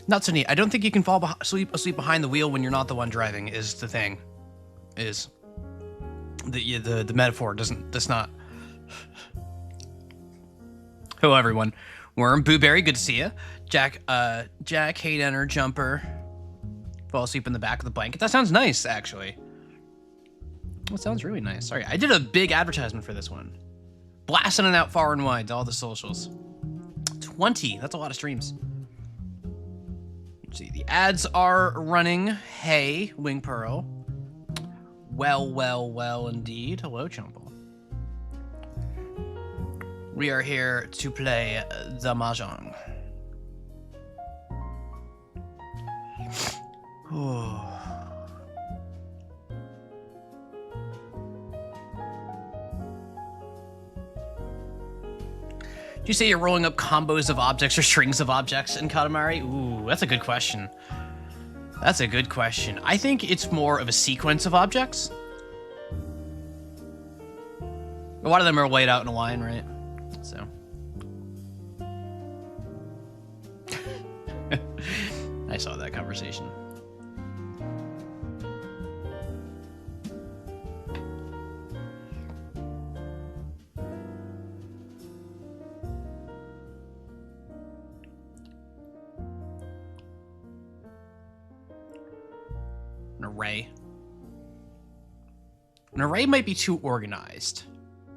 Not so neat. I don't think you can fall asleep behind the wheel when you're not the one driving. Is the thing, is the metaphor does not. Hello everyone, Worm, Booberry, good to see you. Jack, Haydenner, Jumper, fall asleep in the back of the blanket. That sounds nice, actually. That sounds really nice. Sorry, I did a big advertisement for this one. Blasting it out far and wide to all the socials. 20, that's a lot of streams. Let's see, the ads are running. Hey, Wing Pearl. Well, indeed. Hello, Chumple. We are here to play the Mahjong. Do you say you're rolling up combos of objects or strings of objects in Katamari? Ooh, that's a good question. That's a good question. I think it's more of a sequence of objects. A lot of them are laid out in a line, right? So. I saw that conversation. An array. An array might be too organized.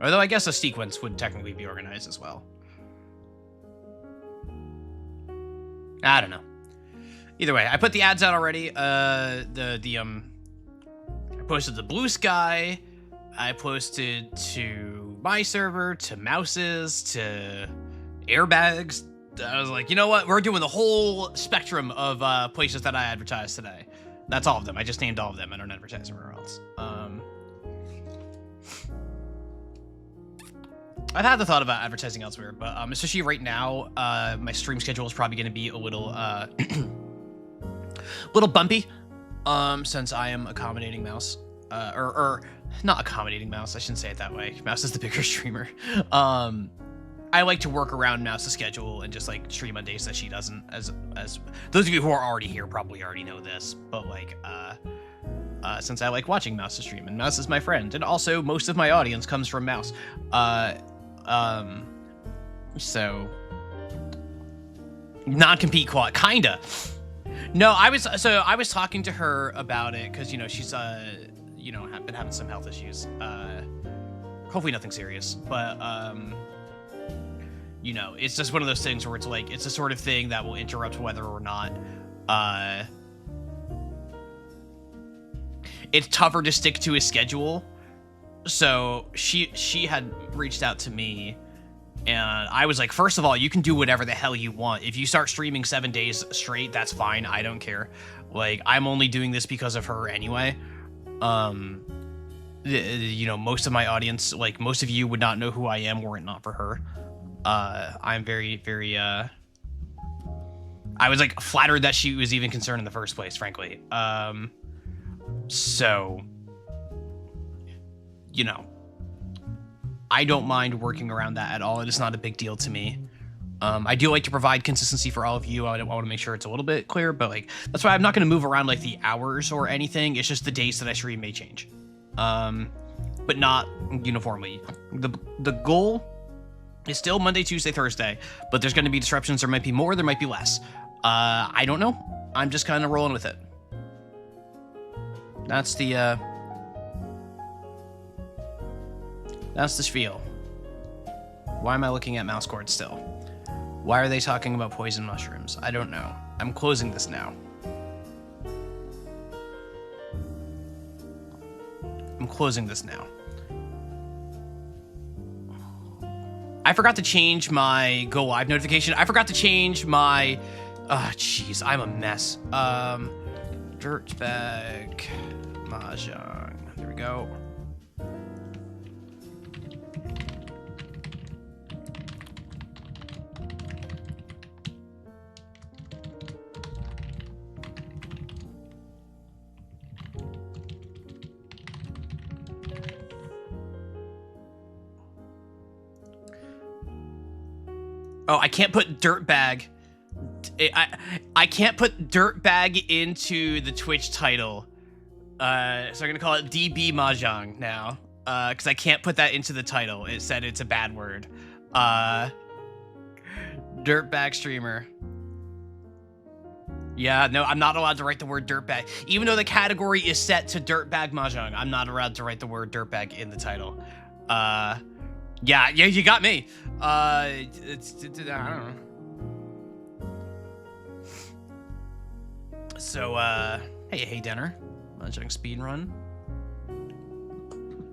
Although I guess a sequence would technically be organized as well. I don't know. Either way, I put the ads out already. I posted the Blue Sky. I posted to my server, to Mouse's, to Airbags. I was like, you know what? We're doing the whole spectrum of places that I advertised today. That's all of them. I just named all of them. I don't advertise anywhere else. I've had the thought about advertising elsewhere, but especially right now, my stream schedule is probably going to be a little, little bumpy, since I am accommodating Mouse, or not accommodating Mouse. I shouldn't say it that way. Mouse is the bigger streamer. I like to work around Mouse's schedule and just like stream on days that she doesn't. As those of you who are already here probably already know this, but like, since I like watching Mouse's stream, and Mouse is my friend, and also most of my audience comes from Mouse. So non-compete quad, kinda. No, I was talking to her about it because, you know, she's you know, been having some health issues. Hopefully nothing serious, but you know, it's just one of those things where it's like, it's the sort of thing that will interrupt whether or not it's tougher to stick to a schedule. So she had reached out to me, and I was like, first of all, you can do whatever the hell you want. If you start streaming 7 days straight, that's fine. I don't care. Like, I'm only doing this because of her anyway. You know, most of my audience, like most of you would not know who I am were it not for her. I'm very, very, I was like flattered that she was even concerned in the first place, frankly. So, you know, I don't mind working around that at all. It is not a big deal to me. I do like to provide consistency for all of you. I want to make sure it's a little bit clear, but like, that's why I'm not going to move around like the hours or anything. It's just the days that I stream may change. But not uniformly. The goal is still Monday, Tuesday, Thursday, but there's going to be disruptions. There might be more, there might be less. I don't know. I'm just kind of rolling with it. That's the spiel. Why am I looking at mouse cord still? Why are they talking about poison mushrooms? I don't know. I'm closing this now. I'm closing this now. I forgot to change my go live notification. I forgot to change my, jeez, I'm a mess. Dirtbag Mahjong. There we go. Oh, I can't put Dirtbag. I can't put Dirtbag into the Twitch title. So I'm gonna call it DB Mahjong now. Because I can't put that into the title. It said it's a bad word. Dirtbag streamer. Yeah, no, I'm not allowed to write the word dirtbag. Even though the category is set to Dirtbag Mahjong, I'm not allowed to write the word dirtbag in the title. Yeah, you got me. I don't know. So, hey, Denner. Mahjong speed run.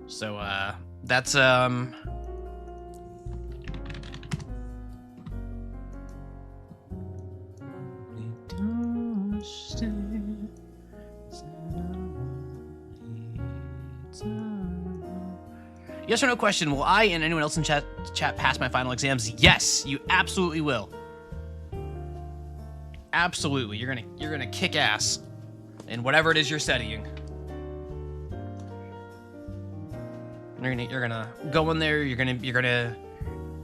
So, that's, yes or no question, will I and anyone else in chat pass my final exams? Yes, you absolutely will. Absolutely. You're gonna kick ass in whatever it is you're studying. You're gonna go in there, you're gonna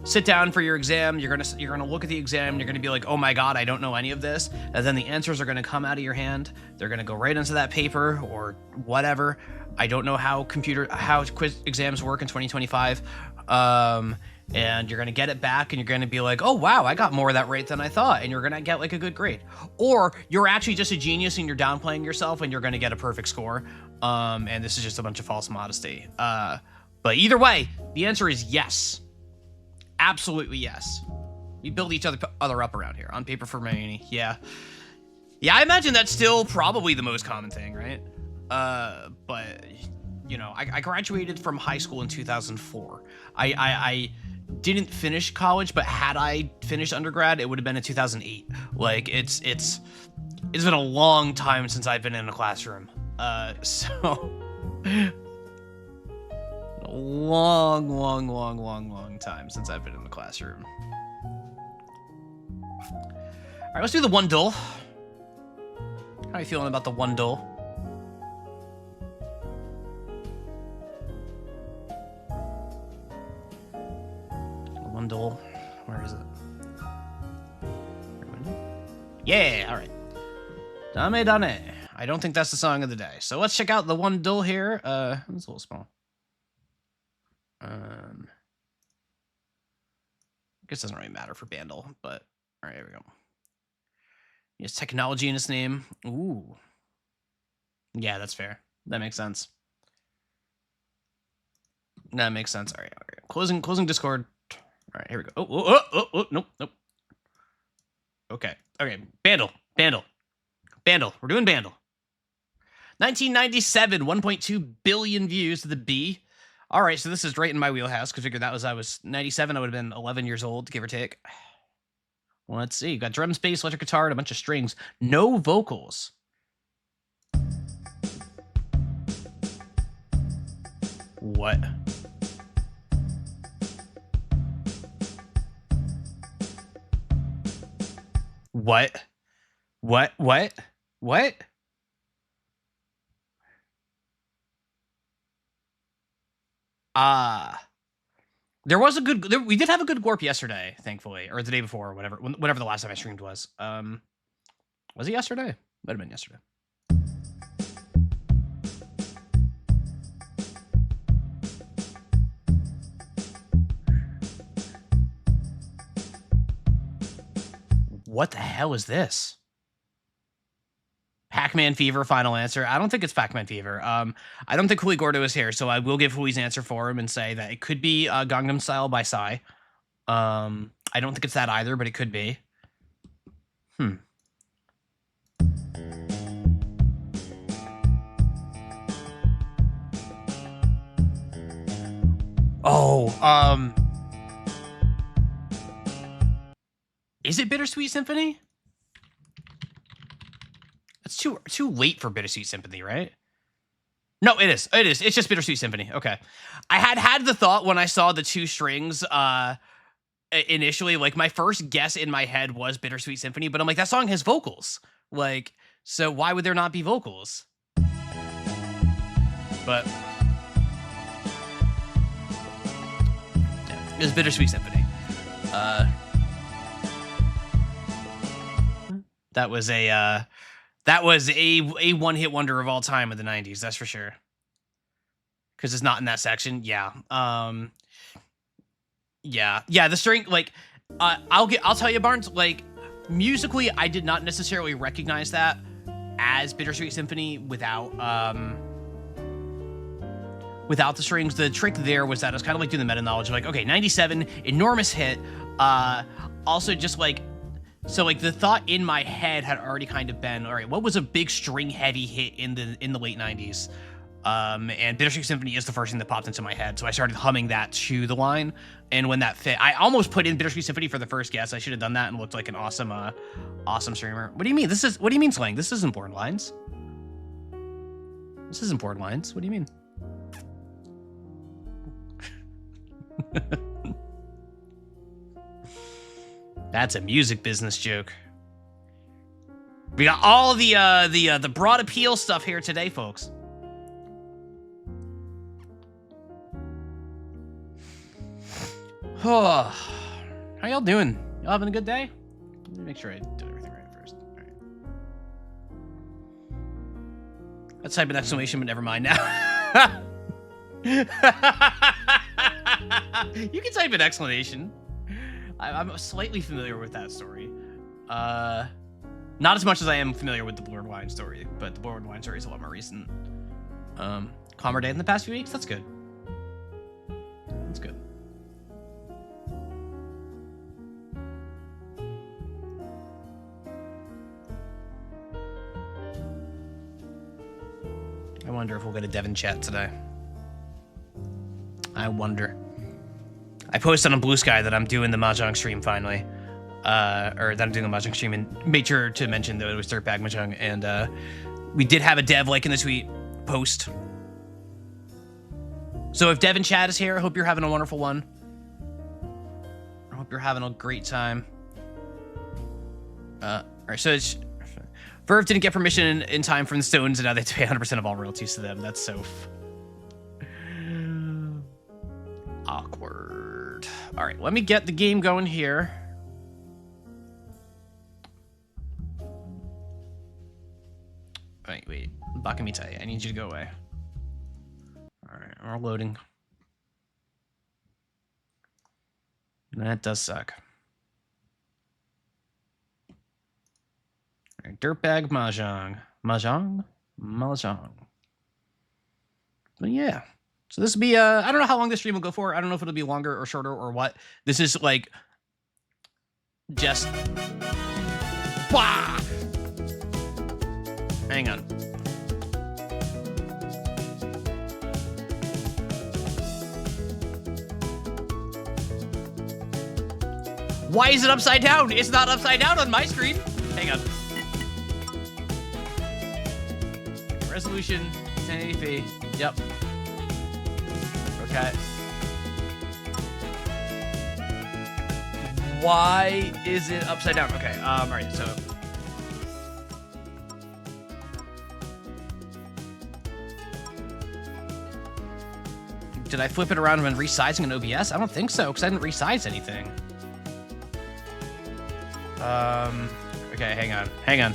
sit down for your exam, you're gonna look at the exam, you're gonna be like, oh my god, I don't know any of this, and then the answers are gonna come out of your hand, they're gonna go right into that paper or whatever. I don't know how quiz exams work in 2025. And you're gonna get it back and you're gonna be like, oh wow, I got more of that right than I thought, and you're gonna get like a good grade. Or you're actually just a genius and you're downplaying yourself and you're gonna get a perfect score. And this is just a bunch of false modesty. But either way, the answer is yes. Absolutely yes. We build each other up around here. On paper for Mayuni. Yeah. Yeah, I imagine that's still probably the most common thing, right? But you know, I graduated from high school in 2004. I didn't finish college, but had I finished undergrad, it would have been in 2008. Like it's been a long time since I've been in a classroom. So a long time since I've been in the classroom. All right, let's do the one duel. How are you feeling about the one duel? One duel. Where is it? Yeah, all right. Dame. I don't think that's the song of the day. So let's check out the one duel here. It's a little small. I guess it doesn't really matter for Bandle, but all right, here we go. He has technology in his name. Ooh. Yeah, that's fair. That makes sense. That makes sense. All right. Closing Discord. All right, here we go. Oh, nope. Okay. Bandle. We're doing Bandle. 1997, 1.2 billion views to the B. All right, so this is right in my wheelhouse. Because figured I was 97. I would have been 11 years old, give or take. Well, let's see. You got drum, bass, electric guitar, and a bunch of strings. No vocals. What? What? There was a good. We did have a good Gorp yesterday, thankfully, or the day before, or whenever the last time I streamed was. Was it yesterday? Might have been yesterday. What the hell is this? Pac-Man Fever, final answer. I don't think it's Pac-Man Fever. I don't think Huli Gordo is here, so I will give Huli's answer for him and say that it could be Gangnam Style by Psy. I don't think it's that either, but it could be. Oh, is it Bittersweet Symphony? It's too late for Bittersweet Symphony, right? No, it is. It's just Bittersweet Symphony. Okay. I had the thought when I saw the two strings initially, like my first guess in my head was Bittersweet Symphony, but I'm like, that song has vocals. Like, so why would there not be vocals? But it's Bittersweet Symphony. That was a one-hit wonder of all time in the 90s, that's for sure. Because it's not in that section. Yeah. Yeah. The string, like, I'll tell you, Barnes, like, musically, I did not necessarily recognize that as Bittersweet Symphony without the strings. The trick there was that I was kind of like doing the meta knowledge, like, okay, 97, enormous hit. Also just like, so like the thought in my head had already kind of been, all right, what was a big string heavy hit in the late 90s? And Bittersweet Symphony is the first thing that popped into my head. So I started humming that to the line. And when that fit, I almost put in Bittersweet Symphony for the first guess. I should have done that and looked like an awesome, awesome streamer. What do you mean? What do you mean, Slang? This isn't Borderlines. This isn't Borderlines. What do you mean? That's a music business joke. We got all the broad appeal stuff here today, folks. How y'all doing? Y'all having a good day? Let me make sure I did everything right first. All right. Let's type an exclamation, but never mind now. You can type an explanation. I'm slightly familiar with that story. Not as much as I am familiar with the Blurred Wine story, but the Blurred Wine story is a lot more recent. Calmer day in the past few weeks? That's good. That's good. I wonder if we'll get a Devin chat today. I wonder. I posted on Blue Sky that I'm doing the Mahjong stream finally. Or that I'm doing a Mahjong stream, and made sure to mention that it was Dirtbag Mahjong, and we did have a dev like in the tweet post. So if Devin chat is here, I hope you're having a wonderful one. I hope you're having a great time. Alright, so it's Verve didn't get permission in time from the Stones, and now they have to pay 100% of all royalties to them. That's so awkward. All right, let me get the game going here. Wait. Bakamitai, I need you to go away. All right, we're loading. That does suck. All right, Dirtbag Mahjong. Mahjong. But yeah. So this will be, I don't know how long this stream will go for. I don't know if it'll be longer or shorter or what. This is like, just, wah! Hang on. Why is it upside down? It's not upside down on my screen. Hang on. Resolution, 1080p. Yep. Okay. Why is it upside down? Okay, all right, so. Did I flip it around when resizing an OBS? I don't think so, because I didn't resize anything. Okay, hang on.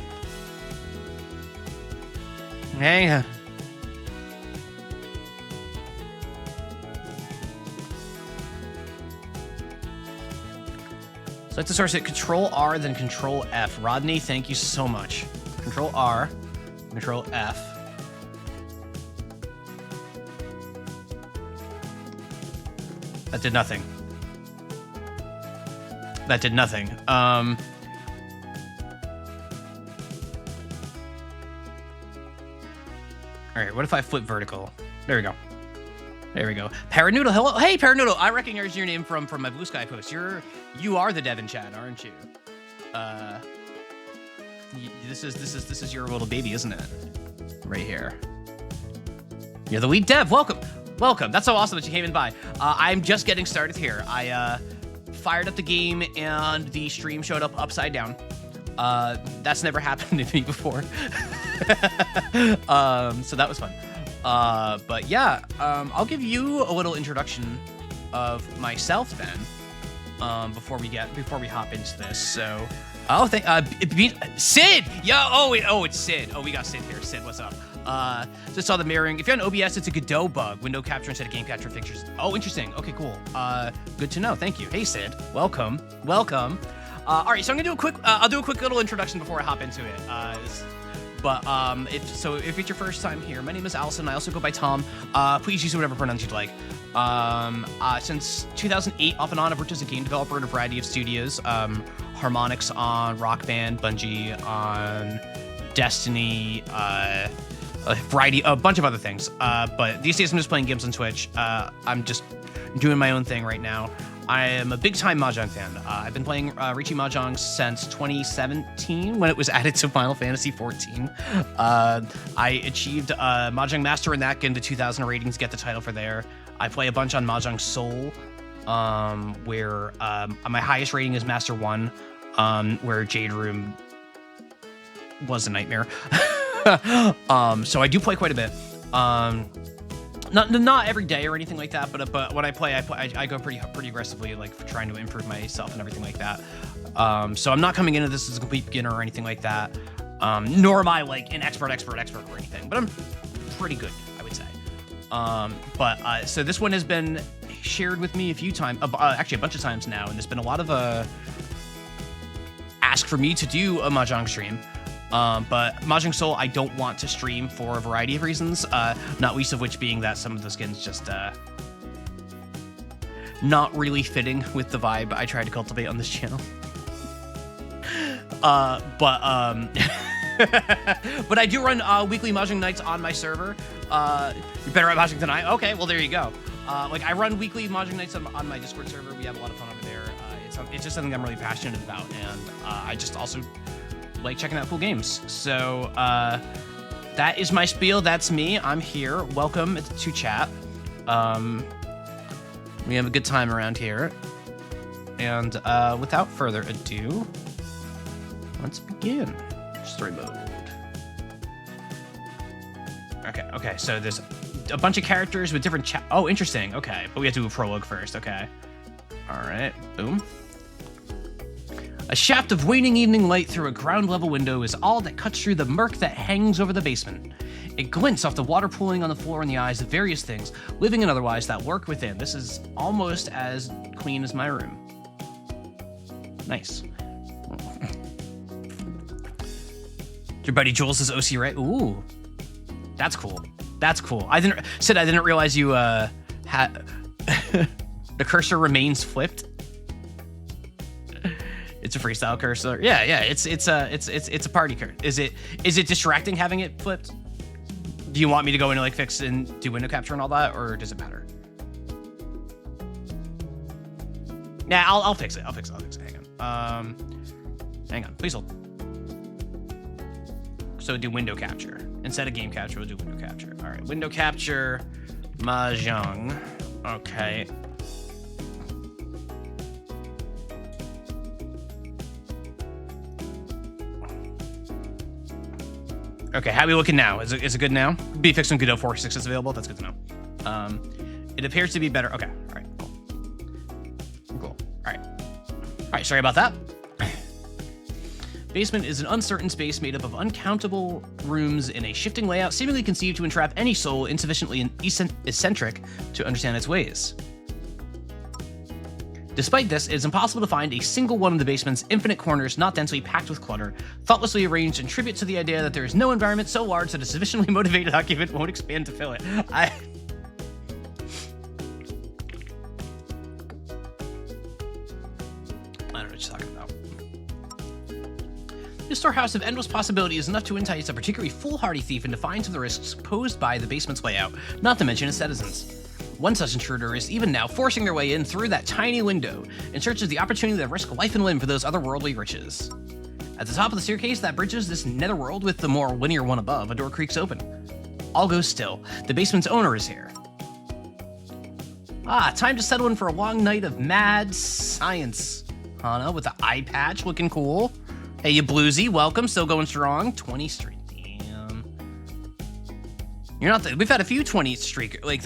So like to source it, Control R, then Control F. Rodney, thank you so much. Control R, Control F. That did nothing. That did nothing. All right, what if I flip vertical? There we go. There we go. Paranoodle, hello. Hey, Paranoodle, I recognize your name from my Blue Sky post. You are the Devin chat, aren't you? This is your little baby, isn't it? Right here. You're the lead dev. Welcome. That's so awesome that you came in by. I'm just getting started here. I fired up the game and the stream showed up upside down. That's never happened to me before. So that was fun. But yeah, I'll give you a little introduction of myself then, before we hop into this. So, Oh, Sid! Yo, it's Sid. Oh, we got Sid here. Sid, what's up? Just saw the mirroring. If you're on OBS, it's a Godot bug. Window capture instead of game capture fixtures. Oh, interesting. Okay, cool. Good to know. Thank you. Hey, Sid. Welcome. All right, so I'm gonna do a quick. I'll do a quick little introduction before I hop into it. If it's your first time here, my name is Allison. I also go by Tom. Please use whatever pronouns you'd like. Since 2008, off and on, I've worked as a game developer at a variety of studios. Harmonix on Rock Band, Bungie on Destiny, a bunch of other things. But these days I'm just playing games on Twitch. I'm just doing my own thing right now. I am a big-time Mahjong fan. I've been playing Riichi Mahjong since 2017 when it was added to Final Fantasy XIV. I achieved Mahjong Master in that, get into 2,000 ratings, get the title for there. I play a bunch on Mahjong Soul, where my highest rating is Master 1, where Jade Room was a nightmare. So I do play quite a bit. Not every day or anything like that, but when I play, I go pretty aggressively, like for trying to improve myself and everything like that. So I'm not coming into this as a complete beginner or anything like that. Nor am I like an expert or anything, but I'm pretty good, I would say. So this one has been shared with me a few times, actually a bunch of times now, and there's been a lot of ask for me to do a Mahjong stream. But Mahjong Soul, I don't want to stream for a variety of reasons, not least of which being that some of the skins just not really fitting with the vibe I try to cultivate on this channel. But I do run weekly Mahjong nights on my server. You're better at Mahjong than I. Okay, well there you go. I run weekly Mahjong nights on my Discord server. We have a lot of fun over there. It's just something I'm really passionate about, and I just also like checking out cool games. So that is my spiel. That's me. I'm here. Welcome to chat. We have a good time around here. And without further ado, let's begin. Story mode. Okay. So there's a bunch of characters with different oh, interesting. Okay, but we have to do a prologue first. Okay. All right. Boom. A shaft of waning evening light through a ground-level window is all that cuts through the murk that hangs over the basement. It glints off the water pooling on the floor in the eyes of various things, living and otherwise, that lurk within. This is almost as clean as my room. Nice. Your buddy Jules is OC, right? Ooh. That's cool. I didn't realize you had the cursor remains flipped. It's a freestyle cursor. Yeah. It's a party cursor. Is it distracting having it flipped? Do you want me to go in and like fix and do window capture and all that, or does it matter? Nah, I'll fix it. Hang on. Please hold. So do window capture instead of game capture. We'll do window capture. All right, window capture, Mahjong. Okay. Okay, how are we looking now? Is it good now? Be fixed when Godot 4.6 is available. That's good to know. It appears to be better. Okay, all right, cool. All right. Sorry about that. Basement is an uncertain space made up of uncountable rooms in a shifting layout, seemingly conceived to entrap any soul insufficiently eccentric to understand its ways. Despite this, it is impossible to find a single one of the basement's infinite corners not densely packed with clutter, thoughtlessly arranged in tribute to the idea that there is no environment so large that a sufficiently motivated occupant won't expand to fill it. I don't know what you're talking about. This storehouse of endless possibility is enough to entice a particularly foolhardy thief into defiance of the risks posed by the basement's layout, not to mention its citizens. One such intruder is even now forcing their way in through that tiny window in search of the opportunity to risk life and limb for those otherworldly riches. At the top of the staircase that bridges this netherworld with the more linear one above, a door creaks open. All goes still. The basement's owner is here. Time to settle in for a long night of mad science. Hana with the eye patch, looking cool. Hey, you bluesy, welcome, still going strong. 20 streak, damn. You're not we've had a few 20 streak, like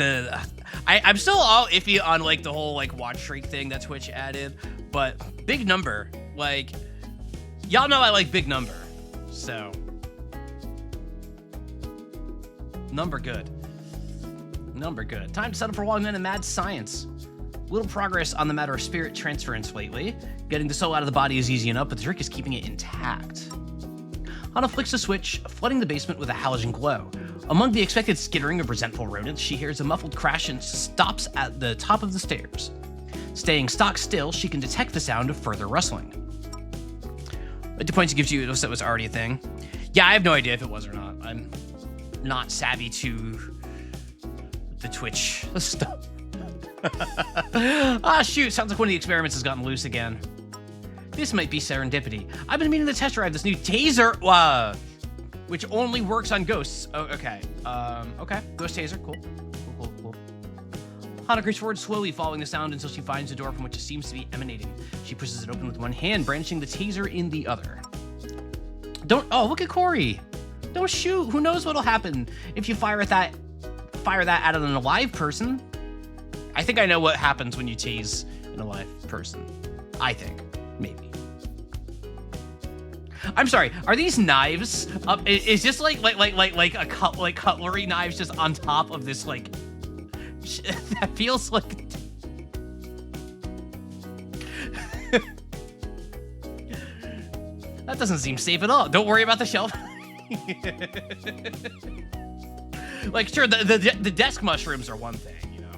I'm still all iffy on like the whole like watch streak thing that Twitch added, but big number, like Y'all know I like big number, so number good. Number good. Time to settle for Wong Men and Mad Science. Little progress on the matter of spirit transference lately. Getting the soul out of the body is easy enough, but the trick is keeping it intact. Hana flicks a switch, flooding the basement with a halogen glow. Among the expected skittering of resentful rodents, she hears a muffled crash and stops at the top of the stairs. Staying stock still, she can detect the sound of further rustling. It points gives you that was already a thing. Yeah, I have no idea if it was or not. I'm not savvy to the Twitch stuff. Ah, shoot, sounds like one of the experiments has gotten loose again. This might be serendipity. I've been meaning to test drive this new taser, which only works on ghosts. Oh, okay. Okay. Ghost taser, cool. Cool. Hana creeps forward slowly, following the sound until she finds a door from which it seems to be emanating. She pushes it open with one hand, brandishing the taser in the other. Oh, look at Corey. Don't shoot. Who knows what'll happen if you fire that at an alive person. I think I know what happens when you tase an alive person. I think. Maybe. I'm sorry. Are these knives? Is this like cutlery knives just on top of this like? That feels like. That doesn't seem safe at all. Don't worry about the shelf. Like, sure, the desk mushrooms are one thing, you know.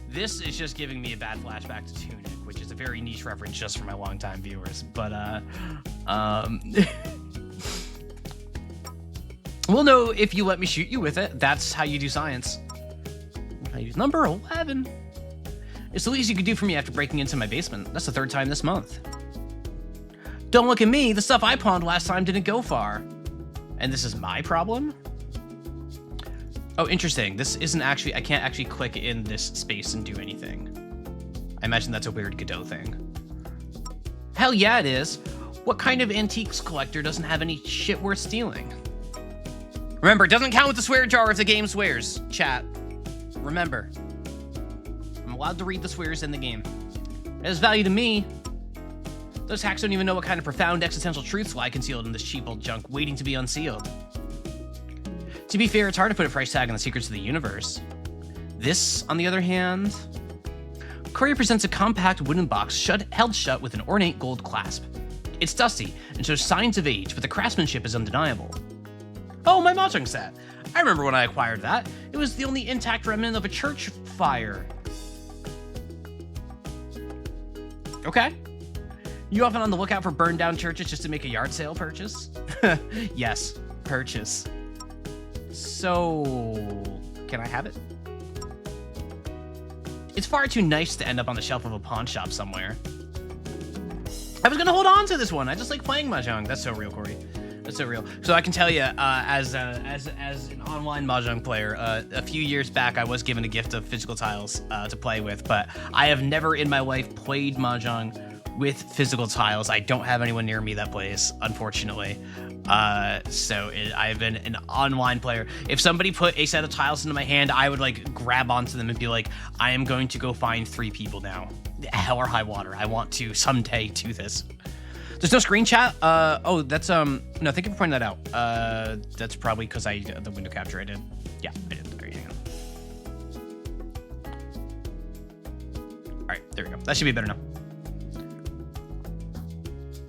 This is just giving me a bad flashback to Tunic, which is a very niche reference just for my longtime viewers. But we'll know if you let me shoot you with it. That's how you do science. Number 11. It's the least you could do for me after breaking into my basement. That's the 3rd time this month. Don't look at me. The stuff I pawned last time didn't go far. And this is my problem? Oh, interesting. This isn't actually... I can't actually click in this space and do anything. I imagine that's a weird Godot thing. Hell yeah, it is. What kind of antiques collector doesn't have any shit worth stealing? Remember, it doesn't count with the swear jar if the game swears. Chat. Remember. I'm allowed to read the swears in the game. It has value to me. Those hacks don't even know what kind of profound existential truths lie concealed in this cheap old junk waiting to be unsealed. To be fair, it's hard to put a price tag on the secrets of the universe. This, on the other hand... Courier presents a compact wooden box held shut with an ornate gold clasp. It's dusty and shows signs of age, but the craftsmanship is undeniable. Oh, my Mahjong set! I remember when I acquired that. It was the only intact remnant of a church fire. Okay. You often on the lookout for burned down churches just to make a yard sale purchase? Yes, purchase. So, can I have it? It's far too nice to end up on the shelf of a pawn shop somewhere. I was gonna hold on to this one. I just like playing Mahjong. That's so real, Corey. That's so real. So I can tell you, as an online Mahjong player, a few years back, I was given a gift of physical tiles to play with, but I have never in my life played Mahjong with physical tiles. I don't have anyone near me that plays, unfortunately. I've been an online player. If somebody put a set of tiles into my hand, I would like grab onto them and be like, I am going to go find 3 people now. Hell or high water. I want to someday do this. There's no screen chat. Oh, that's no. Thank you for pointing that out. That's probably because the window capture I did. Yeah, I did. There you go. All right, there we go. That should be better now.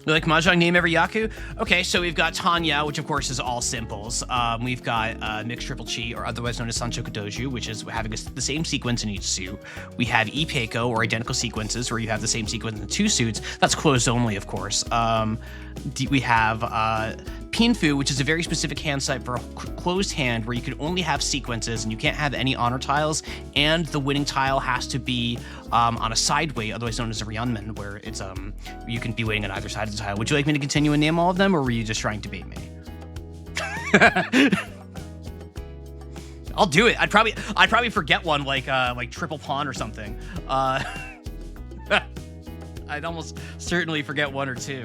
You like Mahjong name every Yaku? Okay, so we've got Tanya, which of course is all simples. We've got Mixed Triple Chi, or otherwise known as Sancho Kadoju, which is having the same sequence in each suit. We have Ipeiko, or identical sequences, where you have the same sequence in 2 suits. That's closed only, of course. We have Pinfu, which is a very specific hand type for a closed hand, where you can only have sequences and you can't have any honor tiles, and the winning tile has to be on a side weight, otherwise known as a Ryeonman, where it's you can be waiting on either side of the tile. Would you like me to continue and name all of them, or were you just trying to bait me? I'll do it. I'd probably forget one, like triple pawn or something. I'd almost certainly forget 1 or 2.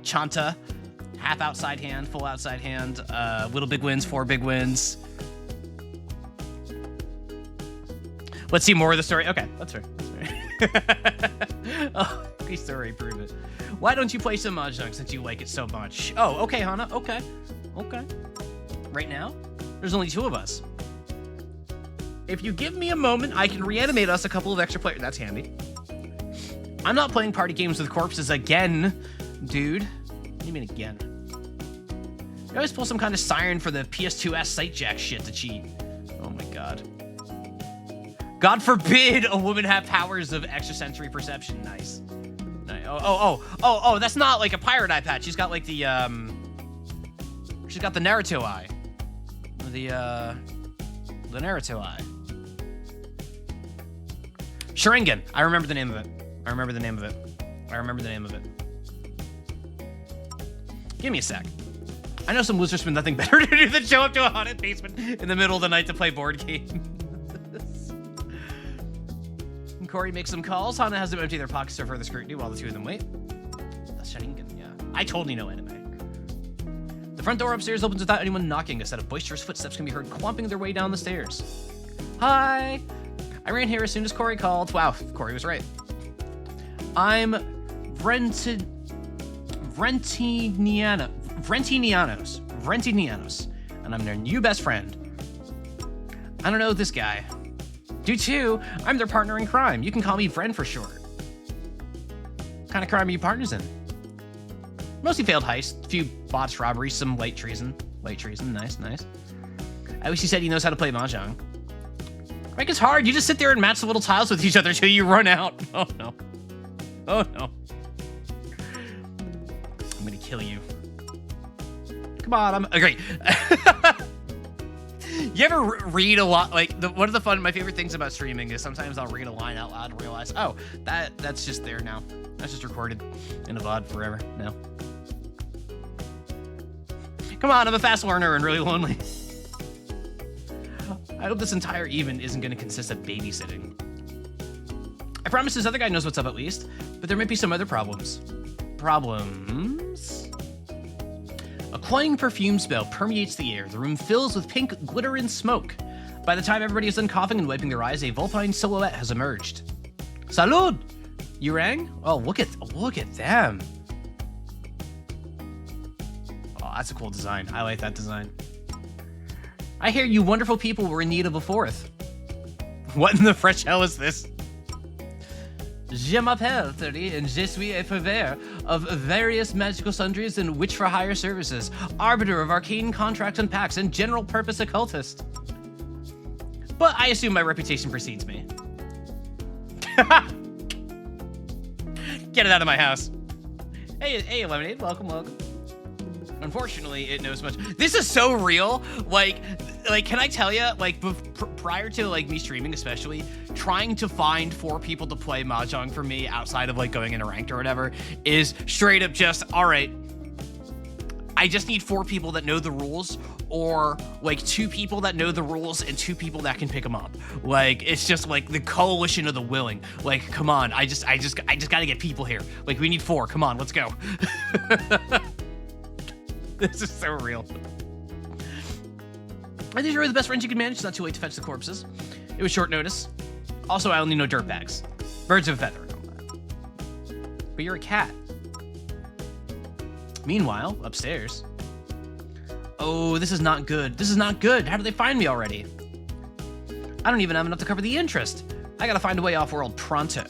Chanta, half outside hand, full outside hand, little big wins, 4 big wins. Let's see more of the story. Okay, that's fair. That's fair. Oh. Okay, story, prove it. Why don't you play some Mahjong since you like it so much? Oh, okay, Hana. Okay. Right now, there's only 2 of us. If you give me a moment, I can reanimate us a couple of extra players. That's handy. I'm not playing party games with corpses again, dude. What do you mean again? You always pull some kind of siren for the PS2S site jack shit to cheat. Oh my god. God forbid a woman have powers of extrasensory perception. Nice. Oh, that's not like a pirate eye patch. She's got like the, she's got the Naruto eye. The Naruto eye. Sharingan. I remember the name of it. Give me a sec. I know some losers with nothing better to do than show up to a haunted basement in the middle of the night to play board games. Corey makes some calls. Hana has them empty their pockets for further scrutiny while the 2 of them wait. That's Sharingan, yeah. I totally know anime. The front door upstairs opens without anyone knocking. A set of boisterous footsteps can be heard clomping their way down the stairs. Hi! I ran here as soon as Corey called. Wow, Corey was right. I'm Vrentinianos, and I'm their new best friend. I don't know this guy. Do too. I'm their partner in crime. You can call me Vren for short. What kind of crime are you partners in? Mostly failed heists, a few botched robberies, some light treason. Nice. At least he said he knows how to play Mahjong. Rank is hard. You just sit there and match the little tiles with each other till you run out. Oh no. I'm gonna kill you. Come on, great. You ever read a lot? Like, one of my favorite things about streaming is sometimes I'll read a line out loud and realize, oh, that's just there now. That's just recorded in a VOD forever now. Come on, I'm a fast learner and really lonely. I hope this entire even isn't going to consist of babysitting. I promise this other guy knows what's up at least, but there might be some other problems. Problems? A cloying perfume smell permeates the air. The room fills with pink glitter and smoke. By the time everybody is done coughing and wiping their eyes, a vulpine silhouette has emerged. Salud! You rang? Oh, look at them. Oh, that's a cool design. I like that design. I hear you wonderful people were in need of a fourth. What in the fresh hell is this? Je m'appelle 30 and je suis a purveyor of various magical sundries and witch for hire services, arbiter of arcane contracts and pacts, and general purpose occultist. But I assume my reputation precedes me. Get it out of my house. Hey, Lemonade, welcome. Unfortunately, it knows much. This is so real. Like, can I tell you, like, prior to, like, me streaming especially, trying to find 4 people to play Mahjong for me outside of, like, going into ranked or whatever is straight up just, all right, I just need 4 people that know the rules, or, like, 2 people that know the rules and 2 people that can pick them up. Like, it's just, like, the coalition of the willing. Like, come on, I just gotta get people here. Like, we need 4. Come on, let's go. This is so real. I think you're the best friends you can manage. It's not too late to fetch the corpses. It was short notice. Also, I only know dirtbags. Birds of a feather. But you're a cat. Meanwhile, upstairs. Oh, this is not good. How did they find me already? I don't even have enough to cover the interest. I gotta find a way off-world pronto.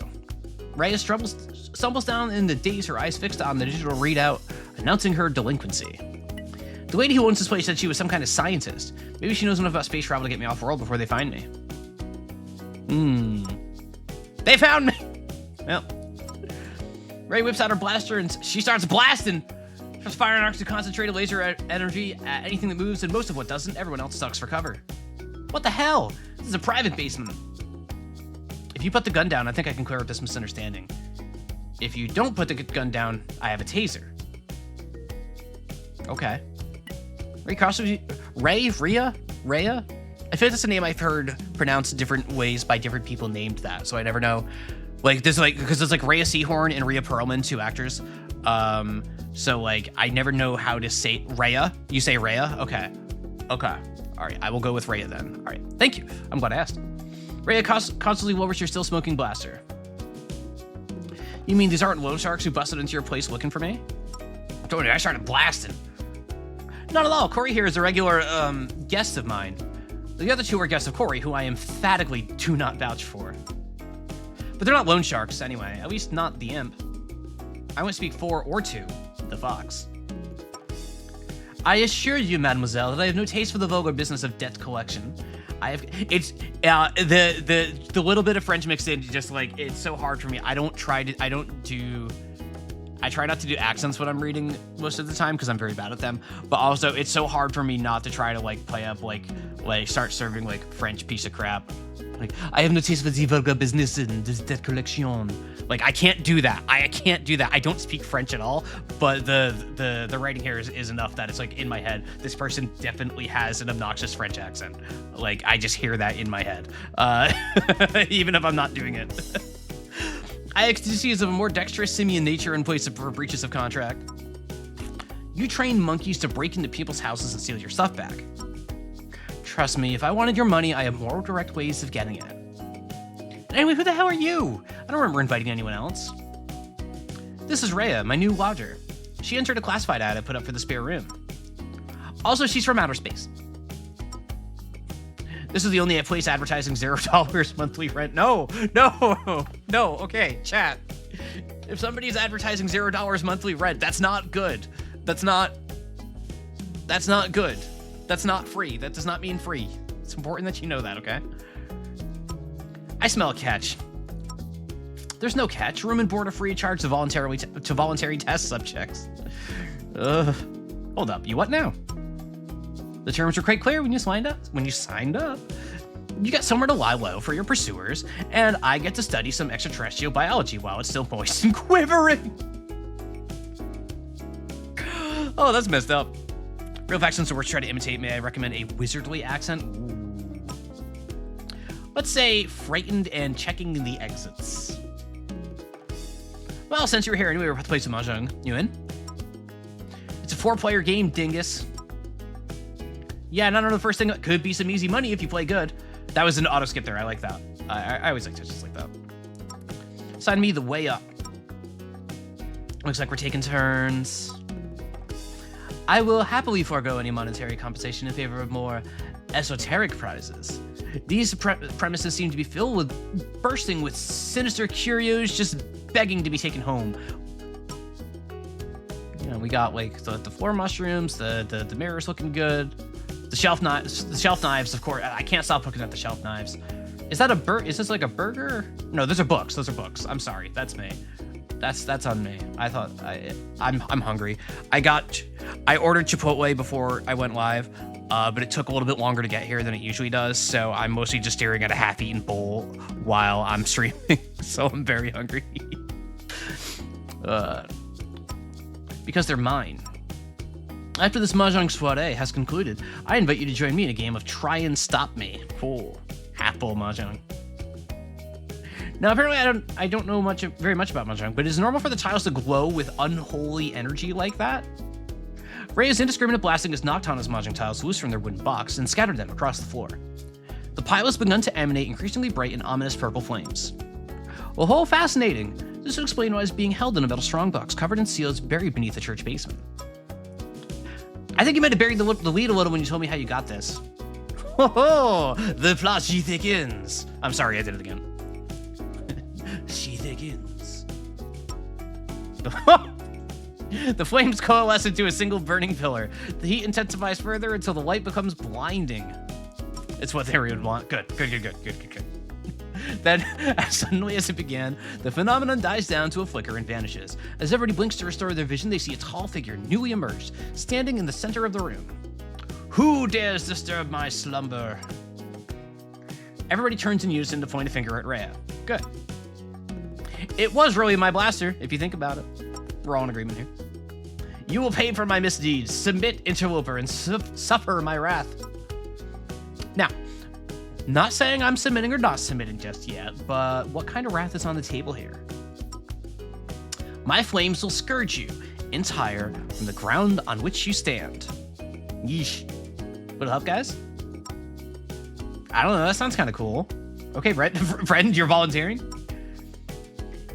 Rhea stumbles down in the daze, her eyes fixed on the digital readout, announcing her delinquency. The lady who owns this place said she was some kind of scientist. Maybe she knows enough about space travel to get me off-world before they find me. They found me! Well. Ray whips out her blaster and she starts blasting. Starts firing arcs of concentrated laser energy at anything that moves and most of what doesn't. Everyone else ducks for cover. What the hell? This is a private basement. If you put the gun down, I think I can clear up this misunderstanding. If you don't put the gun down, I have a taser. Okay. Rhea? I feel like that's a name I've heard pronounced different ways by different people named that, so I never know. Like, there's like, because there's like Rhea Seahorn and Rhea Perlman, 2 actors. So like, I never know how to say Rhea. You say Rhea? Okay. All right, I will go with Rhea then. All right, thank you. I'm glad I asked. Rhea constantly lowers your still smoking blaster. You mean these aren't loan sharks who busted into your place looking for me? I told you, I started blasting. Not at all. Corey here is a regular guest of mine. The other two are guests of Corey, who I emphatically do not vouch for. But they're not loan sharks anyway, at least not the imp. I won't speak for or to the fox. I assure you, mademoiselle, that I have no taste for the vulgar business of debt collection. The little bit of French mixed in, just like, it's so hard for me. I try not to do accents when I'm reading most of the time because I'm very bad at them. But also, it's so hard for me not to try to like play up like start serving like French piece of crap. Like, I have no taste for the vulgar business in this debt collection. Like, I can't do that. I can't do that. I don't speak French at all, but the writing here is enough that it's like in my head. This person definitely has an obnoxious French accent. Like, I just hear that in my head, even if I'm not doing it. I ecstasy is of a more dexterous simian nature in place of breaches of contract. You train monkeys to break into people's houses and steal your stuff back. Trust me, if I wanted your money, I have more direct ways of getting it. Anyway, who the hell are you? I don't remember inviting anyone else. This is Rhea, my new lodger. She entered a classified ad I put up for the spare room. Also, she's from outer space. This is the only place advertising $0 monthly rent. No, okay, chat. If somebody's advertising $0 monthly rent, that's not good. That's not good. That's not free. That does not mean free. It's important that you know that, okay? I smell a catch. There's no catch. Room and board are free of charge to voluntary test subjects. Hold up. You what now? The terms were quite clear when you signed up. You get somewhere to lie low for your pursuers, and I get to study some extraterrestrial biology while it's still moist and quivering. Oh, that's messed up. Real accents are worth trying to imitate. May I recommend a wizardly accent? Ooh. Let's say frightened and checking the exits. Well, since you're here anyway, we're about to play some Mahjong. You in? It's a 4-player game, dingus. Yeah, not on the first thing. Could be some easy money if you play good. That was an auto skip there. I like that. I always like touches like that. Sign me the way up. Looks like we're taking turns. I will happily forego any monetary compensation in favor of more esoteric prizes. These premises seem to be filled with bursting with sinister curios just begging to be taken home. You know, we got like the floor mushrooms, the mirrors looking good, the shelf knives, of course. I can't stop looking at the shelf knives. Is that is this like a burger? No, those are books. I'm sorry, that's me. That's on me. I thought I'm hungry. I ordered Chipotle before I went live, but it took a little bit longer to get here than it usually does. So I'm mostly just staring at a half-eaten bowl while I'm streaming. So I'm very hungry. Because they're mine. After this Mahjong soiree has concluded, I invite you to join me in a game of Try and Stop Me. Oh, half-bowl Mahjong. Now, apparently, I don't know very much about Mahjong, but it is normal for the tiles to glow with unholy energy like that. Rhea's indiscriminate blasting has knocked Hana's Mahjong tiles loose from their wooden box and scattered them across the floor. The pile has begun to emanate increasingly bright and ominous purple flames. Oh, fascinating! This will explain why it's being held in a metal strongbox covered in seals buried beneath the church basement. I think you might have buried the lead a little when you told me how you got this. Oh, the plot she thickens. I'm sorry, I did it again. She thickens. The flames coalesce into a single burning pillar. The heat intensifies further until the light becomes blinding. It's what they would want. Good. Then, as suddenly as it began, the phenomenon dies down to a flicker and vanishes. As everybody blinks to restore their vision, they see a tall figure newly emerged, standing in the center of the room. Who dares disturb my slumber? Everybody turns in unison to point a finger at Rhea. Good. It was really my blaster, if you think about it. We're all in agreement here. You will pay for my misdeeds. Submit, interloper, and suffer my wrath. Now, not saying I'm submitting or not submitting just yet, but what kind of wrath is on the table here? My flames will scourge you entire from the ground on which you stand. Yeesh. What'll help, guys? I don't know, that sounds kind of cool. Okay, friend, you're volunteering?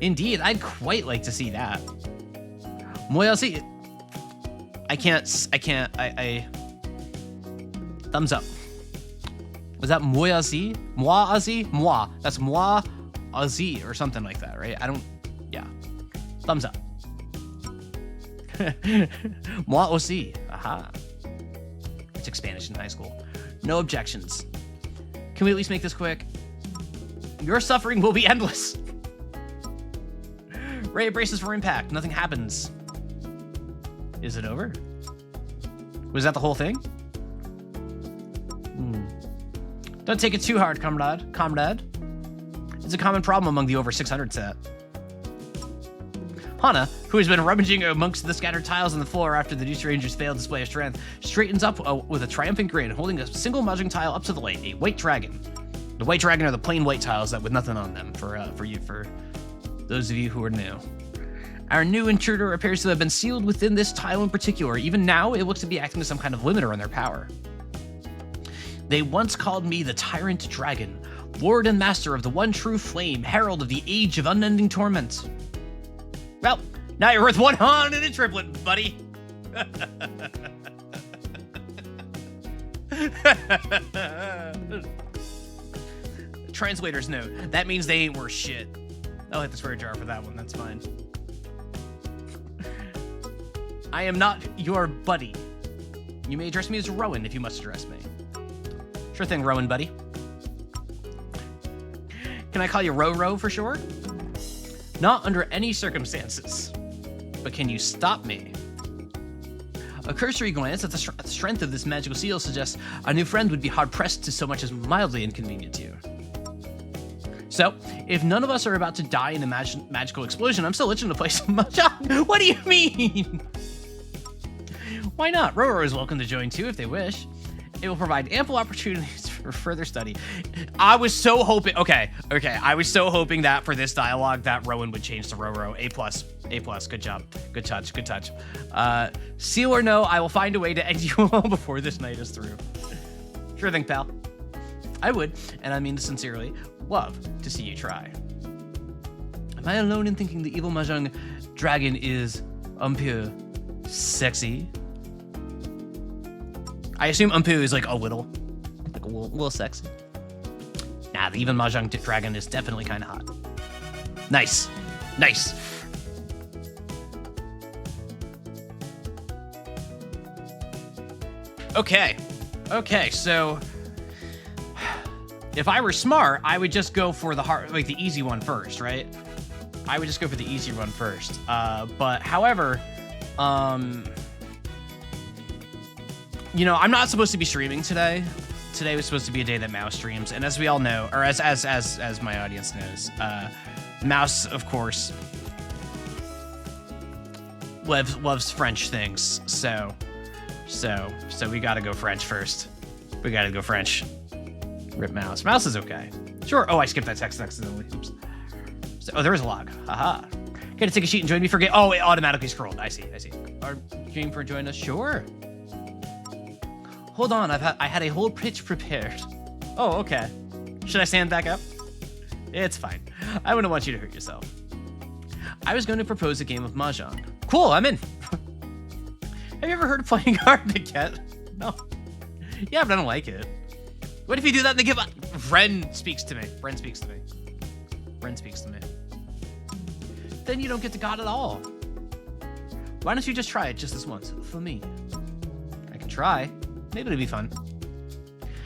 Indeed, I'd quite like to see that. Moyasi. I can't. Thumbs up. Was that Moyasi? Moazi? Moi. That's Moazi or something like that, right? I don't. Yeah. Thumbs up. Moi aussi. Aha. I took Spanish in high school. No objections. Can we at least make this quick? Your suffering will be endless. Ray braces for impact. Nothing happens. Is it over? Was that the whole thing? Don't take it too hard, comrade. It's a common problem among the over 600 set. Hana, who has been rummaging amongst the scattered tiles on the floor after the Deuce Ranger's failed display of strength, straightens up with a triumphant grin, holding a single mahjong tile up to the light, a white dragon. The white dragon are the plain white tiles that with nothing on them, for those of you who are new. Our new intruder appears to have been sealed within this tile in particular. Even now, it looks to be acting as some kind of limiter on their power. They once called me the Tyrant Dragon, Lord and Master of the one true flame, Herald of the Age of Unending Torment. Well, now you're worth 100 and a triplet, buddy. Translator's note. That means they ain't worth shit. I'll hit the swear jar for that one. That's fine. I am not your buddy. You may address me as Rowan if you must address me. Sure thing, Rowan, buddy. Can I call you Ro-Ro for short? Not under any circumstances. But can you stop me? A cursory glance at the strength of this magical seal suggests a new friend would be hard-pressed to so much as mildly inconvenient to you. So, if none of us are about to die in a magical explosion, I'm still itching to play some mahjong. What do you mean? Why not? Ro-Ro is welcome to join too if they wish. It will provide ample opportunities for further study. I was so hoping, okay. I was so hoping that for this dialogue that Rowan would change to Ro-Ro. A+, good job. Good touch. Seal or no, I will find a way to end you all before this night is through. Sure thing, pal. I would, and I mean sincerely, love to see you try. Am I alone in thinking the evil mahjong dragon is pure sexy? I assume Umpu is like a little sexy. Nah, the even mahjong dragon is definitely kind of hot. Nice. Okay, so if I were smart, I would just go for the hard, like the easy one first, right? I would just go for the easy one first. But however, you know, I'm not supposed to be streaming today. Today was supposed to be a day that Mouse streams, and as we all know, or as my audience knows, Mouse, of course, loves French things. So we gotta go French first. We gotta go French. Rip Mouse. Mouse is okay. Sure. Oh, I skipped that text accidentally. Oops. So, oh, there is a log. Haha. Gotta take a sheet and join me for game. Oh, it automatically scrolled. I see. Are you game for joining us? Sure. Hold on, I had a whole pitch prepared. Oh, okay. Should I stand back up? It's fine. I wouldn't want you to hurt yourself. I was going to propose a game of mahjong. Cool, I'm in. Have you ever heard of playing hard to get? No. Yeah, but I don't like it. What if you do that and they give up? Ren speaks to me. Then you don't get to God at all. Why don't you just try it just this once, for me? I can try. Maybe it'll be fun.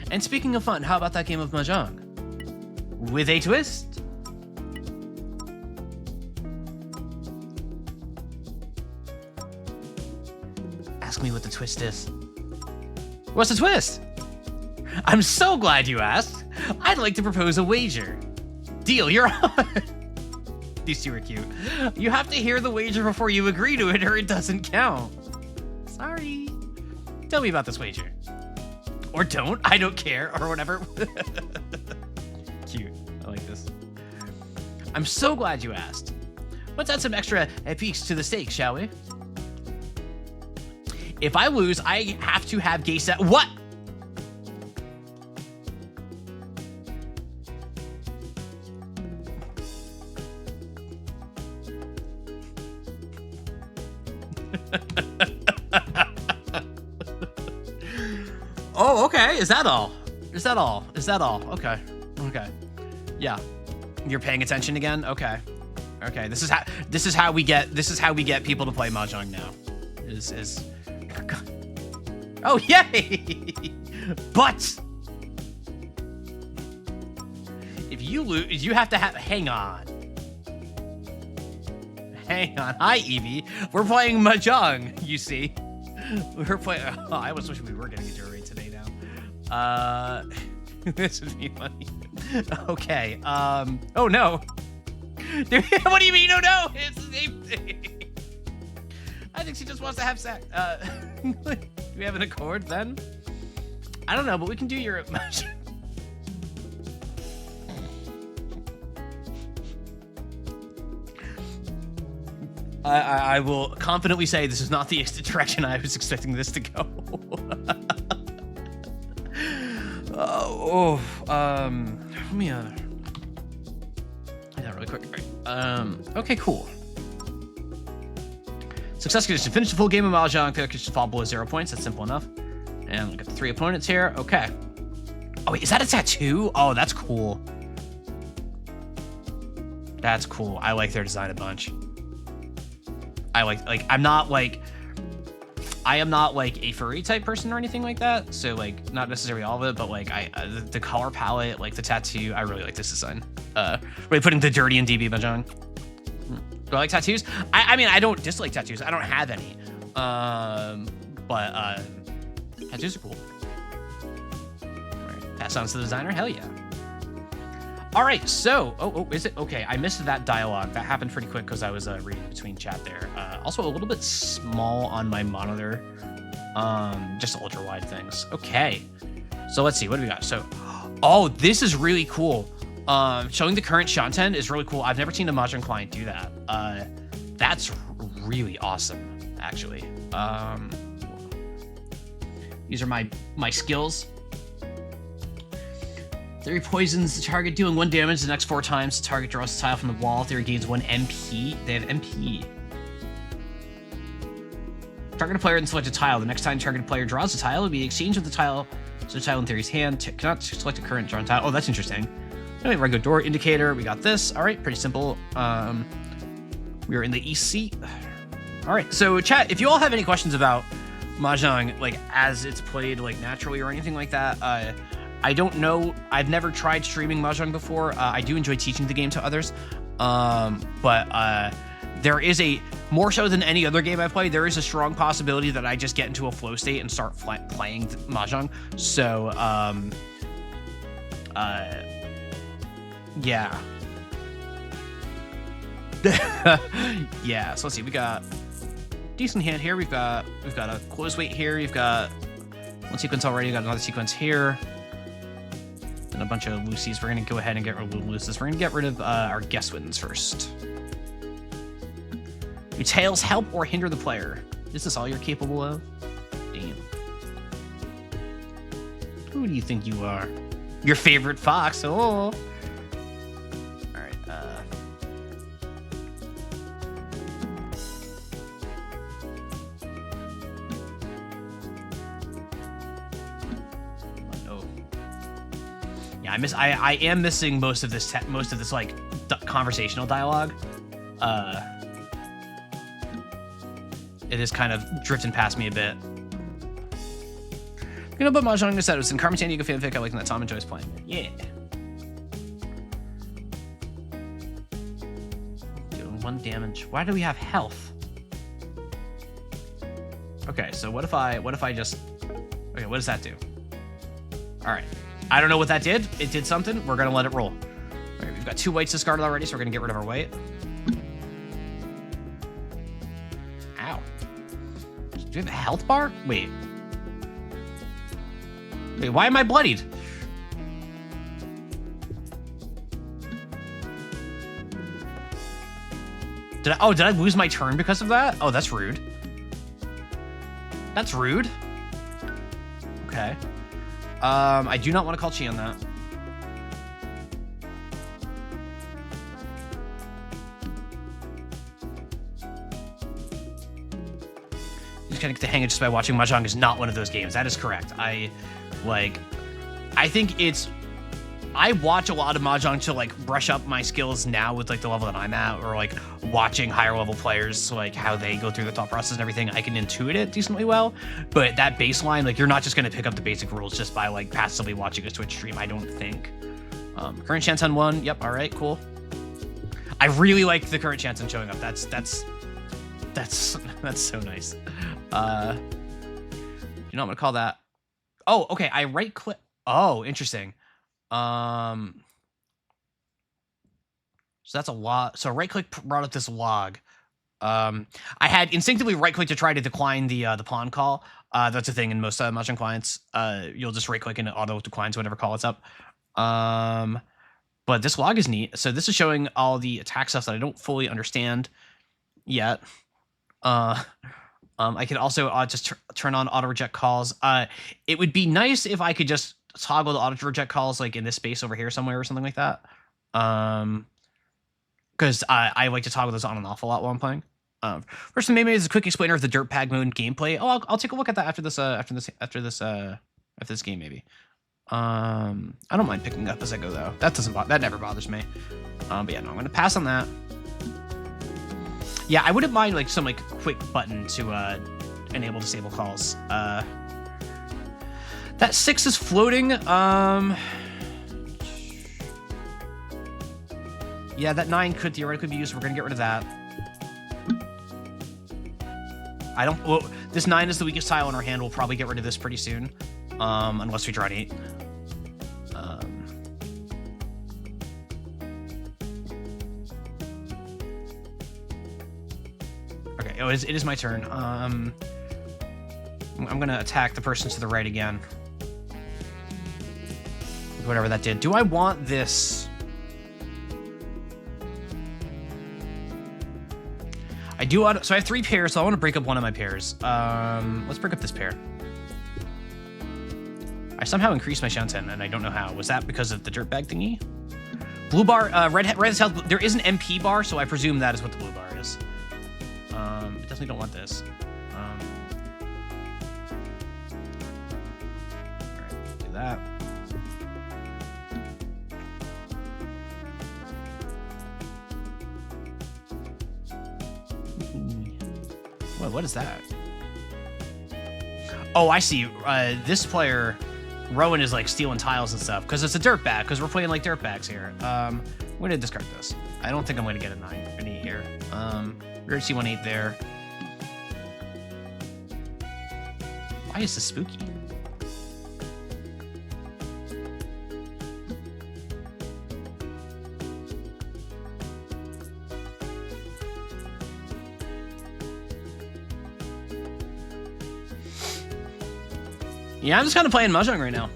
And speaking of fun, how about that game of mahjong? With a twist? Ask me what the twist is. What's the twist? I'm so glad you asked. I'd like to propose a wager. Deal, you're on. These two are cute. You have to hear the wager before you agree to it or it doesn't count. Sorry. Tell me about this wager. Or don't, I don't care, or whatever. Cute, I like this. I'm so glad you asked. Let's add some extra peaks to the stakes, shall we? If I lose, I have to have gay set. What? Oh, okay. Is that all? Is that all? Is that all? Okay. Okay. Yeah. You're paying attention again? Okay. Okay. This is how we get people to play Mahjong now. Oh, yay! But if you lose, you have to hang on. Hang on. Hi, Evie. We're playing Mahjong, you see. We're playing. Oh, I was wishing we were getting a Dura rate today now. This would be funny. Okay. Oh, no. What do you mean? Oh, no. It's the same thing. I think she just wants to have sex. Do we have an accord then? I don't know, but we can do your Mahjong. I will confidently say this is not the direction I was expecting this to go. Let me do that really quick. Right. Okay, cool. Success condition: finish the full game of Mahjong. Player condition fall below 0 points. That's simple enough. And look at the 3 opponents here. Okay. Oh wait, is that a tattoo? Oh, that's cool. That's cool. I like their design a bunch. I am not like a furry type person or anything like that, so like not necessarily all of it, but like the color palette, like the tattoo, I really like this design. Really putting the dirty in DB Mahjong. Do I like tattoos? I mean, I don't dislike tattoos. I don't have any, but tattoos are cool. All right, pass on to the designer. Hell yeah. All right, so, oh, is it? Okay, I missed that dialogue. That happened pretty quick because I was reading between chat there. Also a little bit small on my monitor. Just ultra wide things. Okay, so let's see, what do we got? So, oh, this is really cool. Showing the current Shanten is really cool. I've never seen a Mahjong client do that. That's really awesome, actually. These are my skills. Theory poisons the target, dealing 1 damage the next 4 times. The target draws a tile from the wall. Theory gains 1 MP. They have MP. Target a player and select a tile. The next time targeted player draws a tile, it will be exchanged with the tile. So the tile in Theory's hand. Cannot select a current drawn tile. Oh, that's interesting. Anyway, regular door indicator. We got this. All right, pretty simple. We are in the east seat. All right, so chat, if you all have any questions about Mahjong, like as it's played like naturally or anything like that, I don't know. I've never tried streaming Mahjong before. I do enjoy teaching the game to others. But there is more so than any other game I've played, there is a strong possibility that I just get into a flow state and start playing Mahjong. So, yeah. Yeah, so let's see. We got decent hand here. We've got a close weight here. We've got 1 sequence already. We've got another sequence here. And a bunch of loosies. We're going to go ahead and get rid of loosies. We're going to get rid of our guest wins first. Do tails help or hinder the player? Is this all you're capable of? Damn. Who do you think you are? Your favorite fox? Oh. All right. Yeah, I am missing most of this like conversational dialogue. It is kind of drifting past me a bit. You know, but Mahjong said it was in Carmen Sandiego fanfic. I like that Tom enjoys playing it. Yeah. Doing 1 damage. Why do we have health? Okay, so what if I just... Okay, what does that do? All right. I don't know what that did. It did something. We're going to let it roll. All right, we've got 2 whites discarded already, so we're going to get rid of our white. Ow. Do we have a health bar? Wait. Wait, why am I bloodied? Did I lose my turn because of that? Oh, that's rude. That's rude. Okay. I do not want to call Chi on that. kind of get the hang of just by watching Mahjong is not one of those games. That is correct. I think it's... I watch a lot of Mahjong to like brush up my skills now with like the level that I'm at, or like watching higher level players, so like how they go through the thought process and everything. I can intuit it decently well, but that baseline, like you're not just going to pick up the basic rules just by like passively watching a Twitch stream, I don't think. Current chance on 1. Yep. All right, cool. I really like the current chance on showing up. That's so nice. You know what I'm gonna call that? Oh, okay. I right click. Oh, interesting. So that's a lot. So right click brought up this log. I had instinctively right click to try to decline the pawn call. That's a thing in most Mahjong clients. You'll just right click and it auto declines whenever call it's up. But this log is neat. So this is showing all the attack stuff that I don't fully understand yet. I could also just turn on auto reject calls. It would be nice if I could just toggle the auto reject calls like in this space over here somewhere or something like that. Because I like to toggle those on and off a lot while I'm playing. First, maybe is a quick explainer of the Dirtbag Mahjong gameplay. Oh, I'll take a look at that after this game maybe. I don't mind picking up as I go though. That never bothers me. But yeah, no, I'm gonna pass on that. Yeah, I wouldn't mind like some like quick button to enable disable calls. That 6 is floating. Yeah, that 9 could theoretically be used. We're gonna get rid of that. Well, this 9 is the weakest tile in our hand. We'll probably get rid of this pretty soon, unless we draw an 8. Okay, it is my turn. I'm gonna attack the person to the right again. Whatever that did. Do I want this? I do want. So I have 3 pairs, so I want to break up one of my pairs. Let's break up this pair. I somehow increased my Shanten, and I don't know how. Was that because of the dirtbag thingy? Blue bar, red is health. There is an MP bar, so I presume that is what the blue bar is. I definitely don't want this. All right, do that. What is that? Oh, I see. This player, Rowan, is like stealing tiles and stuff because it's a dirtbag. Because we're playing like dirtbags here. I'm gonna discard this. I don't think I'm gonna get a 9 or an 8 here. We're gonna see 1 8 there. Why is this spooky? Yeah, I'm just kind of playing Mahjong right now.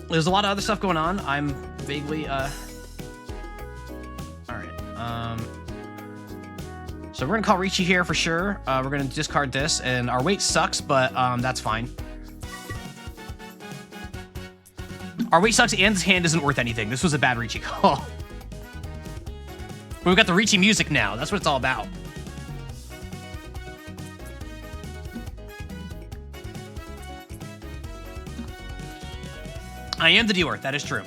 There's a lot of other stuff going on. I'm vaguely, all right. So we're gonna call Ricci here for sure. We're gonna discard this, and our weight sucks, but that's fine. Our weight sucks, and his hand isn't worth anything. This was a bad Ricci call. We've got the Ricci music now. That's what it's all about. I am the dealer. That is true.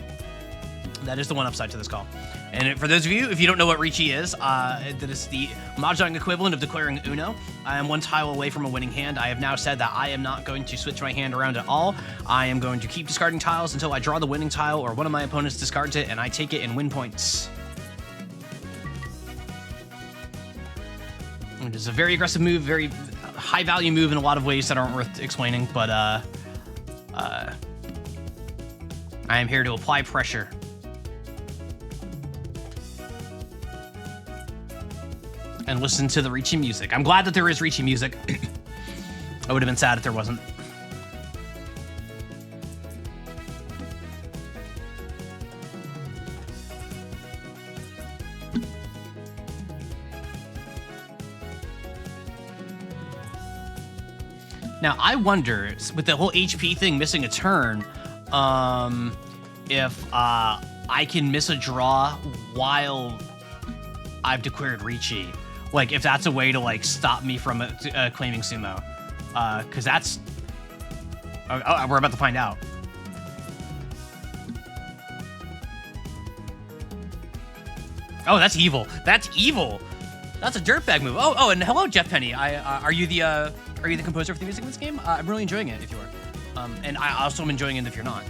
That is the one upside to this call. And for those of you, if you don't know what Ricci is, that is the Mahjong equivalent of declaring Uno. I am 1 tile away from a winning hand. I have now said that I am not going to switch my hand around at all. I am going to keep discarding tiles until I draw the winning tile or one of my opponents discards it and I take it and win points. It is a very aggressive move, very high value move in a lot of ways that aren't worth explaining, but I am here to apply pressure. And listen to the Ricci music. I'm glad that there is Ricci music. I would have been sad if there wasn't. Now, I wonder, with the whole HP thing missing a turn, if I can miss a draw while I've declared Ricci. Like, if that's a way to, like, stop me from claiming sumo. Because that's... Oh, we're about to find out. Oh, that's evil. That's evil. That's a dirtbag move. Oh, and hello, Jeff Penny. Are you the composer for the music in this game? I'm really enjoying it if you are. And I also am enjoying it if you're not.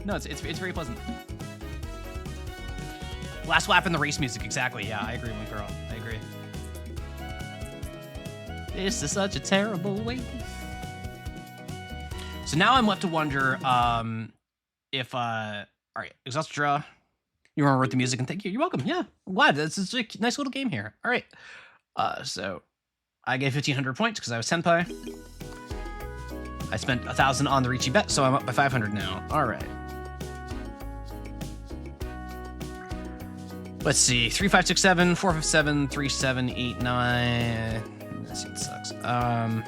No, it's very pleasant. Last lap in the race music, exactly. Yeah, I agree, One Girl. I agree. This is such a terrible way. So now I'm left to wonder if all right, Exhausted Draw. You want to write the music, and thank you. You're welcome. Yeah, I'm glad. This is a nice little game here. All right. So I gave 1,500 points because I was senpai. I spent 1,000 on the Riichi bet, so I'm up by 500 now. All right. Let's see. 3, 5, 6, 7, 4, 5, 7, 3, 7, 8, 9. That seems sucks. All right.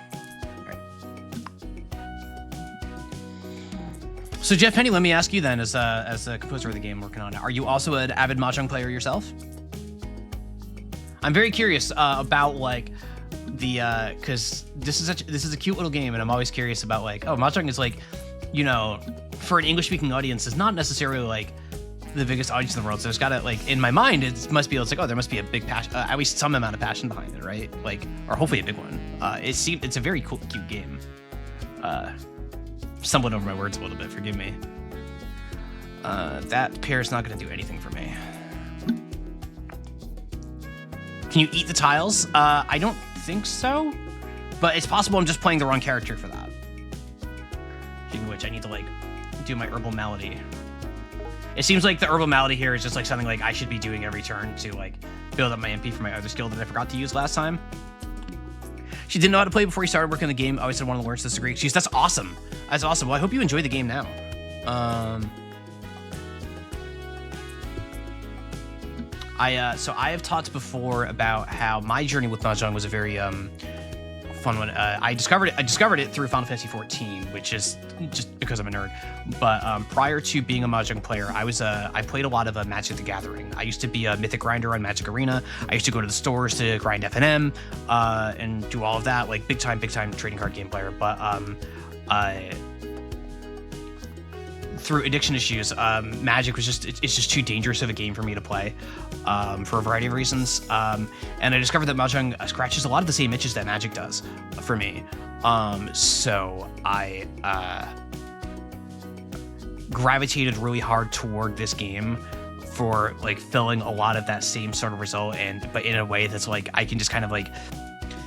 So Jeff Penny, let me ask you then, as a composer of the game working on it, are you also an avid Mahjong player yourself? I'm very curious about like the because this is a cute little game, and I'm always curious about like, oh, Mahjong is like, you know, for an English speaking audience, is not necessarily like the biggest audience in the world. So it's got to, like, in my mind, it must be, it's like, oh, there must be a big passion, at least some amount of passion behind it, right? Like, or hopefully a big one. It's a very cool, cute game. Stumbling over my words a little bit, forgive me. That pair is not going to do anything for me. Can you eat the tiles? I don't think so, but it's possible I'm just playing the wrong character for that. Speaking of which, I need to, like, do my herbal malady. It seems like the herbal malady here is just like something like I should be doing every turn to like build up my MP for my other skill that I forgot to use last time. She didn't know how to play before he started working on the game. I always said one of the learns to disagree. Jeez, that's awesome. That's awesome. Well, I hope you enjoy the game now. So I have talked before about how my journey with Mahjong was a very fun one. I discovered it through Final Fantasy 14, which is just because I'm a nerd. But prior to being a Mahjong player, I played a lot of Magic the Gathering. I used to be a mythic grinder on Magic Arena. I used to go to the stores to grind FNM and do all of that, like big time trading card game player. But through addiction issues, Magic was it's just too dangerous of a game for me to play for a variety of reasons. And I discovered that Mahjong scratches a lot of the same itches that Magic does for me. So I gravitated really hard toward this game for like filling a lot of that same sort of result, but in a way that's like I can just kind of like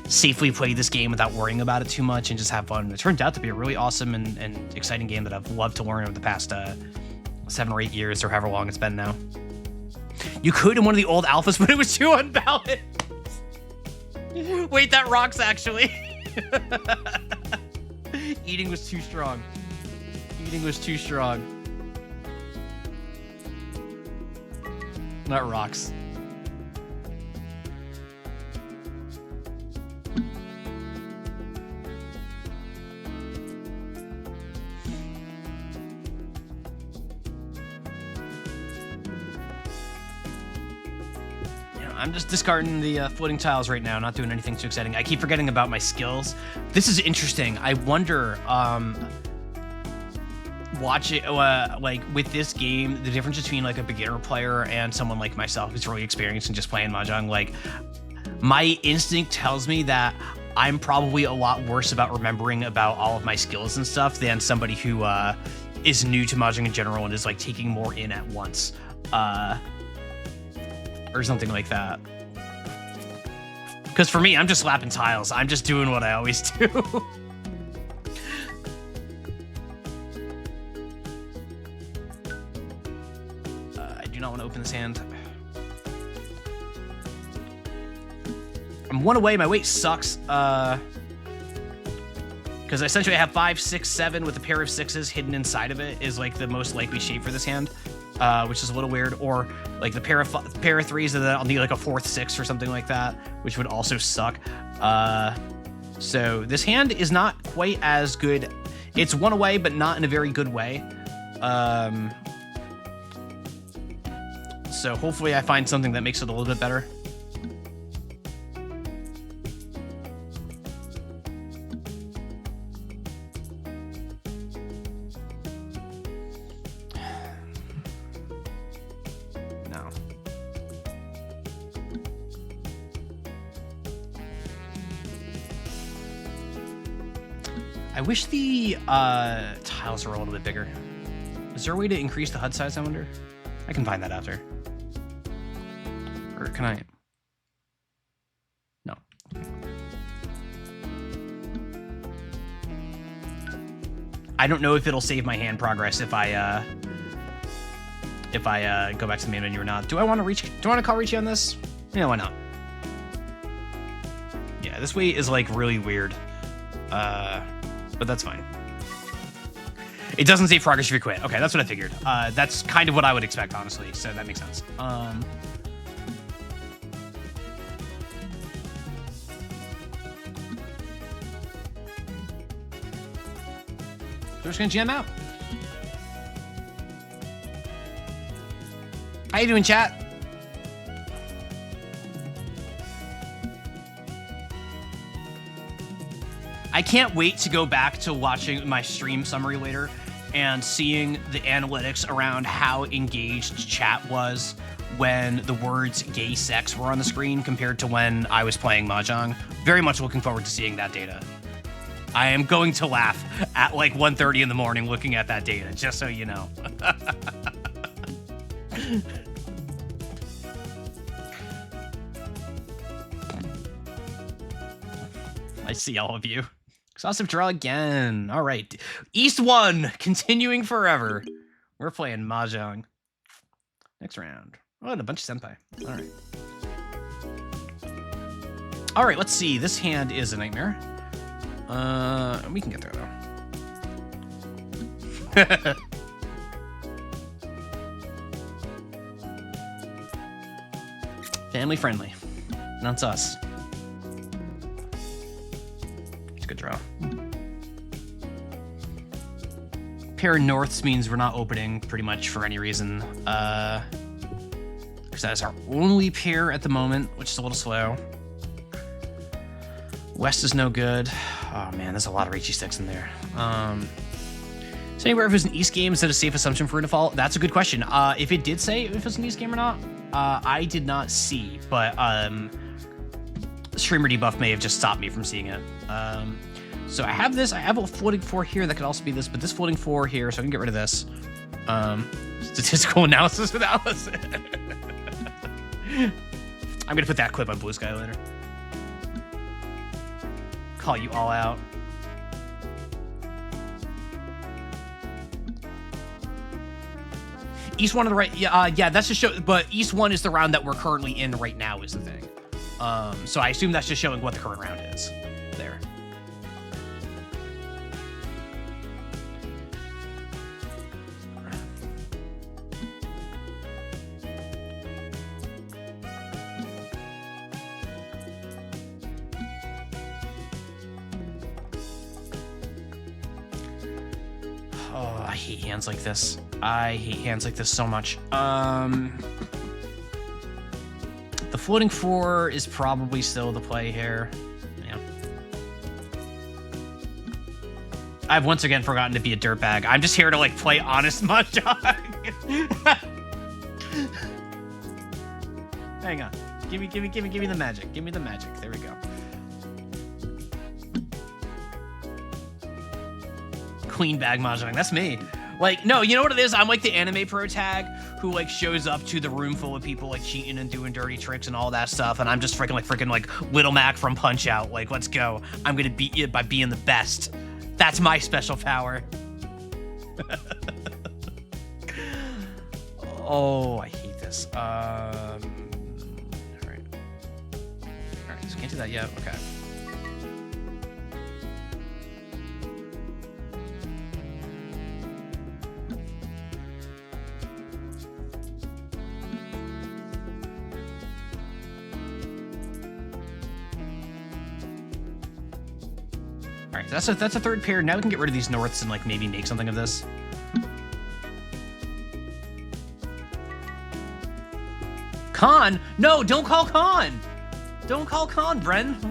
safely play this game without worrying about it too much and just have fun. It turned out to be a really awesome and exciting game that I've loved to learn over the past 7 or 8 years or however long it's been now. You could in one of the old alphas, but it was too unbalanced. Wait, that rocks actually. Eating was too strong. Eating was too strong. That rocks. I'm just discarding the floating tiles right now, not doing anything too exciting. I keep forgetting about my skills. This is interesting. I wonder, like with this game, the difference between like a beginner player and someone like myself who's really experienced and just playing Mahjong. Like, my instinct tells me that I'm probably a lot worse about remembering about all of my skills and stuff than somebody who is new to Mahjong in general and is like taking more in at once. Or something like that. Because for me, I'm just slapping tiles. I'm just doing what I always do. I do not want to open this hand. I'm 1 away. My weight sucks. Because essentially I have 5, 6, 7 with a pair of 6s hidden inside of it is like the most likely shape for this hand. Which is a little weird, or like the pair of 3s and then I'll need like a 4th 6 or something like that, which would also suck. So this hand is not quite as good. It's 1 away, but not in a very good way. So hopefully I find something that makes it a little bit better. No. I wish the tiles were a little bit bigger. Is there a way to increase the HUD size, I wonder? I can find that after. Or can I? No. I don't know if it'll save my hand progress if I go back to the main menu or not. Do I want to call Richie on this? Yeah, why not? Yeah, this way is like really weird. But that's fine. It doesn't save progress if you quit. Okay, that's what I figured. That's kind of what I would expect, honestly, so that makes sense. We're just gonna jam out. How you doing, chat? I can't wait to go back to watching my stream summary later and seeing the analytics around how engaged chat was when the words gay sex were on the screen compared to when I was playing Mahjong. Very much looking forward to seeing that data. I am going to laugh at like 1:30 in the morning looking at that data, just so you know. I see all of you. Exhaustive draw again. All right. East 1, continuing forever. We're playing Mahjong. Next round. Oh, and a bunch of senpai. All right. All right, let's see. This hand is a nightmare. We can get there, though. Family friendly. That's us. Good draw. Pair of norths means we're not opening pretty much for any reason. Because that is our only pair at the moment, which is a little slow. West is no good. Oh man, there's a lot of Reichi sticks in there. So anywhere if it was an East game, is that a safe assumption for a default? That's a good question. If it did say if it was an East game or not, I did not see, but streamer debuff may have just stopped me from seeing it. So I have this. I have a floating 4 here that could also be this, but this floating 4 here, so I can get rid of this. Statistical analysis analysis. I'm gonna put that clip on Blue Sky later. Call you all out. East 1 on the right. Yeah, that's just show. But East 1 is the round that we're currently in right now. Is the thing. So I assume that's just showing what the current round is. There. Oh, I hate hands like this. I hate hands like this so much. The floating 4 is probably still the play here. Yeah. I've once again forgotten to be a dirtbag. I'm just here to like play honest mahjong. Hang on. Give me the magic. Give me the magic. There we go. Queen bag mahjong. That's me. Like, no, you know what it is? I'm like the anime pro tag who like shows up to the room full of people like cheating and doing dirty tricks and all that stuff, and I'm just freaking like Little Mac from Punch Out. Like, let's go. I'm gonna beat you by being the best. That's my special power. Oh, I hate this. All right, so can't do that yet. Okay. All right, that's a third pair. Now we can get rid of these norths and like maybe make something of this. Khan? No, don't call Khan. Don't call Khan, Bren.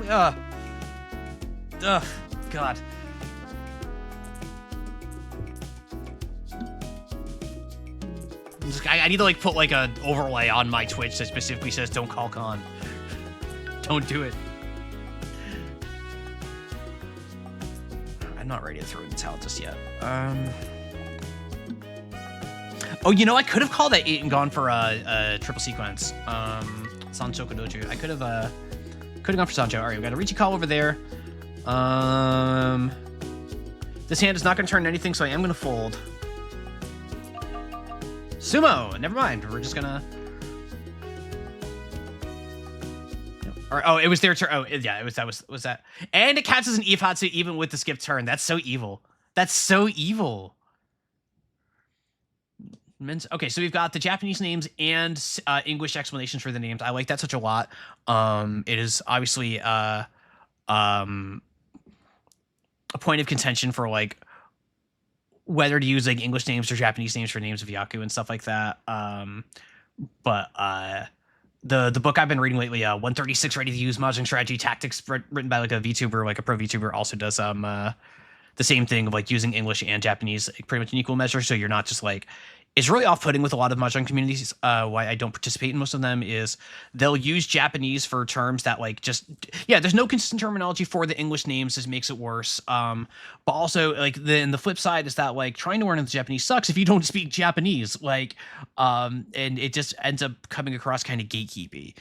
God. I need to like put like a overlay on my Twitch that specifically says don't call Khan. Don't do it. I'm not ready to throw in the towel just yet. Oh, you know, I could have called that 8 and gone for a triple sequence. Sancho Kodoju. I could have gone for Sancho. All right, we got a Ricci call over there. This hand is not going to turn anything, so I am going to fold. Sumo. Never mind. We're just gonna. Or, oh, it was their turn. Oh, yeah, it was that. And it counts as an Ifatsu even with the skip turn. That's so evil. That's so evil. Okay, so we've got the Japanese names and English explanations for the names. I like that such a lot. It is obviously a point of contention for like whether to use like English names or Japanese names for names of Yaku and stuff like that. But the book I've been reading lately, 136 Ready to Use Mahjong Strategy Tactics, written by like a VTuber, like a pro VTuber, also does the same thing of like using English and Japanese like, pretty much in equal measure. So you're not just like, it's really off-putting with a lot of Mahjong communities. Why I don't participate in most of them is they'll use Japanese for terms that like just, yeah, there's no consistent terminology for the English names. This makes it worse. But also like then the flip side is that like trying to learn the Japanese sucks if you don't speak Japanese. Like, and it just ends up coming across kind of gatekeepy.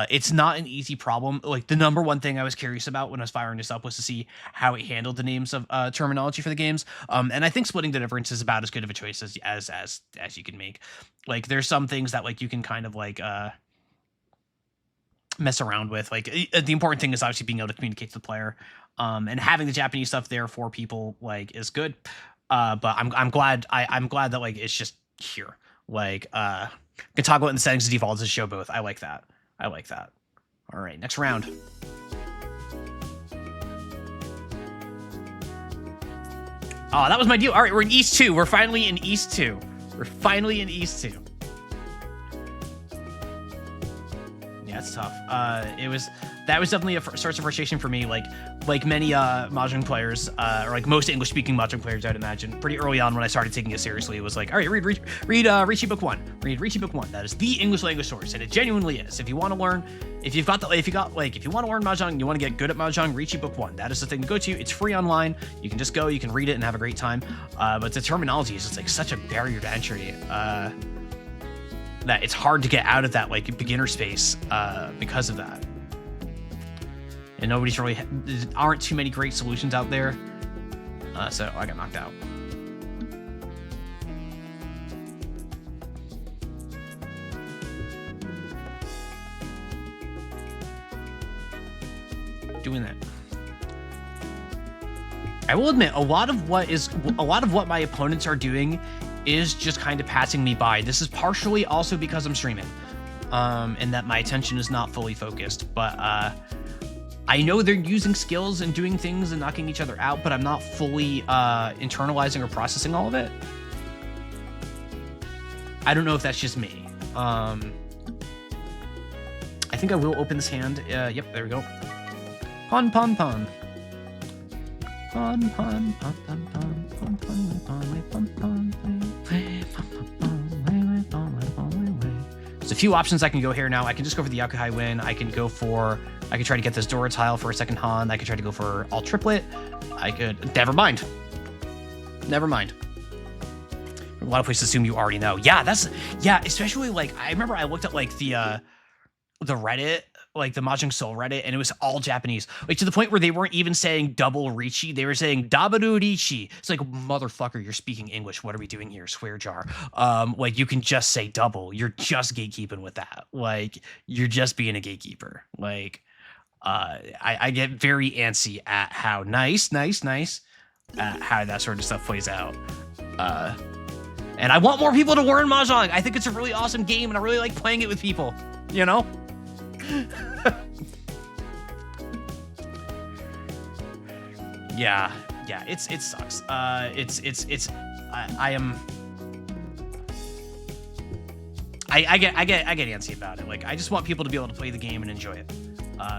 It's not an easy problem. Like the number one thing I was curious about when I was firing this up was to see how it handled the names of terminology for the games. And I think splitting the difference is about as good of a choice as you can make. Like there's some things that like you can kind of like mess around with. Like the important thing is obviously being able to communicate to the player. And having the Japanese stuff there for people like is good. But I'm glad that like it's just here. Like can toggle it in the settings to default to show both. I like that. I like that. All right, next round. Oh, that was my deal. All right, we're in East 2. We're finally in East 2. We're finally in East 2. Yeah, it's tough. That was definitely a source of frustration for me. Like many Mahjong players, or like most English-speaking Mahjong players, I'd imagine. Pretty early on, when I started taking it seriously, it was like, all right, read Ricci Book 1. Read Ricci Book 1. That is the English language source, and it genuinely is. If you want to learn, if you want to learn Mahjong, you want to get good at Mahjong, Ricci Book 1. That is the thing to go to. It's free online. You can just go, you can read it, and have a great time. But the terminology is just like such a barrier to entry. That it's hard to get out of that like beginner space because of that. And there aren't too many great solutions out there. So I got knocked out. Doing that. I will admit, a lot of what my opponents are doing is just kind of passing me by. This is partially also because I'm streaming, and that my attention is not fully focused. But I know they're using skills and doing things and knocking each other out, but I'm not fully internalizing or processing all of it. I don't know if that's just me. I think I will open this hand. Yep, there we go. Pon, pon, pon. Pon, pon, pon, pon, pon, pon, pon, pon, pon, There's a few options I can go here now. I can just go for the Yakuhai win. I can try to get this Dora tile for a second Han. I could try to go for all triplet. Never mind. Never mind. A lot of places assume you already know. Yeah, especially like, I remember I looked at like the Reddit, like the Mahjong Soul Reddit, and it was all Japanese. Like to the point where they weren't even saying double Ricci, they were saying Dabaru Ricci. It's like, motherfucker, you're speaking English. What are we doing here? Swear jar. Like you can just say double. You're just gatekeeping with that. Like you're just being a gatekeeper. Like I get very antsy at how nice how that sort of stuff plays out. And I want more people to learn Mahjong. I think it's a really awesome game, and I really like playing it with people, you know? Yeah, it sucks. I get antsy about it. Like I just want people to be able to play the game and enjoy it.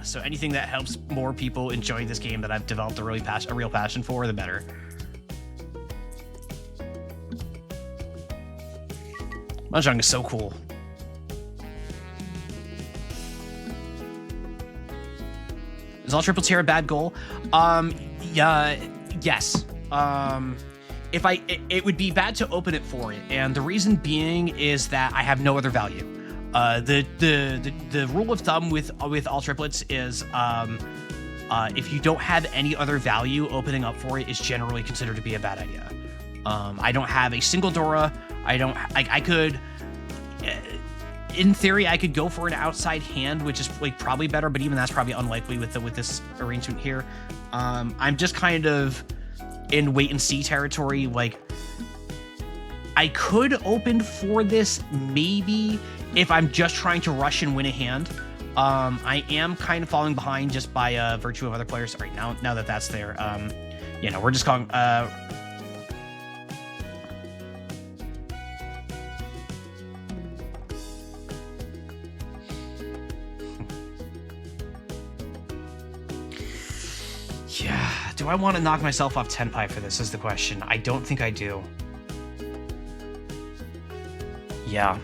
So anything that helps more people enjoy this game that I've developed a real passion for, the better. Mahjong is so cool. Is all triplets here a bad goal? Yeah, yes. It would be bad to open it for it, and the reason being is that I have no other value. The rule of thumb with all triplets is if you don't have any other value, opening up for it is generally considered to be a bad idea. I don't have a single Dora. I could, in theory, I could go for an outside hand, which is like probably better, but even that's probably unlikely with this arrangement here. I'm just kind of in wait and see territory. Like, I could open for this maybe if I'm just trying to rush and win a hand. I am kind of falling behind just by virtue of other players. All right, now that that's there, you know, we're just calling. Yeah, do I want to knock myself off 10 pie for this is the question. I don't think I do. Yeah.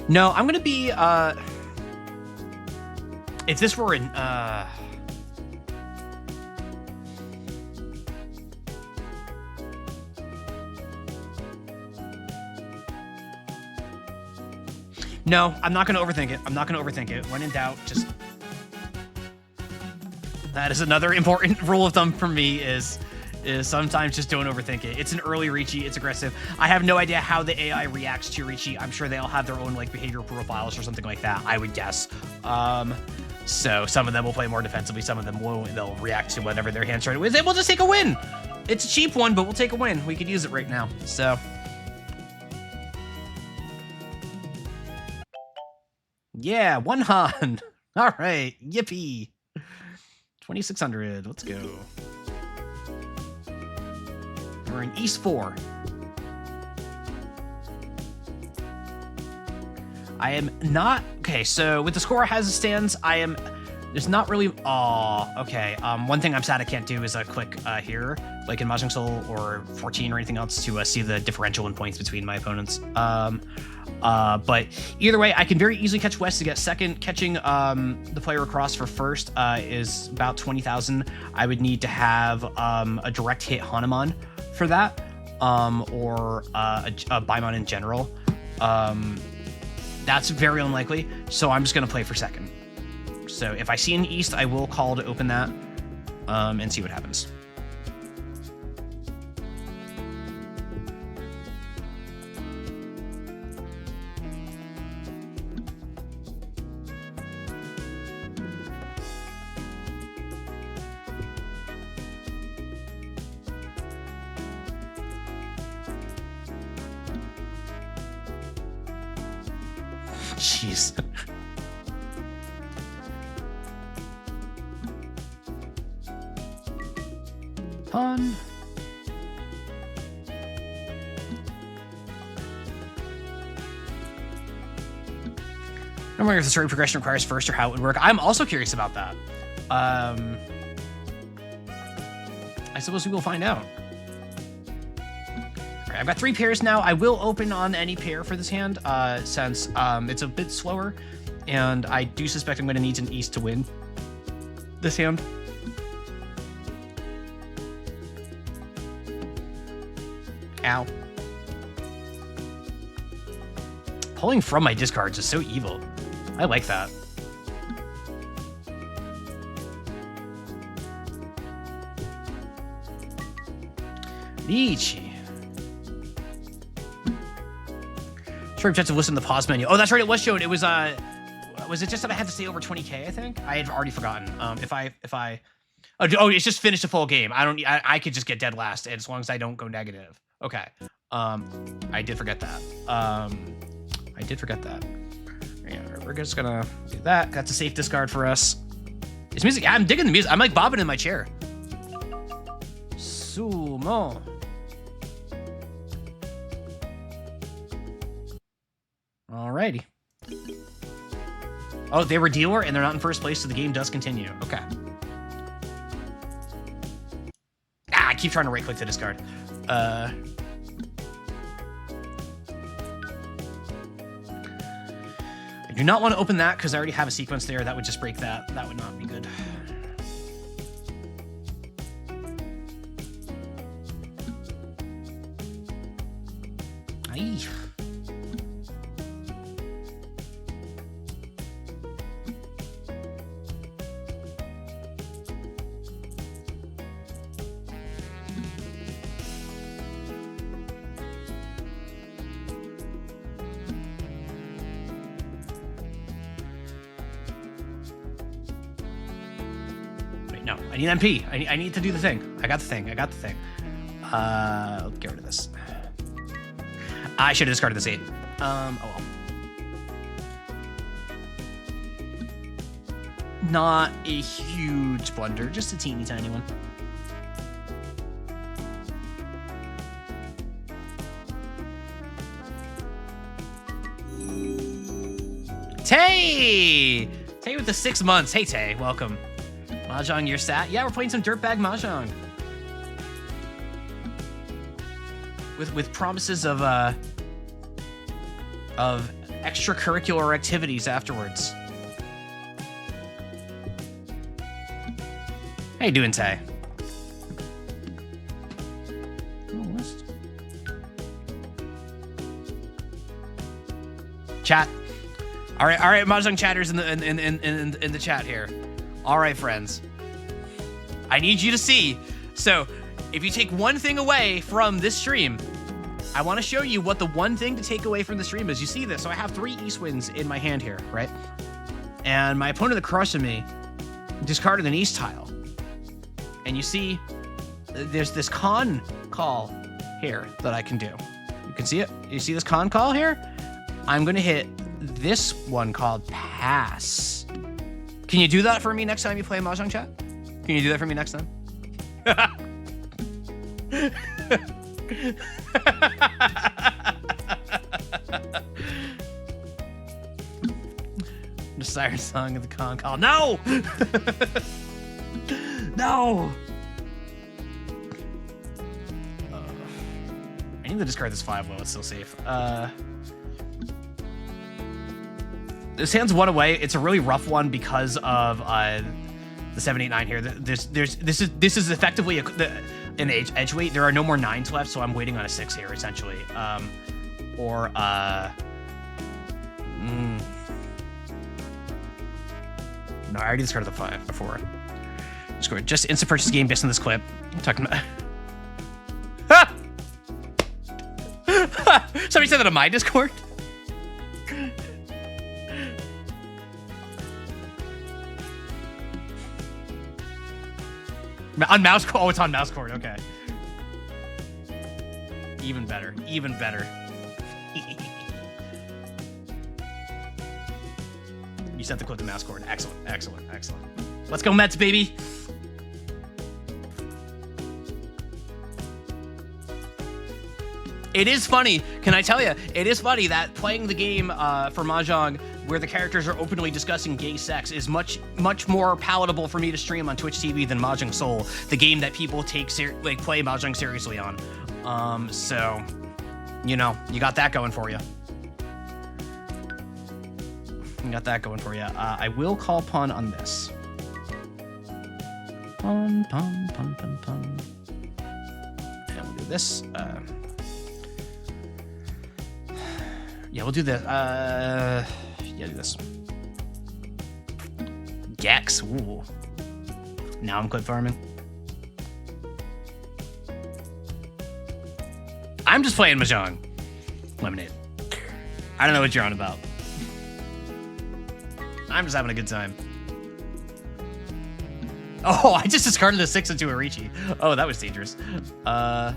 No, I'm gonna be if this were an no, I'm not gonna overthink it. I'm not gonna overthink it. When in doubt, just that is another important rule of thumb for me is sometimes just don't overthink it. It's an early Ricci, it's aggressive. I have no idea how the AI reacts to Ricci. I'm sure they all have their own like behavioral profiles or something like that, I would guess. So some of them will play more defensively, some of them won't. They'll react to whatever their hand started with. We'll just take a win. It's a cheap one, but we'll take a win. We could use it right now. So yeah, one hand. All right, yippee. 2,600. Let's go. We're in East 4. I am not... Okay, so with the score as it stands, I am... There's not really... Oh, okay. One thing I'm sad I can't do is a click here, like in Mahjong Soul or 14 or anything else to see the differential in points between my opponents. But either way, I can very easily catch West to get second. Catching the player across for first is about 20,000. I would need to have a direct hit Hanuman for that, or a Baimon in general. That's very unlikely, so I'm just going to play for second. So if I see an East, I will call to open that and see what happens. Jeez. Fun. I'm wondering if the story progression requires first or how it would work. I'm also curious about that. I suppose we will find out. All right, I've got 3 pairs now. I will open on any pair for this hand, since it's a bit slower, and I do suspect I'm going to need an East to win this hand. Ow. Pulling from my discards is so evil. I like that. Nietzsche. Sure, objective listen to the pause menu. Oh, that's right. It was shown. It was it just that I had to stay over 20K? I think I had already forgotten. If I oh, it's just finished a full game. I could just get dead last as long as I don't go negative. Okay. I did forget that. Yeah, we're just gonna do that. That's a safe discard for us. It's music. I'm digging the music. I'm like bobbing in my chair. Sumo. Alrighty. Oh, they were dealer and they're not in first place, so the game does continue. Okay. keep trying to right click to discard. I do not want to open that because I already have a sequence there. That would just break that. That would not be good. Aye. No, I need MP. I need to do the thing. I got the thing. Let's get rid of this. I should have discarded this 8. Oh well. Not a huge blunder, just a teeny tiny one. Tay! Tay with the 6 months. Hey Tay, welcome. Mahjong, your stat? Yeah, we're playing some Dirtbag Mahjong. With promises of extracurricular activities afterwards. How you doing, Tay? Chat. All right, Mahjong chatters in the chat here. All right, friends. I need you to see. So, if you take one thing away from this stream, I want to show you what the one thing to take away from the stream is. You see this? So I have 3 East Winds in my hand here, right? And my opponent that crushed me discarded an East tile. And you see, there's this con call here that I can do. You can see it? You see this con call here? I'm going to hit this one called Pass. Can you do that for me next time you play Mahjong, chat? Can you do that for me next time? The siren song of the con call. No! No! I need to discard this 5 while it's still safe. This hand's 1 away. It's a really rough one because of the 7, 8, 9 here. This is effectively an edge weight. There are no more 9s left, so I'm waiting on a 6 here essentially. No, I already discarded the 5 before. Just instant purchase game based on this clip. I'm talking about. Somebody said that on my Discord. On mouse cord. Oh, it's on mouse cord. Okay. Even better. Even better. You sent the clip to mouse cord. Excellent. Excellent. Excellent. Let's go Mets, baby. It is funny. Can I tell you? It is funny that playing the game for Mahjong where the characters are openly discussing gay sex is much more palatable for me to stream on Twitch TV than Mahjong Soul, the game that people play Mahjong seriously on. So, you know, you got that going for you. You got that going for you. I will call pawn on this. Pawn. And we'll do this. Yeah, we'll do this. Yeah, do this. Gex. Ooh. Now I'm clip farming. I'm just playing Mahjong. Lemonade. I don't know what you're on about. I'm just having a good time. Oh, I just discarded a 6 into a Ricci. Oh, that was dangerous. Oh,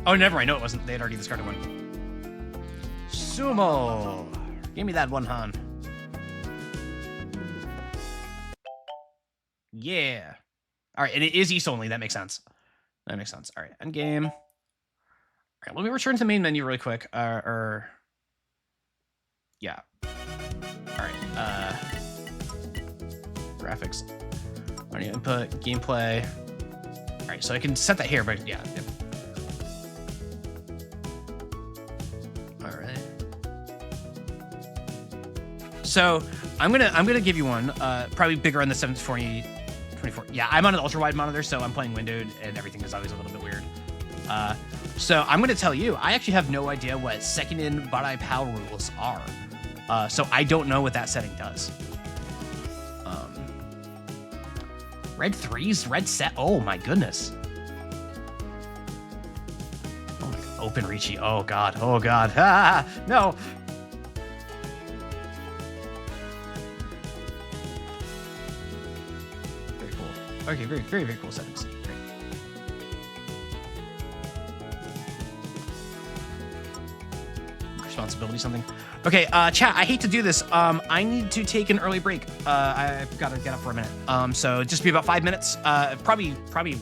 never mind. No, it wasn't. They had already discarded one. Sumo. Give me that one, Han. Yeah. All right, and it is East only. That makes sense. That makes sense. All right, end game. All right, let me return to the main menu really quick. Yeah. All right. Graphics. Audio input, gameplay. All right, so I can set that here, but yeah. All right. So I'm gonna give you one, probably bigger on the 720 24. Yeah, I'm on an ultra wide monitor, so I'm playing windowed, and everything is always a little bit weird. So I'm gonna tell you, I actually have no idea what second in Badai PAL rules are. So I don't know what that setting does. Red 3s, red set. Oh my goodness. Oh my god. Open Reachy. Oh god. Oh god. Ah, no. Very cool. Okay, very, very, very cool settings. Great. Responsibility something. Okay, chat, I hate to do this. I need to take an early break. I've got to get up for a minute. So just be about 5 minutes, probably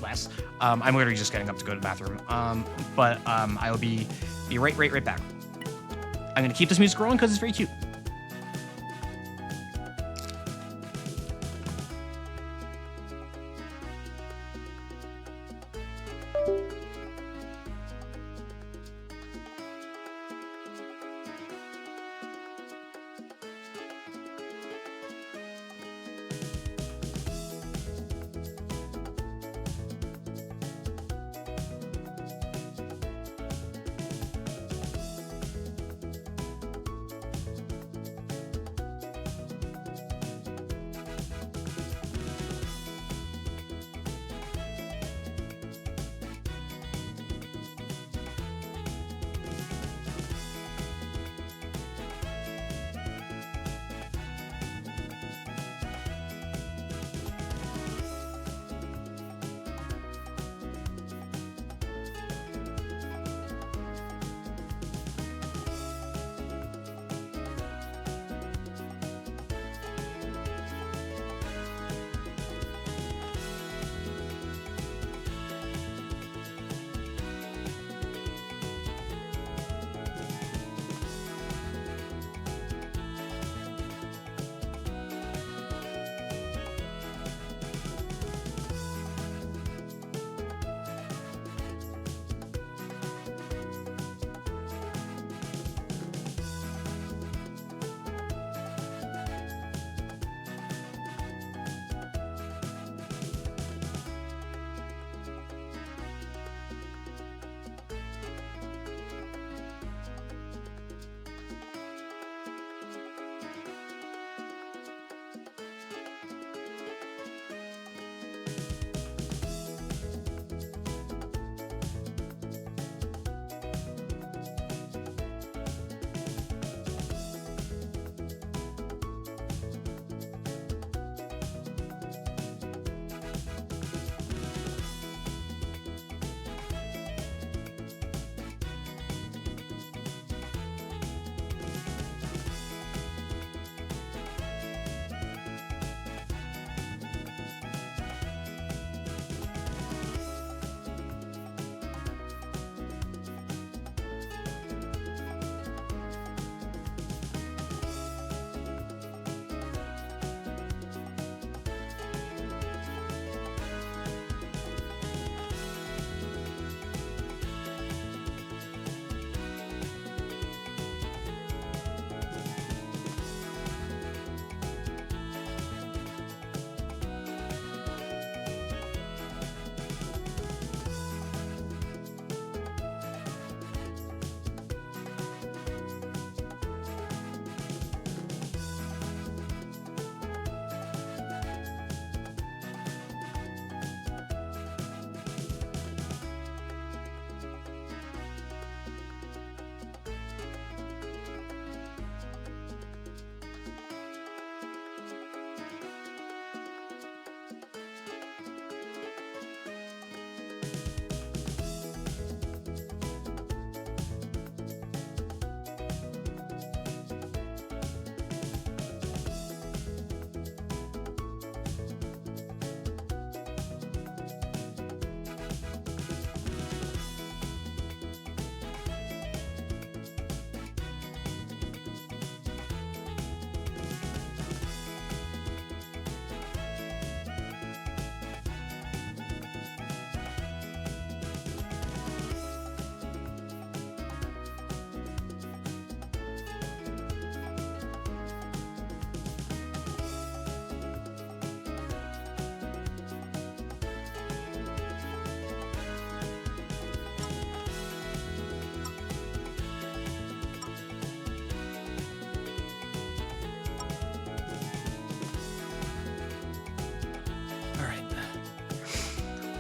less. I'm literally just getting up to go to the bathroom. But I will be right back. I'm gonna keep this music rolling because it's very cute.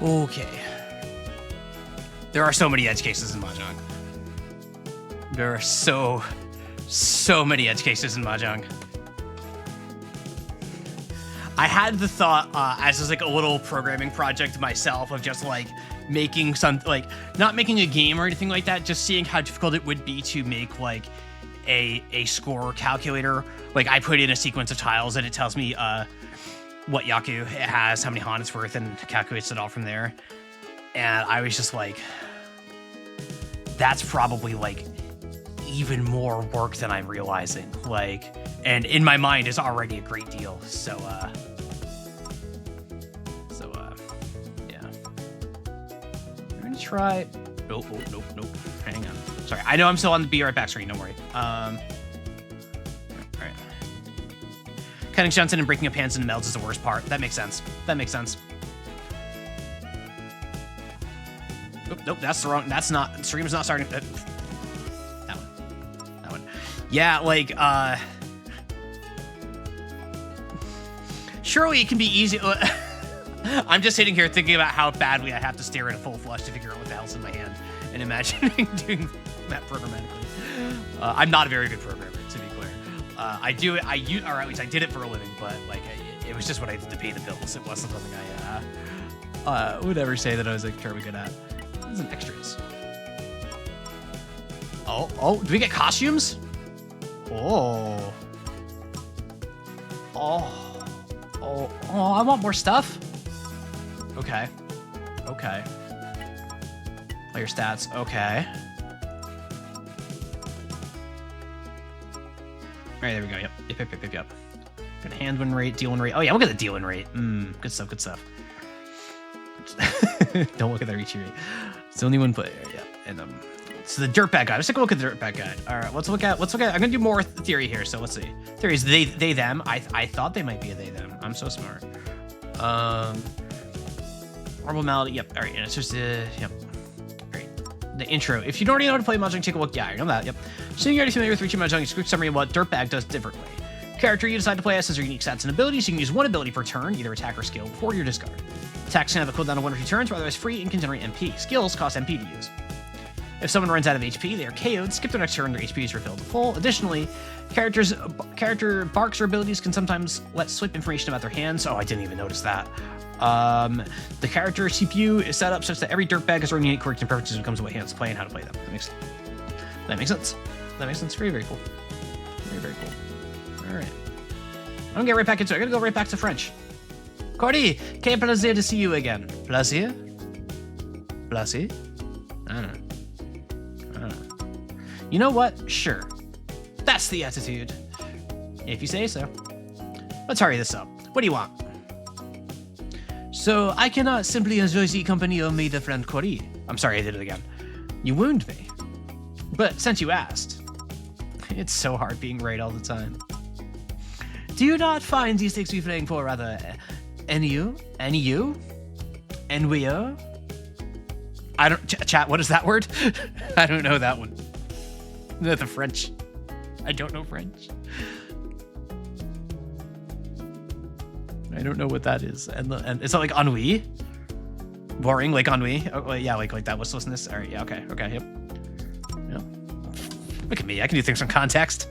Okay. There are so many edge cases in Mahjong. There are so many edge cases in Mahjong. I had the thought as like a little programming project myself of just like making some, like not making a game or anything like that, just seeing how difficult it would be to make like a score calculator. Like I put in a sequence of tiles and it tells me what Yaku it has, how many Han it's worth, and calculates it all from there. And I was just like, that's probably like even more work than I'm realizing. Like, and in my mind is already a great deal. So yeah. I'm gonna try. Nope. Hang on. Sorry, I know I'm still on the be right back screen. Don't worry. All right. Cutting Johnson and breaking up hands and melds is the worst part. That makes sense. Nope, that's the wrong. That's not. Stream's not starting. That one. Yeah, like surely it can be easy. I'm just sitting here thinking about how badly I have to stare at a full flush to figure out what the hell's in my hand, and imagining doing that programmatically. I'm not a very good programmer, to be clear. I do it. Or at least I did it for a living, but like it was just what I did to pay the bills. It wasn't something I would ever say that I was like terribly good at. There's an extras. Oh, do we get costumes? Oh, I want more stuff. Okay. Player stats, okay. All right, there we go, yep. Good hand win rate, deal win rate. Oh yeah, look at the deal win rate. Good stuff. Don't look at the reach rate. It's only one player, yeah. And so the Dirtbag guide. Let's take a look at the Dirtbag guide. All right, let's look at. I'm gonna do more theory here. So let's see. Theories they them. I thought they might be a they them. I'm so smart. Horrible malady. Yep. All right. And it's just yep. All right. The intro. If you don't already know how to play Mahjong, take a look. Yeah, I know that. Yep. So you're already familiar with Richi Mahjong. It's a quick summary of what Dirtbag does differently. Character you decide to play as has their unique stats and abilities. You can use one ability per turn, either attack or skill, before your discard. Attacks can have a cooldown of 1 or 2 turns, but otherwise free and can generate MP. Skills cost MP to use. If someone runs out of HP, they are KO'd. Skip their next turn, their HP is refilled to full. Additionally, character barks or abilities can sometimes let slip information about their hands. Oh, I didn't even notice that. The character CPU is set up such that every Dirtbag has their own unique quirks and preferences when it comes to what hands to play and how to play them. That makes sense. Very cool. Very cool. All right. I'm gonna get right back into it. I'm gonna go right back to French. Cordy, quel plaisir to see you again. Plaisir? I don't know. You know what? Sure. That's the attitude. If you say so. Let's hurry this up. What do you want? So, I cannot simply enjoy the company of my friend Cordy. I'm sorry, I did it again. You wound me. But since you asked, it's so hard being right all the time. Do you not find these stakes we're playing for rather ennuyeux? I don't... Chat, what is that word? I don't know that one. The French. I don't know French. I don't know what that is. And is it like ennui? Boring, like ennui? Oh, yeah, like that listlessness. All right, yeah, okay, yep. Look at me, I can do things from context.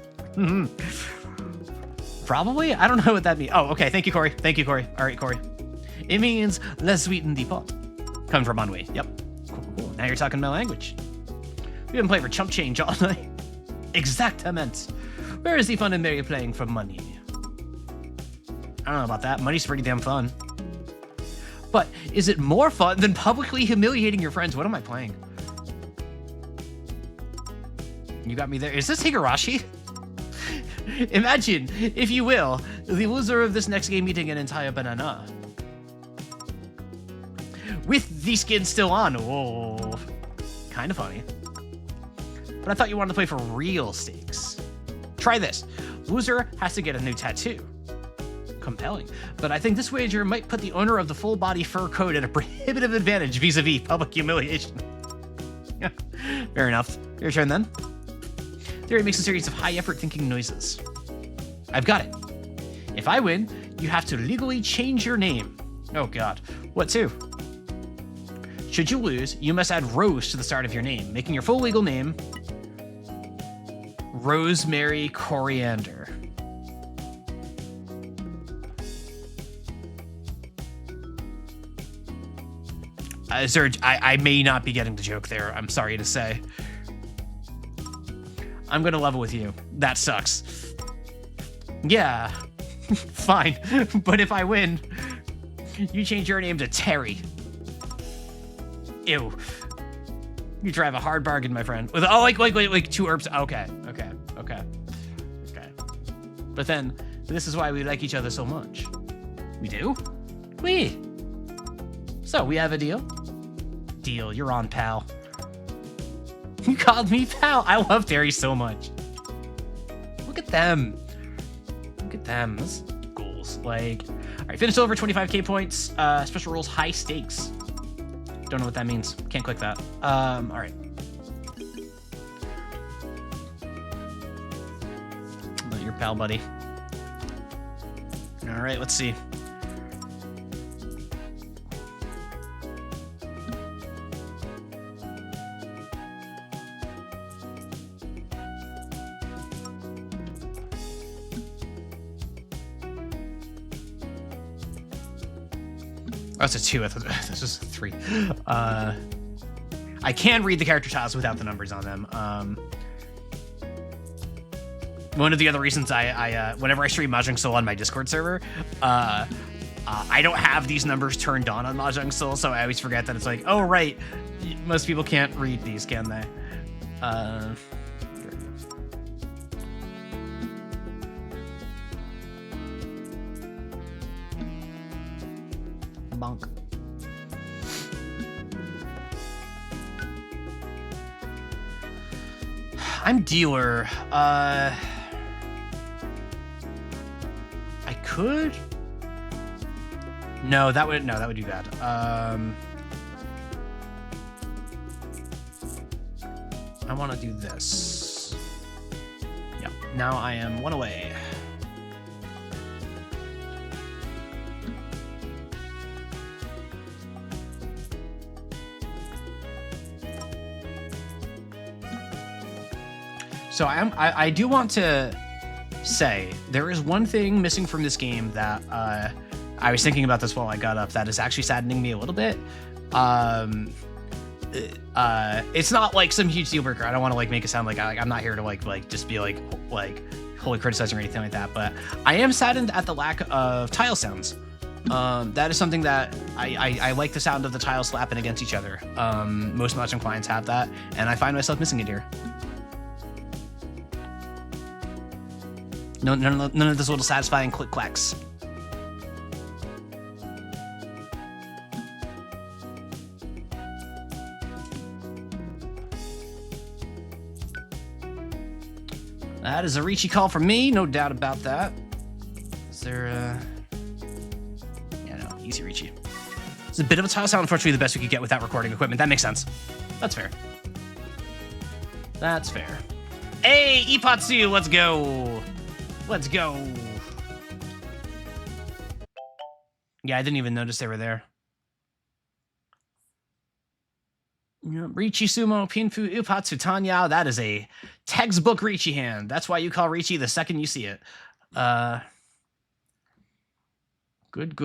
Probably? I don't know what that means. Oh, okay, thank you, Corey. All right, Corey. It means less sweeten the pot. Coming from ennui, yep. Cool. Now you're talking my language. We've been playing for chump change all night. Exactament. Where is the fun in merry playing for money? I don't know about that. Money's pretty damn fun. But is it more fun than publicly humiliating your friends? What am I playing? You got me there. Is this Higurashi? Imagine, if you will, the loser of this next game eating an entire banana. With the skin still on. Oh, kind of funny. But I thought you wanted to play for real stakes. Try this. Loser has to get a new tattoo. Compelling. But I think this wager might put the owner of the full body fur coat at a prohibitive advantage vis-a-vis public humiliation. Fair enough. Your turn then. Theory makes a series of high-effort thinking noises. I've got it. If I win, you have to legally change your name. Oh god. What to? Should you lose, you must add Rose to the start of your name, making your full legal name Rosemary Coriander. Serge, I may not be getting the joke there. I'm sorry to say. I'm gonna level with you. That sucks. Yeah, fine. But if I win, you change your name to Terry. Ew. You drive a hard bargain, my friend. With like 2 herbs. Okay. But then, this is why we like each other so much. We do? We. So, we have a deal? Deal. You're on, pal. You called me pal. I love Terry so much. Look at them. Those goals. Like, all right, finish over 25k points. Special rules, high stakes. Don't know what that means. Can't click that. All right. Your pal, buddy. All right, let's see. Oh, it's a 2. I thought this was a 3. I can read the character tiles without the numbers on them. One of the other reasons I whenever I stream Mahjong Soul on my Discord server, I don't have these numbers turned on Mahjong Soul, so I always forget that it's like, oh right, most people can't read these, can they? Bonk. I'm dealer. I could. No, that would do bad. I want to do this. Yeah. Now I am 1 away. So I do want to say there is one thing missing from this game that I was thinking about this while I got up that is actually saddening me a little bit. It's not like some huge deal breaker. I don't want to like make it sound like I'm not here to like just be like wholly criticizing or anything like that. But I am saddened at the lack of tile sounds. That is something that I like the sound of the tiles slapping against each other. Most Mahjong clients have that, and I find myself missing it here. None of those little satisfying click clacks. That is a Ricci call from me, no doubt about that. Is there yeah, no, easy Ricci. It's a bit of a tile sound, unfortunately the best we could get without recording equipment. That makes sense. That's fair. That's fair. Hey, Ipatsu, let's go. Let's go. Yeah, I didn't even notice they were there. Ricci Sumo, Pinfu, Upatsu, Tanya. That is a textbook Ricci hand. That's why you call Ricci the second you see it. Good.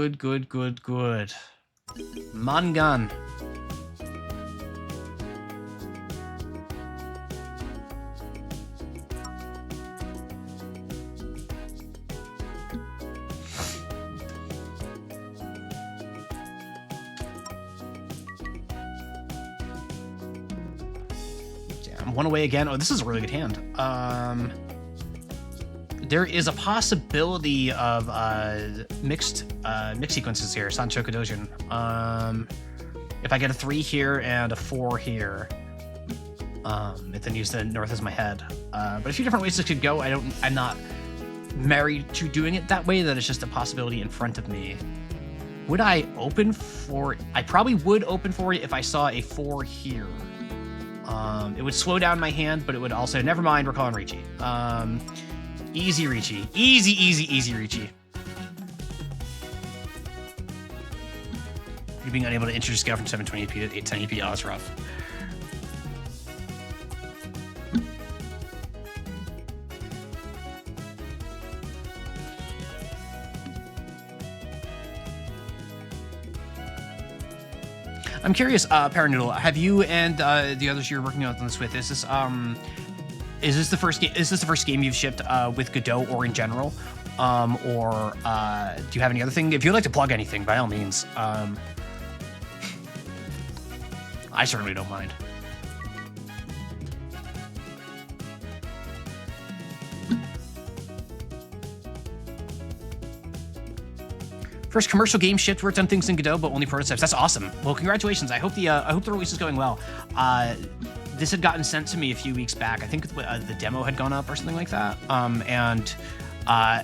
Mangan. One away again. Oh, this is a really good hand. There is a possibility of mixed sequences here. Sancho Kadojin. If I get a 3 here and a 4 here, and then use the north as my head. But a few different ways this could go. I'm not married to doing it that way. That is just a possibility in front of me. Would I open for? I probably would open for it if I saw a 4 here. It would slow down my hand, but it would also, never mind, we're calling Ricci. Easy Ricci. Easy Ricci. You being unable to introduce scale from 720p to 1080p. Oh, that's rough. I'm curious, Paranoodle, have you and the others you're working on this with, is this the first game? Is this the first game you've shipped with Godot or in general, or do you have any other thing? If you'd like to plug anything, by all means. I certainly don't mind. First commercial game shipped. Worked on things in Godot, but only prototypes. That's awesome. Well, congratulations. I hope the release is going well. This had gotten sent to me a few weeks back. I think the demo had gone up or something like that.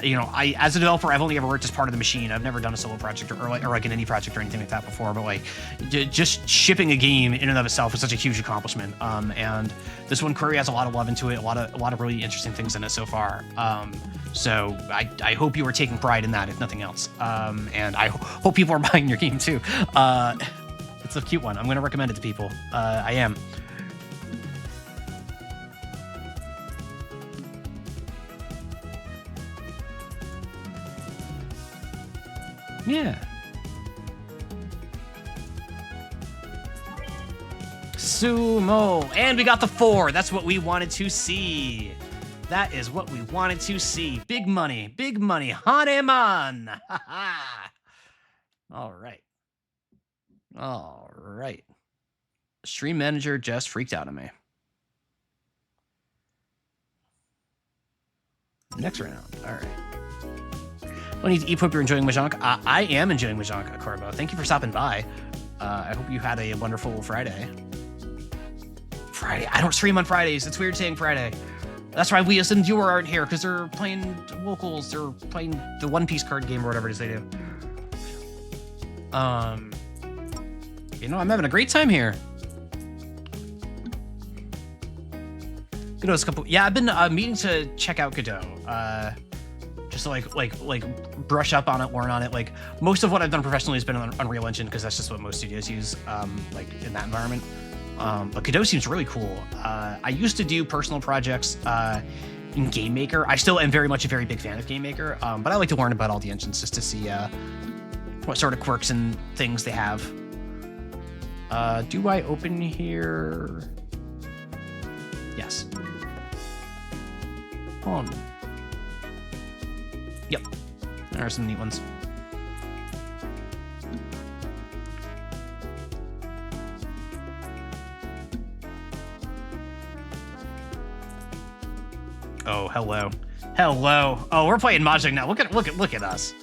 You know, as a developer, I've only ever worked as part of the machine. I've never done a solo project or like an indie project or anything like that before. But like, just shipping a game in and of itself is such a huge accomplishment. And this one query has a lot of love into it. A lot of really interesting things in it so far. So I hope you are taking pride in that, if nothing else. And I hope people are buying your game too. It's a cute one. I'm going to recommend it to people. I am. Yeah. Sumo. And we got the 4. That's what we wanted to see. That is what we wanted to see. Big money. Big money. Haneman. All right. All right. Stream manager just freaked out on me. Next round. All right. Well, I hope you're enjoying Mahjong. I am enjoying Mahjong, Corbo. Thank you for stopping by. I hope you had a wonderful Friday. Friday? I don't stream on Fridays. It's weird saying Friday. That's why we as in viewer aren't here, because they're playing locals. They're playing the One Piece card game or whatever it is they do. You know, I'm having a great time here. Godot's a couple. Yeah, I've been meaning to check out Godot. Just to like brush up on it, learn on it. Like most of what I've done professionally has been on Unreal Engine because that's just what most studios use, like in that environment. But Godot seems really cool. I used to do personal projects in Game Maker. I still am very much a very big fan of Game Maker, but I like to learn about all the engines just to see what sort of quirks and things they have. Do I open here? Yes. Yep. There are some neat ones. Oh, hello. Hello. Oh, we're playing Mahjong now. Look at us.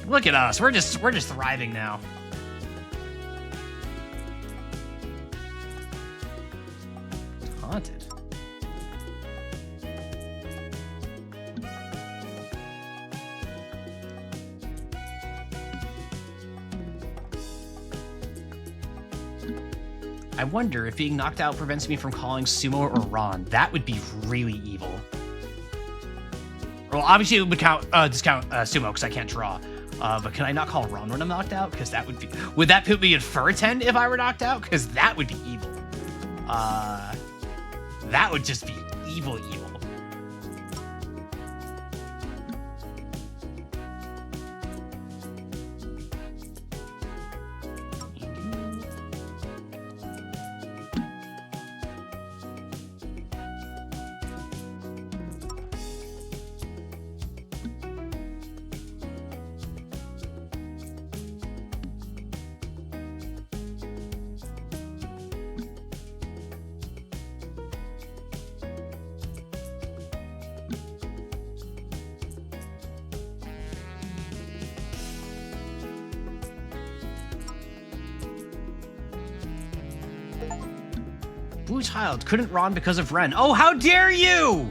Look at us. We're just thriving now. Haunted. I wonder if being knocked out prevents me from calling Sumo or Ron. That would be really evil. Well, obviously it would discount Sumo because I can't draw. But can I not call Ron when I'm knocked out? Because that would be... Would that put me in Furten if I were knocked out? Because that would be evil. That would just be evil. Blue Child couldn't Ron because of Ren. Oh, how dare you!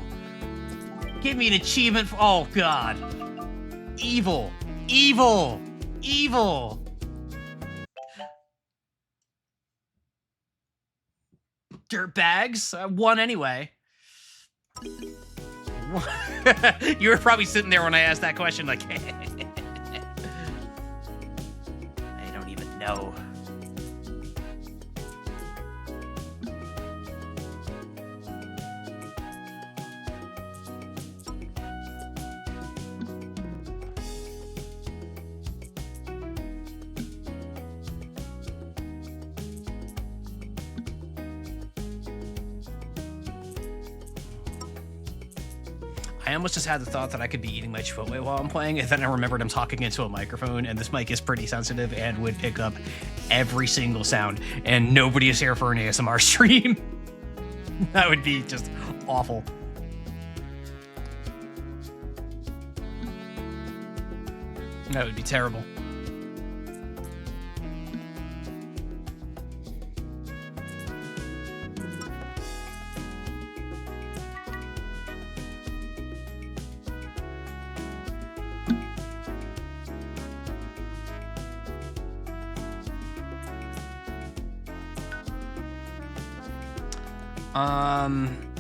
Give me an achievement for... Oh, God. Evil. Evil. Evil. Dirtbags. I won anyway. You were probably sitting there when I asked that question like... I don't even no. I almost just had the thought that I could be eating my Chipotle while I'm playing, and then I remembered I'm talking into a microphone, and this mic is pretty sensitive and would pick up every single sound, and nobody is here for an ASMR stream. That would be just awful. That would be terrible.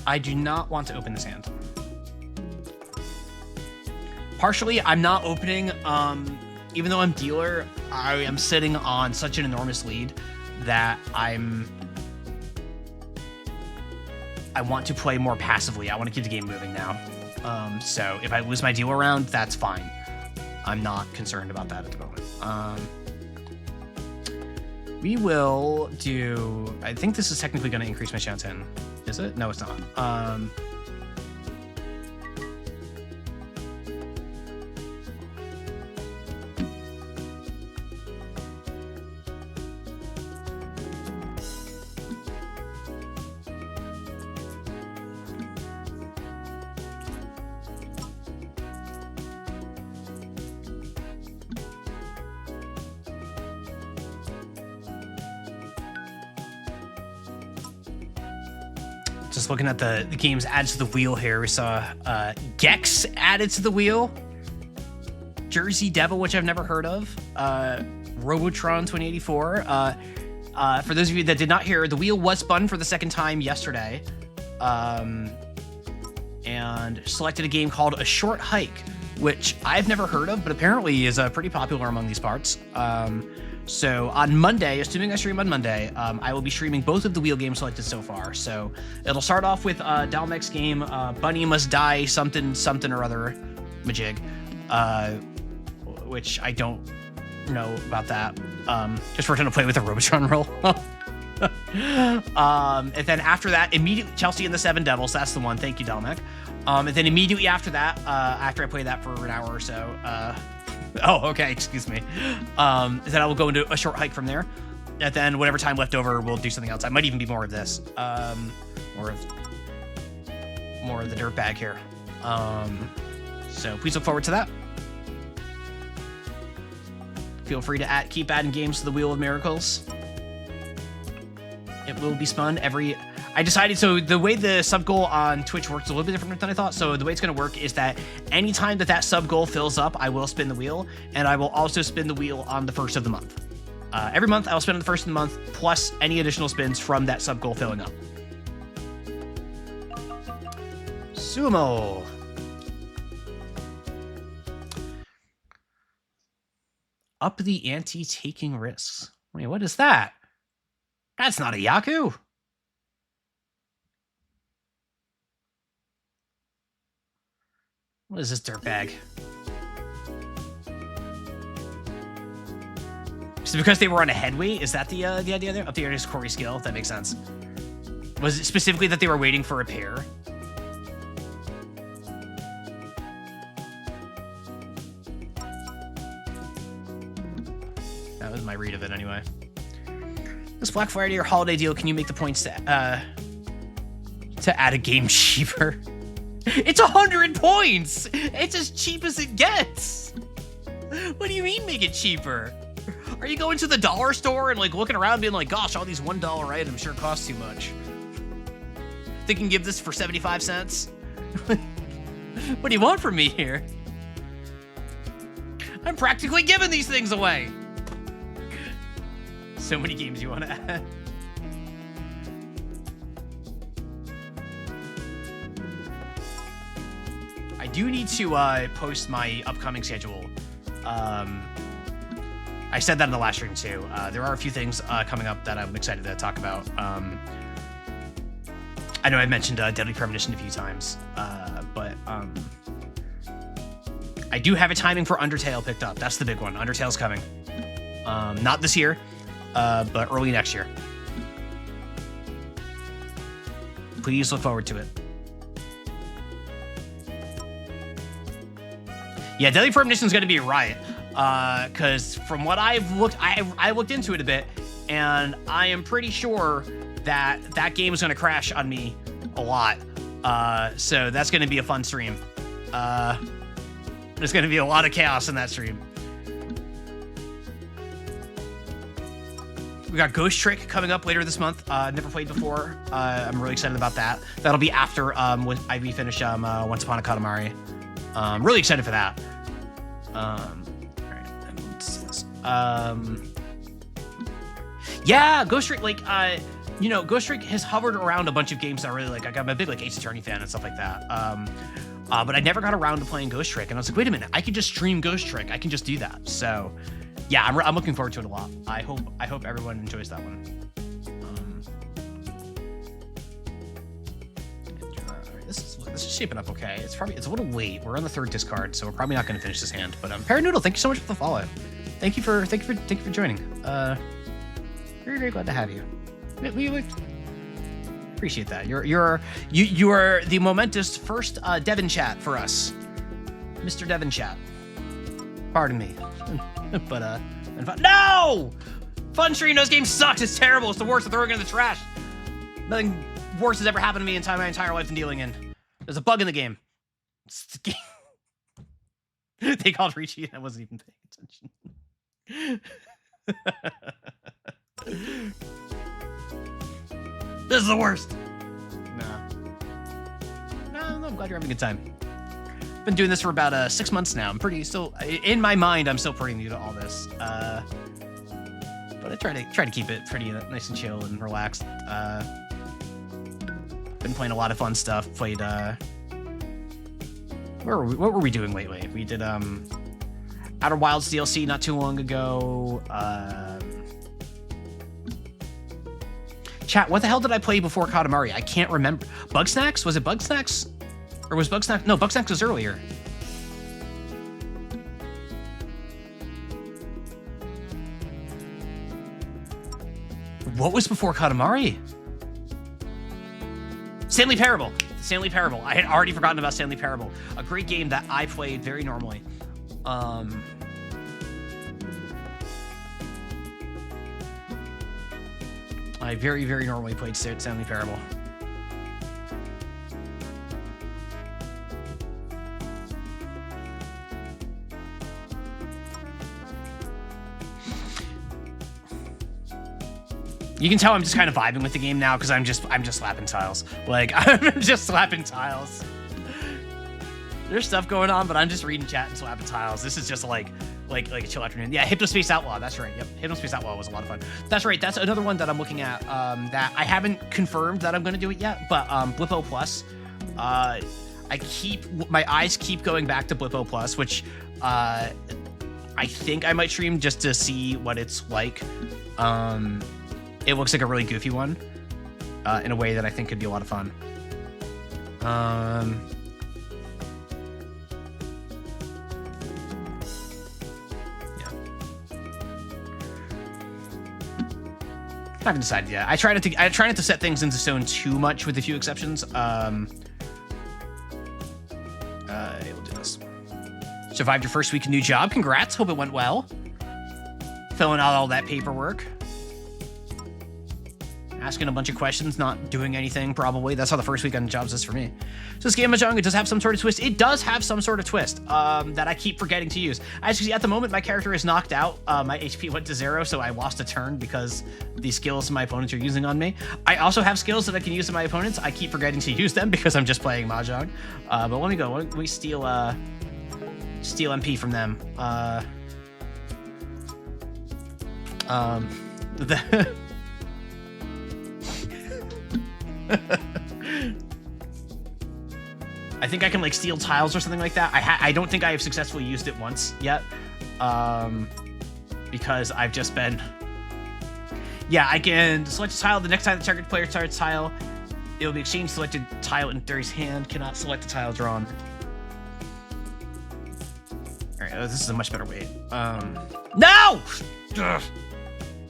I do not want to open this hand. Partially, I'm not opening, even though I'm dealer, I am sitting on such an enormous lead that I want to play more passively. I want to keep the game moving now. So if I lose my dealer round, that's fine. I'm not concerned about that at the moment. We will do, I think this is technically going to increase my chance in. Is it? No, it's not. Just looking at the games added to the wheel here, we saw Gex added to the wheel, Jersey Devil, which I've never heard of, Robotron 2084. For those of you that did not hear, the wheel was spun for the second time yesterday, and selected a game called A Short Hike, which I've never heard of, but apparently is pretty popular among these parts. So on Monday, assuming I stream on Monday, I will be streaming both of the wheel games selected so far. So it'll start off with Dalmec's game, Bunny Must Die something or other majig, which I don't know about that. Just we're trying to play with a Robotron roll. And then after that, immediately Chelsea and the Seven Devils, that's the one. Thank you, Dalmec. And then immediately after that, after I play that for an hour or so, oh, okay, excuse me. Then I will go into A Short Hike from there. And then whatever time left over, we'll do something else. I might even be more of this. More of the Dirtbag here. So please look forward to that. Feel free to keep adding games to the Wheel of Miracles. It will be spun every... I decided, so the way the sub goal on Twitch works a little bit different than I thought. So the way it's going to work is that anytime that sub goal fills up, I will spin the wheel, and I will also spin the wheel on the first of the month. Every month, I'll spin on the first of the month, plus any additional spins from that sub goal filling up. Sumo. Up the ante, taking risks. Wait, what is that? That's not a Yaku. What is this dirtbag? So because they were on a headweight, is that the idea there? Up the air Corey skill, that makes sense. Was it specifically that they were waiting for a pair? That was my read of it anyway. This Black Friday or holiday deal, can you make the points to add a game cheaper? It's 100 points! It's as cheap as it gets! What do you mean make it cheaper? Are you going to the dollar store and like looking around being like, gosh, all these $1 items sure cost too much? Think you can give this for 75 cents? What do you want from me here? I'm practically giving these things away! So many games you want to add. I do need to post my upcoming schedule. I said that in the last stream too. There are a few things coming up that I'm excited to talk about. I know I mentioned Deadly Premonition a few times, but I do have a timing for Undertale picked up. That's the big one. Undertale's coming. Not this year, but early next year. Please look forward to it. Yeah, Deadly Premonition is going to be a riot. Because from what I've looked, I looked into it a bit, and I am pretty sure that that game is going to crash on me a lot. So that's going to be a fun stream. There's going to be a lot of chaos in that stream. We got Ghost Trick coming up later this month. Never played before. I'm really excited about that. That'll be after when I refinish Once Upon a Katamari. Really excited for that. All right, and what's this? Yeah, Ghost Trick, like, you know, Ghost Trick has hovered around a bunch of games that I really like. I'm a big like Ace Attorney fan and stuff like that. But I never got around to playing Ghost Trick, and I was like, wait a minute, I could just stream Ghost Trick. I can just do that. So, yeah, I'm looking forward to it a lot. I hope everyone enjoys that one. This is shaping up okay. It's a little late. We're on the 3rd discard, so we're probably not going to finish this hand. But Paranoodle, thank you so much for the follow. Thank you for joining. Very, very glad to have you. We appreciate that. You are the momentous first Devon chat for us, Mr. Devon chat. Pardon me, but no! Fun stream. Those games sucked. It's terrible. It's the worst. I'm throwing it in the trash. Nothing worse has ever happened to me in my entire life than dealing in. There's a bug in the game. They called Richie and I wasn't even paying attention. This is the worst. No, I'm glad you're having a good time. Been doing this for about 6 months now. I'm in my mind, I'm still pretty new to all this. But I try to keep it pretty nice and chill and relaxed. Been playing a lot of fun stuff. Played what were we doing lately? We did Outer Wilds DLC not too long ago. Chat, what the hell did I play before Katamari? I can't remember. Bugsnax? Was it Bugsnax? Or was Bugsnax? No, Bugsnax was earlier. What was before Katamari? Stanley Parable. Stanley Parable. I had already forgotten about Stanley Parable. A great game that I played very normally. I very, very normally played Stanley Parable. You can tell I'm just kind of vibing with the game now because I'm just slapping tiles. Like, I'm just slapping tiles. There's stuff going on, but I'm just reading chat and slapping tiles. This is just like a chill afternoon. Yeah, Hypnospace Outlaw. That's right. Yep, Hypnospace Outlaw was a lot of fun. That's right. That's another one that I'm looking at. That I haven't confirmed that I'm going to do it yet, but Blippo Plus. My eyes keep going back to Blippo Plus, which I think I might stream just to see what it's like. It looks like a really goofy one, in a way that I think could be a lot of fun. Yeah. I haven't decided yet. I try not to set things into stone too much, with a few exceptions. We'll do this. Survived your first week of new job. Congrats. Hope it went well. Filling out all that paperwork. Asking a bunch of questions, not doing anything, probably. That's how the first week on jobs is for me. So this game Mahjong, it does have some sort of twist. It does have some sort of twist that I keep forgetting to use. Actually, at the moment, my character is knocked out. My HP went to 0, so I lost a turn because the skills my opponents are using on me. I also have skills that I can use on my opponents. I keep forgetting to use them because I'm just playing Mahjong. But let me go. Let me steal MP from them. I think I can like steal tiles or something like that. I don't think I have successfully used it once yet. Yeah, because I've just been... Yeah, I can select a tile. The next time the target player starts tile, it will be exchanged. Selected tile in Theory's hand. Cannot select the tile drawn. Alright, this is a much better way. No! Ugh.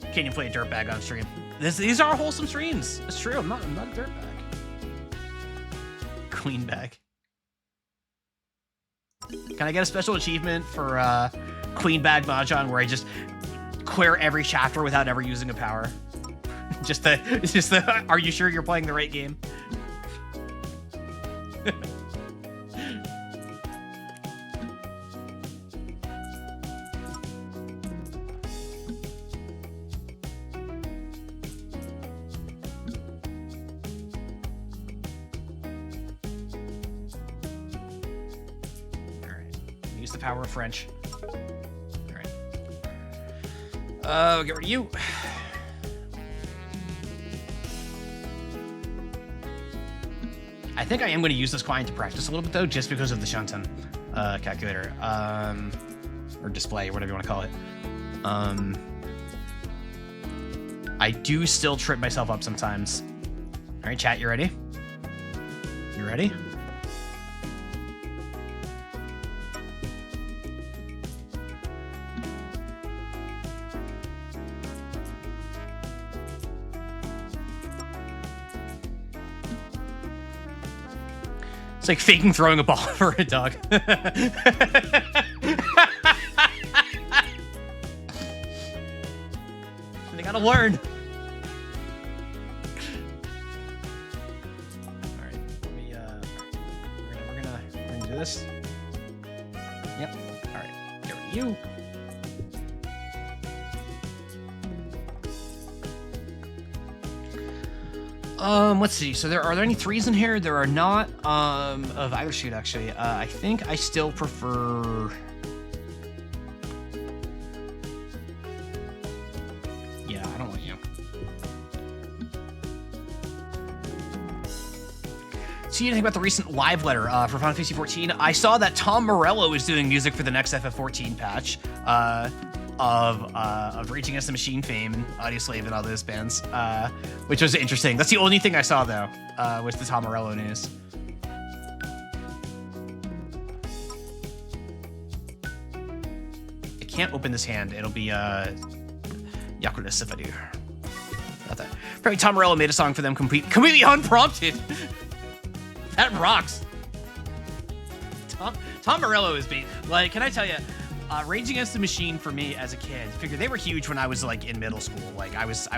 Can't even play a Dirtbag on stream. These are wholesome streams. It's true. I'm not a Dirtbag. Queen bag. Can I get a special achievement for Dirtbag Mahjong where I just clear every chapter without ever using a power? It's just the are you sure you're playing the right game? The power of French. All right. Get rid of you. I think I am going to use this client to practice a little bit though, just because of the Shunton calculator, or display, or whatever you want to call it. I do still trip myself up sometimes. All right, chat, you ready? You ready? It's like faking throwing a ball for a dog. They gotta learn. All right, we're gonna do this. Yep. All right, get rid of you. Let's see. So are there any 3s in here? There are not, of either shoot, actually. I think I still prefer... Yeah, I don't want you. So you think about the recent live letter, for Final Fantasy 14? I saw that Tom Morello is doing music for the next FF14 patch, of Rage Against the Machine fame, Audioslave, and all those bands, which was interesting. That's the only thing I saw, though, was the Tom Morello news. I can't open this hand. It'll be, Yakuza if I do. Not that. Apparently Tom Morello made a song for them completely unprompted. That rocks. Tom Morello is like, can I tell you, Rage Against the Machine for me as a kid, figure they were huge when I was like in middle school. Like I was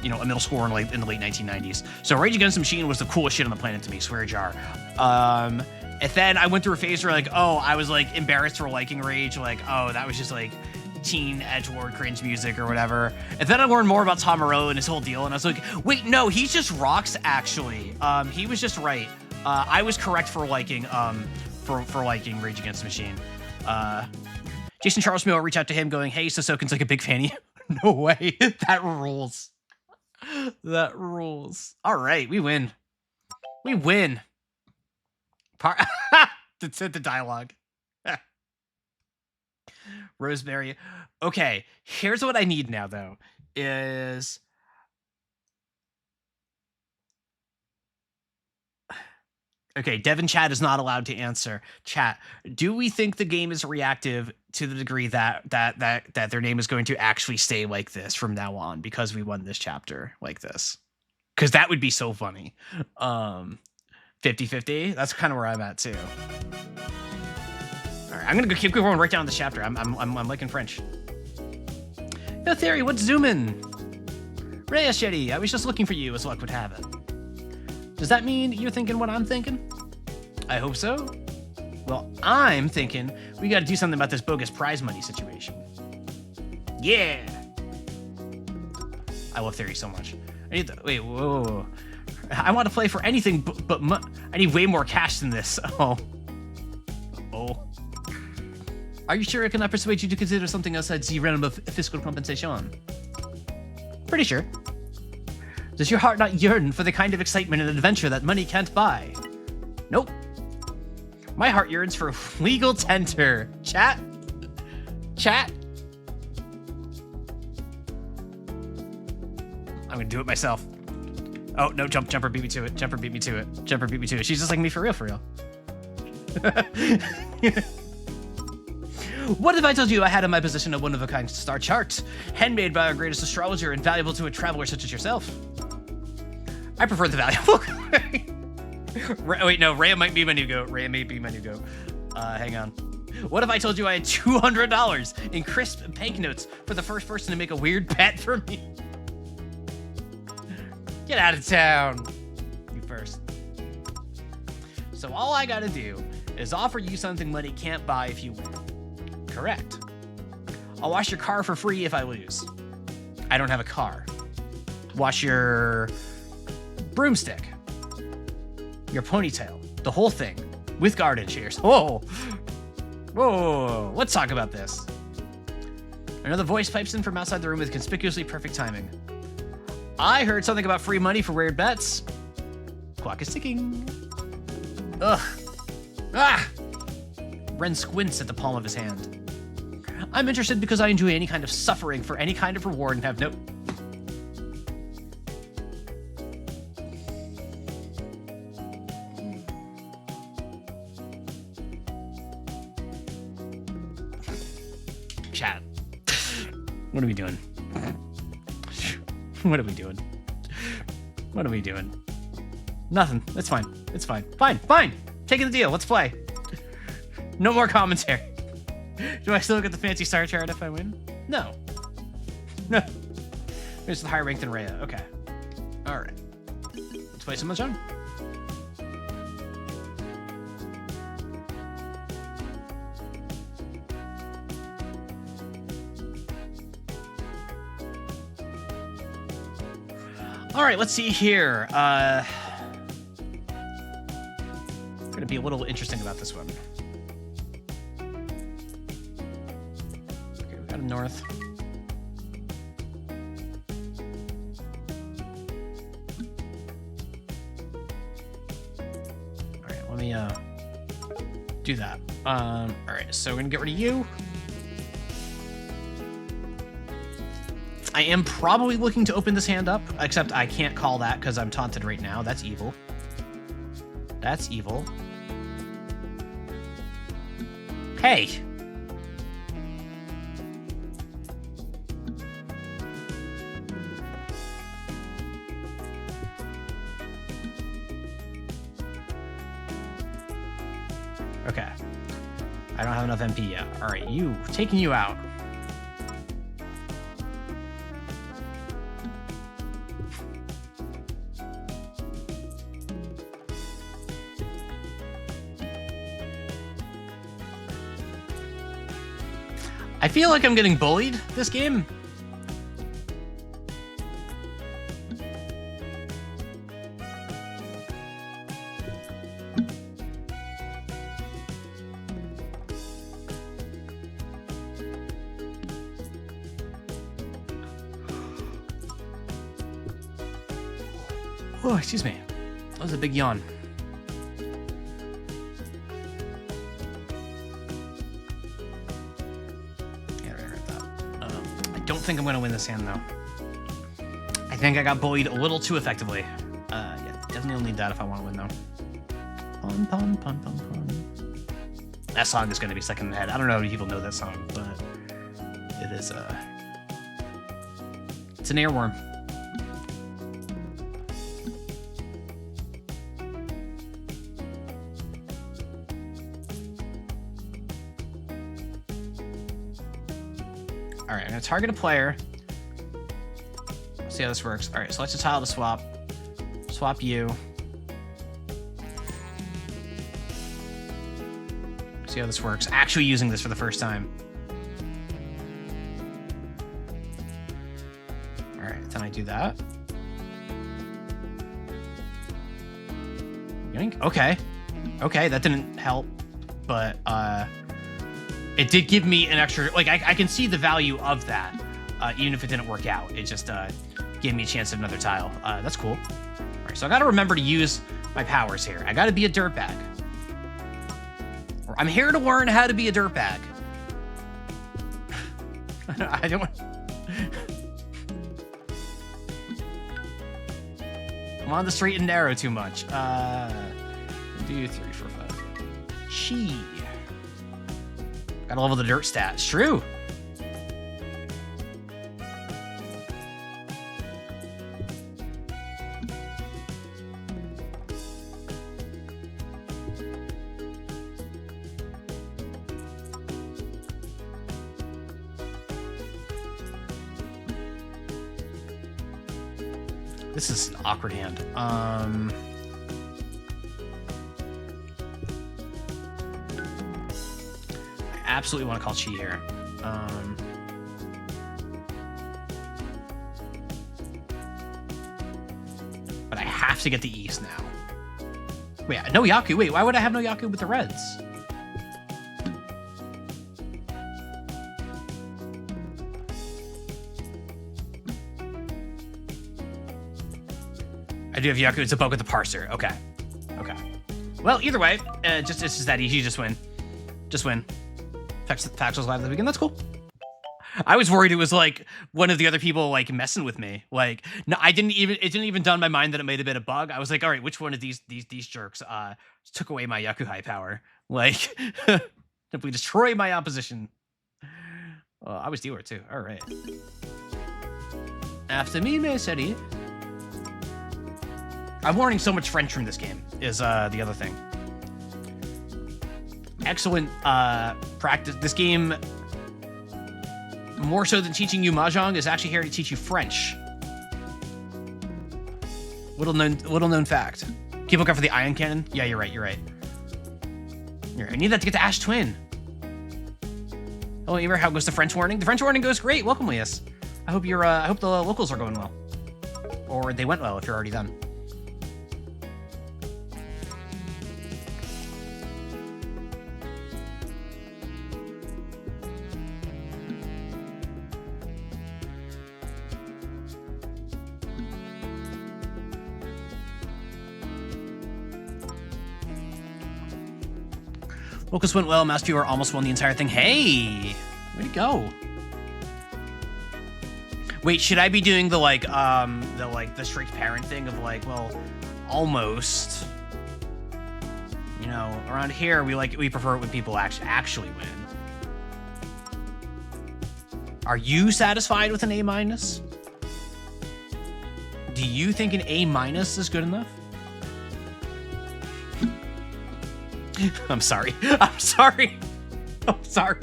you know, a middle schooler in the late 1990s. So Rage Against the Machine was the coolest shit on the planet to me, swear jar. And then I went through a phase where like, oh, I was like embarrassed for liking Rage. Like, oh, that was just like teen edgelord cringe music or whatever. And then I learned more about Tom Morello and his whole deal, and I was like, wait, no, he just rocks actually. He was just right. I was correct for liking for liking Rage Against the Machine. Jason Charles Mill reached out to him going, hey, Sosoken's like a big fan of you. No way. That rules. That rules. All right, we win. We win. The dialogue. Rosemary. Okay, here's what I need now, though, is... Okay, Devin Chat is not allowed to answer. Chat, do we think the game is reactive to the degree that their name is going to actually stay like this from now on because we won this chapter like this? Because that would be so funny. 50-50. That's kind of where I'm at too. All right, I'm gonna keep going right down the chapter. I'm liking French. No theory. What's zooming? Reyes Shetty, I was just looking for you, as luck would have it. Does that mean you're thinking what I'm thinking? I hope so. Well, I'm thinking we got to do something about this bogus prize money situation. Yeah. I love theory so much. I need the, wait, whoa. I want to play for anything, but I need way more cash than this. Oh. Are you sure I cannot persuade you to consider something outside the realm of fiscal compensation? Pretty sure. Does your heart not yearn for the kind of excitement and adventure that money can't buy? Nope. My heart yearns for legal tender. Chat. I'm gonna do it myself. Oh, no, Jumper beat me to it. Jumper beat me to it. Jumper beat me to it. She's just like me for real, for real. What if I told you I had in my possession a one-of-a-kind star chart, handmade by our greatest astrologer and valuable to a traveler such as yourself? I prefer the valuable. Wait, no, Rhea might be my new goat. Rhea may be my new goat. Hang on. What if I told you I had $200 in crisp banknotes for the first person to make a weird bet for me? Get out of town. You first. So all I gotta do is offer you something money can't buy if you win. Correct. I'll wash your car for free if I lose. I don't have a car. Wash your broomstick. Your ponytail. The whole thing. With garden shears. Whoa. Whoa. Let's talk about this. Another voice pipes in from outside the room with conspicuously perfect timing. I heard something about free money for weird bets. Clock is ticking. Ugh. Ah! Ren squints at the palm of his hand. I'm interested because I enjoy any kind of suffering for any kind of reward and have no... Chat. What are we doing? What are we doing? What are we doing? Nothing. It's fine. It's fine. Fine. Fine. Taking the deal. Let's play. No more commentary. Do I still get the fancy star chart if I win? No. No. It's the higher rank than Rhea. Okay. All right. Let's play some Mahjong. All right, let's see here. Gonna be a little interesting about this one. Okay, we got a north. All right, let me do that. All right, so we're gonna get rid of you. I am probably looking to open this hand up, except I can't call that because I'm taunted right now. That's evil. That's evil. Hey! Okay. I don't have enough MP yet. Alright, taking you out. I feel like I'm getting bullied this game. Oh, excuse me. That was a big yawn. I don't think I'm gonna win this hand though. I think I got bullied a little too effectively. Yeah, definitely need that if I want to win though. Pun, pun, pun, pun, pun. That song is gonna be stuck in the head. I don't know how many people know that song, but it is it's an earworm. All right, I'm gonna target a player. See how this works. All right, select a tile to swap. Swap you. See how this works. Actually using this for the first time. All right, then I do that. Yoink. Okay. Okay, that didn't help, but it did give me an extra, like, I can see the value of that, even if it didn't work out. It just gave me a chance at another tile. That's cool. All right, so I got to remember to use my powers here. I got to be a dirtbag. I'm here to learn how to be a dirtbag. I don't... I'm on the straight and narrow too much. 2, 3, 4, 5. Chi. Gotta level the dirt stats. True. This is an awkward hand. I absolutely want to call Chi here. But I have to get the East now. Wait, no Yaku. Wait, why would I have no Yaku with the Reds? I do have Yaku. It's a bug with the parser. Okay. Okay. Well, either way, it's just that easy. Just win. Just win. Fax was live at the beginning. That's cool. I was worried it was like one of the other people like messing with me. Like, no, it didn't even dawn my mind that it may have been a bug. I was like, all right, which one of these jerks took away my Yaku high power? Like, if we destroy my opposition. I was dealer too. All right. After me, Messery. I'm learning so much French from this game, is the other thing. Excellent practice. This game, more so than teaching you Mahjong, is actually here to teach you French. Little known fact. Keep looking for the ion cannon. Yeah, you're right. I need that to get to Ash Twin. Hello, Emer. How goes the French warning? The French warning goes great. Welcome, Leas. I hope I hope the locals are going well, or they went well if you're already done. Focus went well. Mouse viewer almost won the entire thing. Hey, way to go! Wait, should I be doing the the strict parent thing of like, well, almost? You know, around here we prefer it when people actually win. Are you satisfied with an A-? Do you think an A- is good enough? I'm sorry. I'm sorry. I'm sorry.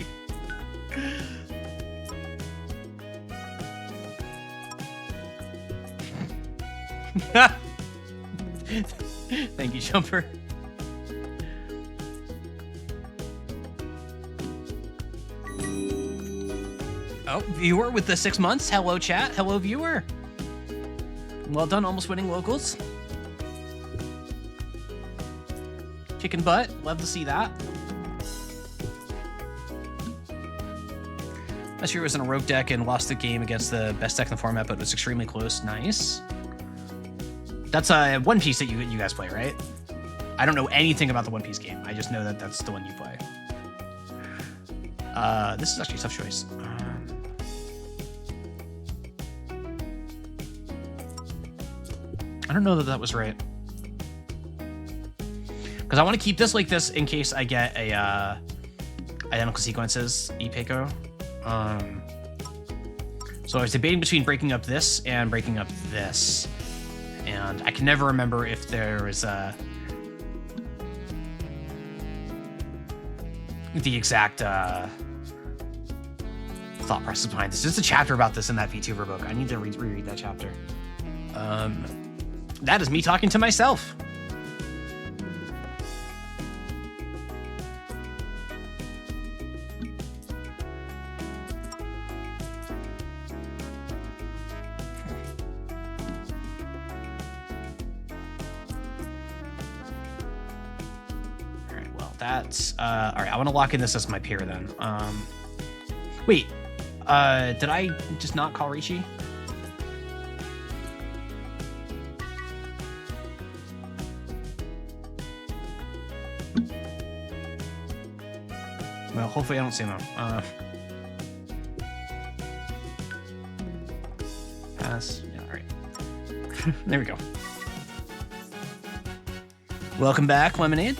Thank you, Jumper. Oh, viewer with the 6 months. Hello, chat. Hello, viewer. Well done, almost winning locals. Kicking butt. Love to see that. Last year was in a rogue deck and lost the game against the best deck in the format, but it was extremely close. Nice. That's a One Piece that you guys play, right? I don't know anything about the One Piece game. I just know that that's the one you play. This is actually a tough choice. I don't know that was right. Because I want to keep this like this in case I get a identical sequences ePico. So I was debating between breaking up this and breaking up this, and I can never remember if there was the exact thought process behind this. There's a chapter about this in that VTuber book. I need to reread that chapter. That is me talking to myself. That's all right. I want to lock in this as my peer then. Wait, did I just not call Rishi? Well, hopefully I don't see him. Pass. Yeah, all right. There we go. Welcome back, Lemonade.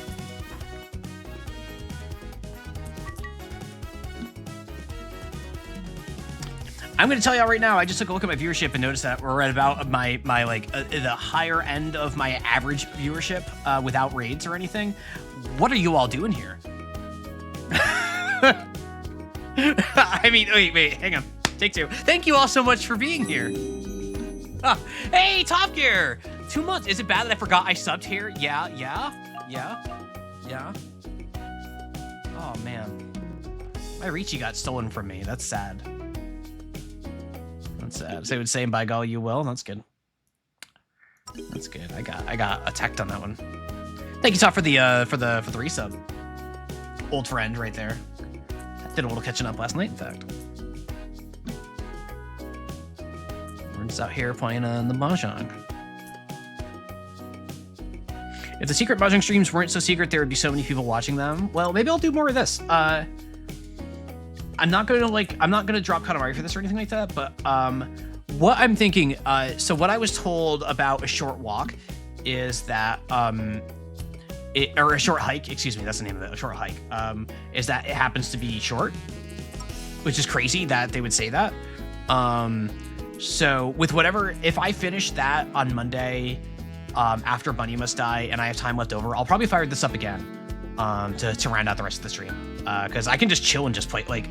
I'm going to tell y'all right now, I just took a look at my viewership and noticed that we're at about my like the higher end of my average viewership without raids or anything. What are you all doing here? I mean, wait, hang on. Take two. Thank you all so much for being here. Oh, hey, Top Gear! 2 months. Is it bad that I forgot I subbed here? Yeah. Oh, man. My Ricci got stolen from me. That's sad. That's sad. So I would say, by golly, you will. That's good. That's good. I got attacked on that one. Thank you, Top, for the resub. Old friend right there. Did a little catching up last night, in fact. We're just out here playing the Mahjong. If the secret Mahjong streams weren't so secret, there would be so many people watching them. Well, maybe I'll do more of this. I'm not gonna drop Katamari for this or anything like that, but what I'm thinking, so what I was told about a short walk is that or a short hike, excuse me, that's the name of it, a short hike, is that it happens to be short, which is crazy that they would say that. So with whatever, if I finish that on Monday, after Bunny Must Die and I have time left over, I'll probably fire this up again, to round out the rest of the stream. Cause I can just chill and just play, like,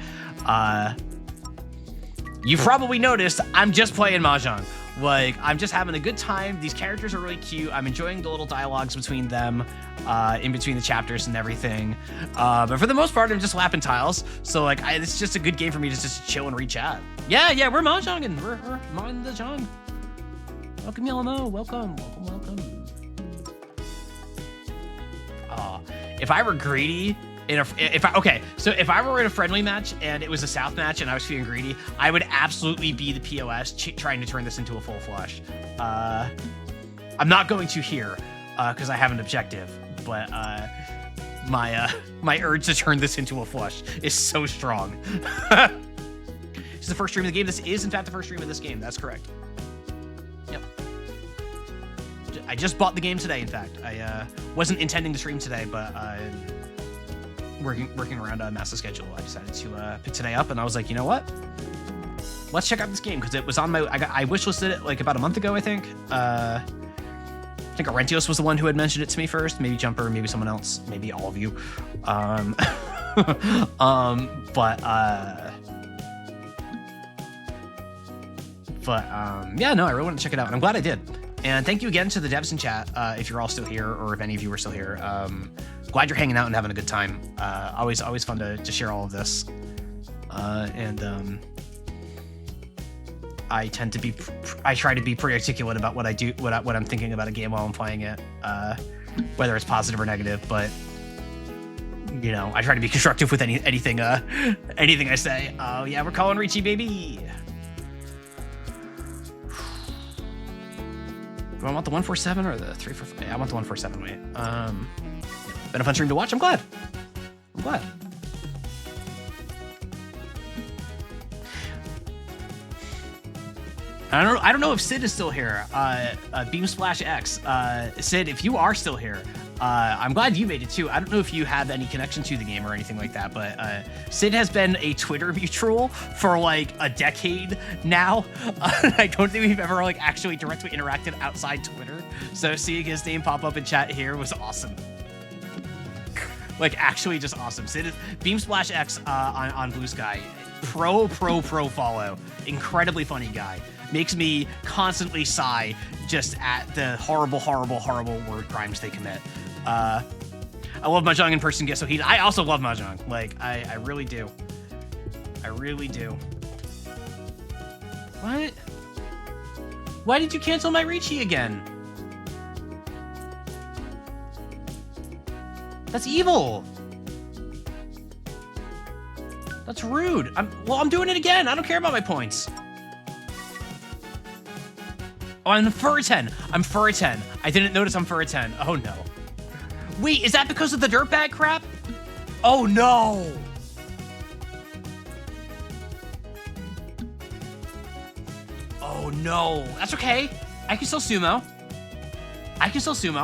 you've probably noticed I'm just playing Mahjong. Like, I'm just having a good time. These characters are really cute. I'm enjoying the little dialogues between them, in between the chapters and everything. But for the most part, I'm just lapping tiles. So, like, it's just a good game for me to just chill and re-chat. Yeah, we're Mahjonging. We're Mahjong. Welcome, Yellow. Welcome. If I were greedy, if I were in a friendly match and it was a South match and I was feeling greedy, I would absolutely be the POS trying to turn this into a full flush. I'm not going to here because I have an objective, but my urge to turn this into a flush is so strong. This is the first stream of the game. This is in fact the first stream of this game. That's correct. Yep. I just bought the game today. In fact, I wasn't intending to stream today, but working around a massive schedule, I decided to pick today up, and I was like, you know what? Let's check out this game because it was on my. I wishlisted it like about a month ago, I think. I think Arentios was the one who had mentioned it to me first. Maybe Jumper, maybe someone else, maybe all of you. Yeah, no, I really want to check it out, and I'm glad I did. And thank you again to the devs in chat, if you're all still here, or if any of you are still here. Glad you're hanging out and having a good time. Always fun to share all of this. I try to be pretty articulate about what I do, what I'm thinking about a game while I'm playing it, whether it's positive or negative. But you know, I try to be constructive with anything I say. Oh yeah, we're calling Ricci, baby. Do I want the 147 or the 345? Yeah, I want the 147. Wait. Been a fun stream to watch. I'm glad. I don't know if Sid is still here. Beam Splash X. Sid, if you are still here, I'm glad you made it too. I don't know if you have any connection to the game or anything like that, but Sid has been a Twitter mutual for like a decade now. I don't think we've ever like actually directly interacted outside Twitter. So seeing his name pop up in chat here was awesome. Like actually just awesome. Sid is Beam Splash X on Blue Sky. Pro follow. Incredibly funny guy. Makes me constantly sigh just at the horrible word crimes they commit. I love Mahjong in person, get so heated. I also love Mahjong. Like, I really do. I really do. What? Why did you cancel my Ricci again? That's evil. That's rude. I'm doing it again. I don't care about my points. Oh, I'm for a 10. I'm for a 10. I didn't notice I'm for a 10. Oh, no. Wait, is that because of the dirtbag crap? Oh, no. Oh, no. That's okay. I can still sumo.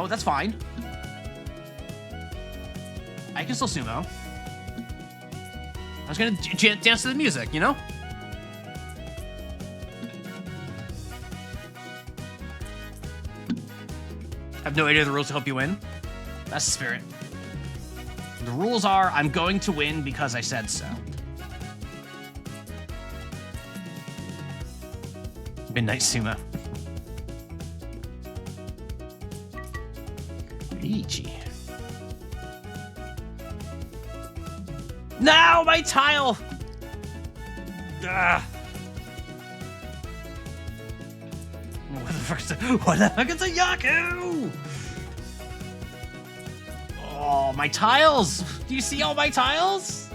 That's fine. I can still sumo. I was gonna dance to the music, you know? I have no idea the rules to help you win. That's the spirit. The rules are, I'm going to win because I said so. Midnight sumo. Ichi. No, my tile! Ugh. What the fuck is a Yaku? Oh, my tiles! Do you see all my tiles?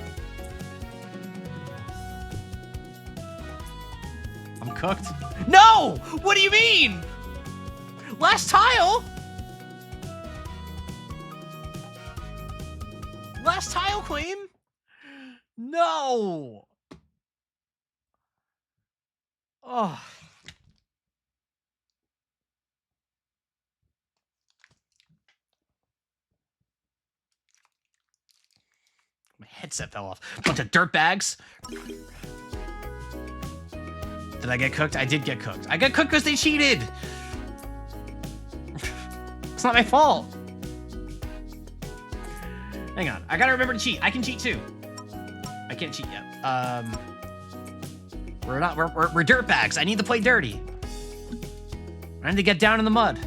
I'm cooked. No! What do you mean? Last tile? Last tile claim? No! Oh. My headset fell off. Bunch of dirtbags. Did I get cooked? I did get cooked. I got cooked because they cheated. It's not my fault. Hang on. I gotta remember to cheat. I can cheat too. I can't cheat yet. We're dirtbags. I need to play dirty. I need to get down in the mud.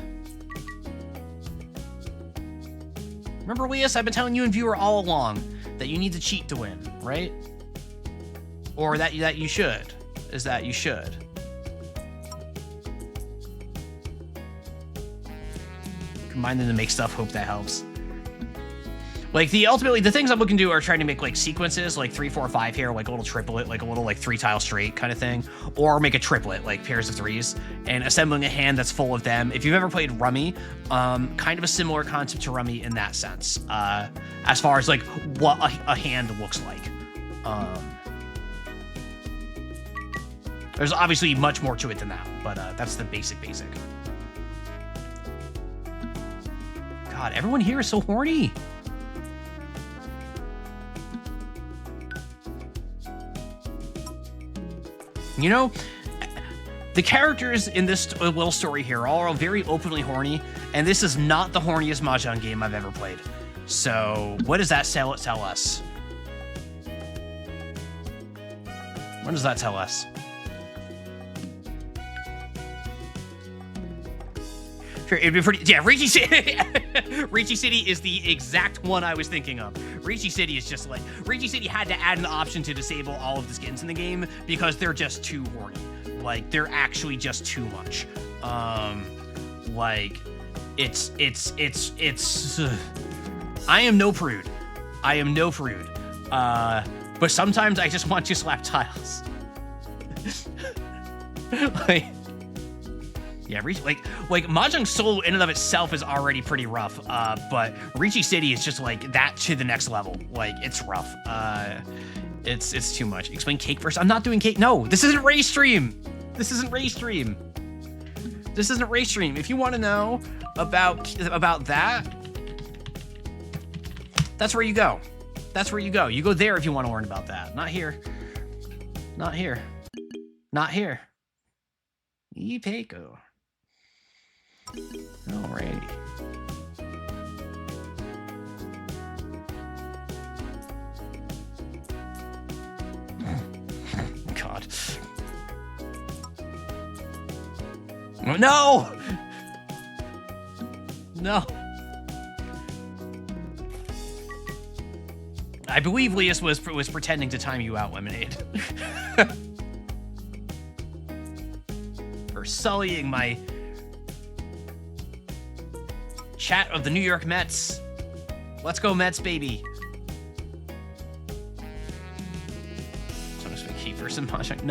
Remember, Leas, I've been telling you and viewer all along that you need to cheat to win, right? Or that you should. Is that you should. Combine them to make stuff, hope that helps. Like, ultimately, the things I'm looking to do are trying to make, like, sequences, like 3, 4, 5 here, like a little triplet, like a little, like, 3-tile straight kind of thing. Or make a triplet, like pairs of 3s, and assembling a hand that's full of them. If you've ever played Rummy, kind of a similar concept to Rummy in that sense, as far as, like, what a hand looks like. There's obviously much more to it than that, but that's the basic. God, everyone here is so horny. You know, the characters in this little story here are all very openly horny, and this is not the horniest Mahjong game I've ever played. So, what does that tell us? What does that tell us? Sure, it'd be pretty. Yeah, Ricci City. Ricci City is the exact one I was thinking of. Ricci City is just like Ricci City had to add an option to disable all of the skins in the game because they're just too horny. Like, they're actually just too much. Like, it's. I am no prude. I am no prude. But sometimes I just want to slap tiles. Like. Yeah, like Mahjong Solo in and of itself is already pretty rough, but Ricci City is just like that to the next level. Like, it's rough. It's too much. Explain cake first. I'm not doing cake. No, this isn't race stream. This isn't race stream. This isn't race stream. If you want to know about that, that's where you go. That's where you go. You go there if you want to learn about that. Not here. Not here. Not here. Ipeco. Alrighty. God. No! No! I believe Leas was pretending to time you out, Lemonade. For sullying my chat of the New York Mets. Let's go Mets, baby. So I'm just gonna keep versus Mahjong.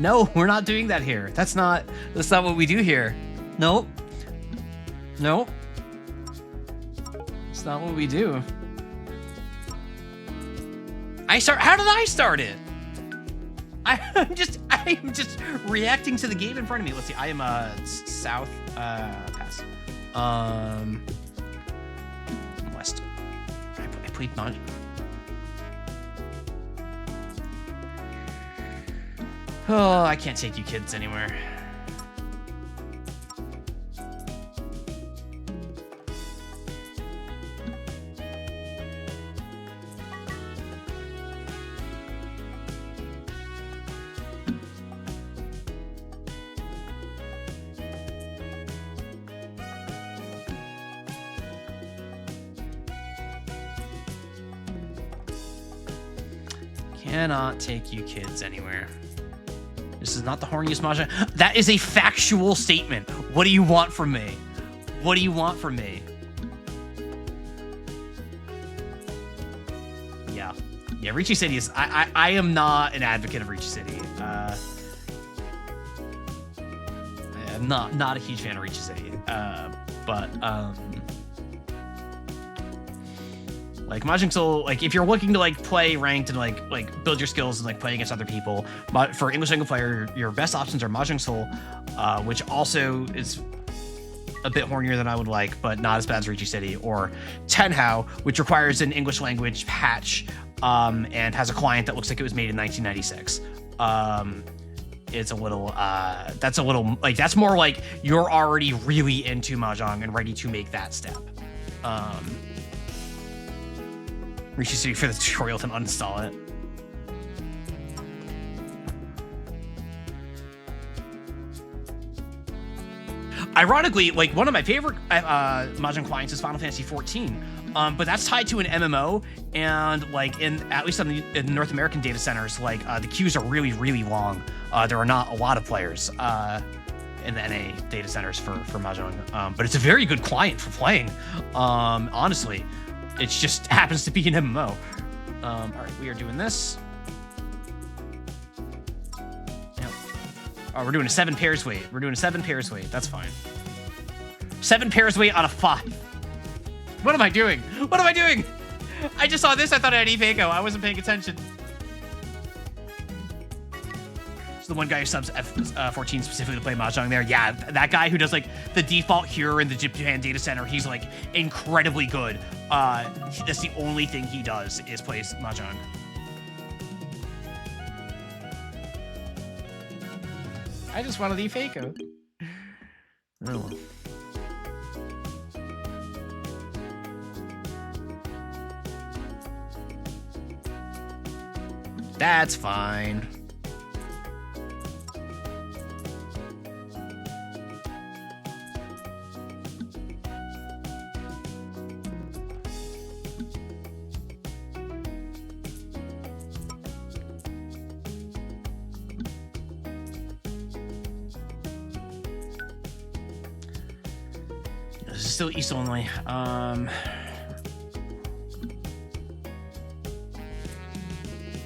No, we're not doing that here. That's not what we do here. Nope. Nope. That's not what we do. How did I start it? I'm just reacting to the game in front of me. Let's see. I am south pass. West. I played Mahjong. Oh, I can't take you kids anywhere. Cannot take you kids anywhere. This is not the horniest Mahjong. That is a factual statement. What do you want from me? What do you want from me? Yeah. Yeah, Ricci City is... I am not an advocate of Ricci City. I'm not a huge fan of Ricci City. Like Mahjong Soul, like if you're looking to like play ranked and like build your skills and like play against other people, but for English single player, your best options are Mahjong Soul, which also is a bit hornier than I would like, but not as bad as Ricci City, or Tenhao, which requires an English language patch and has a client that looks like it was made in 1996. It's a little that's a little like that's more like you're already really into Mahjong and ready to make that step. Ricci City for the tutorial to uninstall it. Ironically, like one of my favorite Mahjong clients is Final Fantasy 14, but that's tied to an MMO, and like at least in the North American data centers, like the queues are really, really long. There are not a lot of players in the NA data centers for Mahjong, but it's a very good client for playing. Honestly. It just happens to be an MMO. All right, we are doing this. Yep. Oh, we're doing a 7 pairs weight. We're doing a 7 pairs weight. That's fine. 7 pairs weight on a 5. What am I doing? What am I doing? I just saw this. I thought I had Ifeiko. I wasn't paying attention. The one guy who subs F14 specifically to play Mahjong there. Yeah, that guy who does like the default here in the Japan data center, he's like incredibly good. That's the only thing he does is plays Mahjong. I just wanted the Ifeiko. Oh. That's fine. Still East only.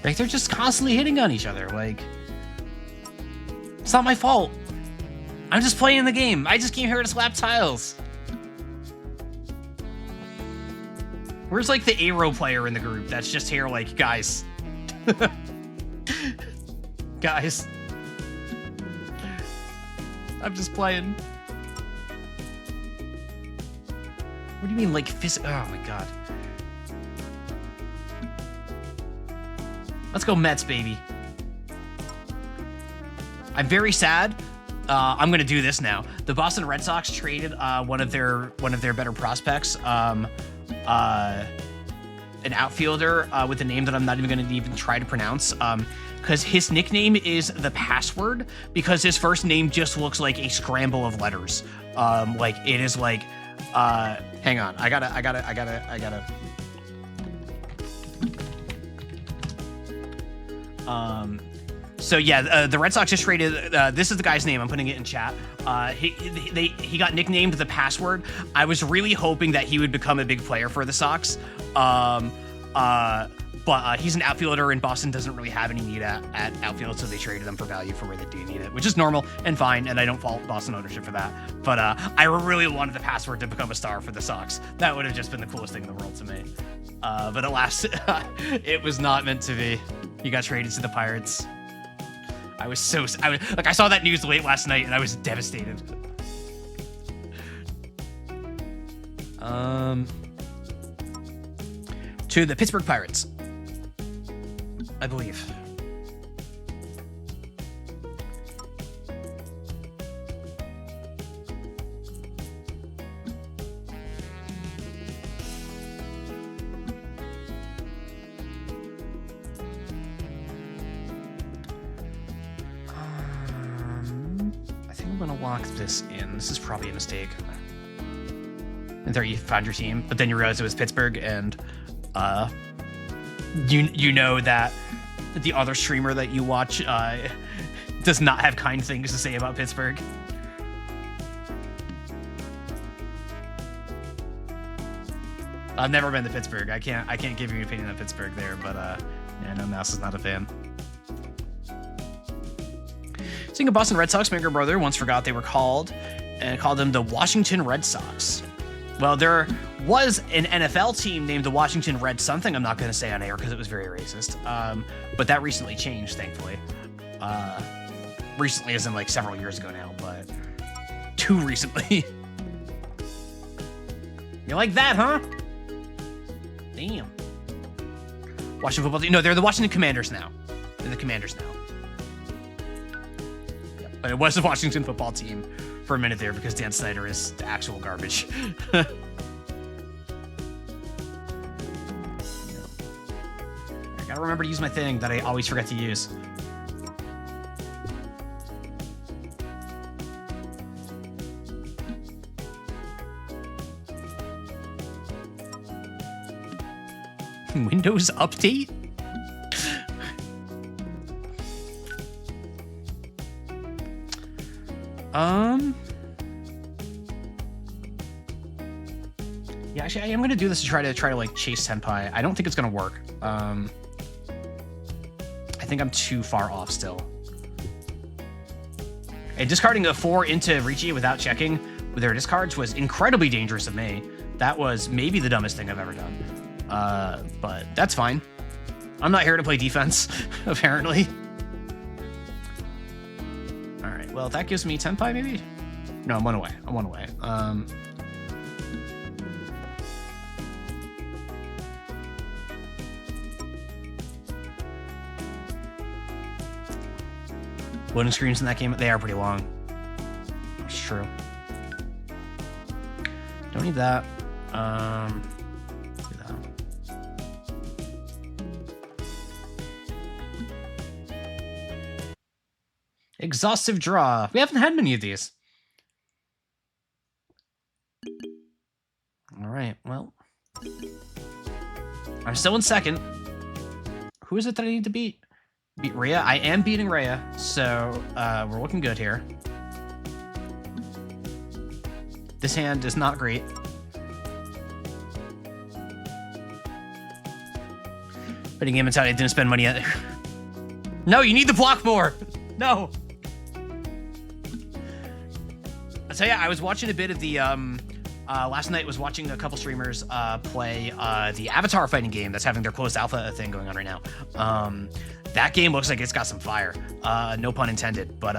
Like they're just constantly hitting on each other. Like it's not my fault. I'm just playing the game. I just came here to slap tiles. Where's like the Aero player in the group that's just here like, guys. Guys. I'm just playing. What do you mean, like, oh my god. Let's go Mets, baby. I'm very sad. I'm gonna do this now. The Boston Red Sox traded one of their better prospects, an outfielder with a name that I'm not even gonna try to pronounce, because his nickname is The Password, because his first name just looks like a scramble of letters. Like it is like. Hang on, I gotta. So yeah, the Red Sox just traded, this is the guy's name, I'm putting it in chat. He got nicknamed The Password. I was really hoping that he would become a big player for the Sox. But he's an outfielder, and Boston doesn't really have any need at outfield, so they traded him for value for where they do need it, which is normal and fine, and I don't fault Boston ownership for that. But I really wanted The Password to become a star for the Sox. That would have just been the coolest thing in the world to me. But alas, it was not meant to be. He got traded to the Pirates. I saw that news late last night, and I was devastated. to the Pittsburgh Pirates, I believe. I think I'm gonna lock this in. This is probably a mistake. And there you found your team, but then you realize it was Pittsburgh, and you know that the other streamer that you watch does not have kind things to say about Pittsburgh. I've never been to Pittsburgh. I can't give you an opinion on Pittsburgh there, but yeah, no, Mouse is not a fan. Speaking of Boston Red Sox, my younger brother once forgot they were called, and called them the Washington Red Sox. Well, there was an NFL team named the Washington Red something I'm not going to say on air because it was very racist. But that recently changed, thankfully. Recently as in like several years ago now, but too recently. You like that, huh? Damn. Washington football team. No, they're the Washington Commanders now. They're the Commanders now. Yep. But it was the Washington football team for a minute there because Dan Snyder is the actual garbage. I gotta remember to use my thing that I always forget to use. Windows update? Yeah, actually, I am gonna do this to try to like chase Senpai. I don't think it's gonna work. I think I'm too far off still. And discarding a 4 into Ricci without checking with their discards was incredibly dangerous of me. That was maybe the dumbest thing I've ever done. But that's fine. I'm not here to play defense, apparently. All right, well, that gives me Tenpai, maybe? No, I'm one away. I'm one away. Loading screens in that game, they are pretty long. That's true. Don't need that. Do that. Exhaustive draw. We haven't had many of these. All right, well. I'm still in second. Who is it that I need to beat? Beat Rhea? I am beating Rhea, so we're looking good here. This hand is not great. Putting game inside, I didn't spend money yet. No, you need to block more. No. I'll tell you, I was watching a bit of the, last night was watching a couple streamers play the Avatar fighting game that's having their closed alpha thing going on right now. That game looks like it's got some fire. No pun intended, but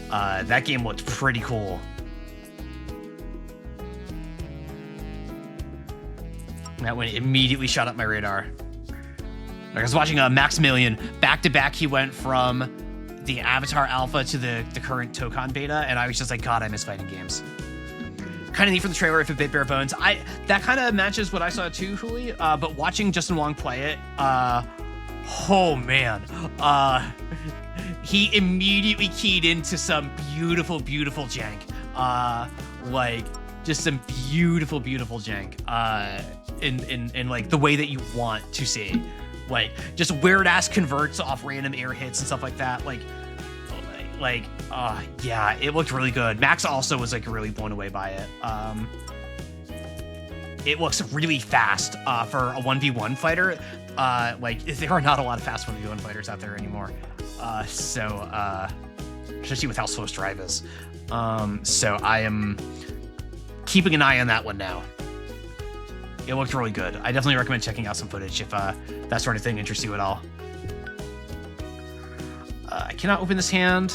that game looked pretty cool. That one immediately shot up my radar. Like I was watching Maximilian back to back. He went from the Avatar Alpha to the current Tokon Beta, and I was just like, God, I miss fighting games. Kind of neat for the trailer if a bit bare bones. That kind of matches what I saw too, Huli. But watching Justin Wong play it, oh man, he immediately keyed into some beautiful, beautiful jank. Like just some beautiful, beautiful jank. In like the way that you want to see, like just weird ass converts off random air hits and stuff like that. Yeah, it looked really good. Max also was like really blown away by it. It looks really fast for a 1v1 fighter. Like there are not a lot of fast 1v1 fighters out there anymore. Especially with how slow Strive is. So I am keeping an eye on that one now. It looked really good. I definitely recommend checking out some footage if that sort of thing interests you at all. I cannot open this hand.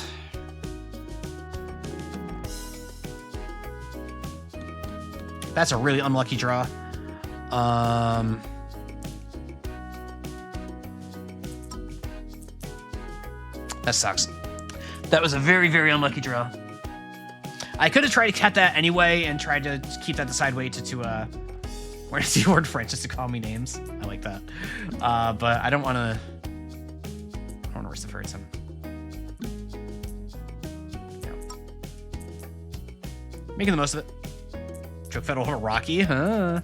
That's a really unlucky draw. That sucks. That was a very, very unlucky draw. I could have tried to cut that anyway and tried to keep that the side way to where's the word French just to call me names. I like that. But I don't want to risk the first time. Yeah. Making the most of it. Choke fed over Rocky, huh?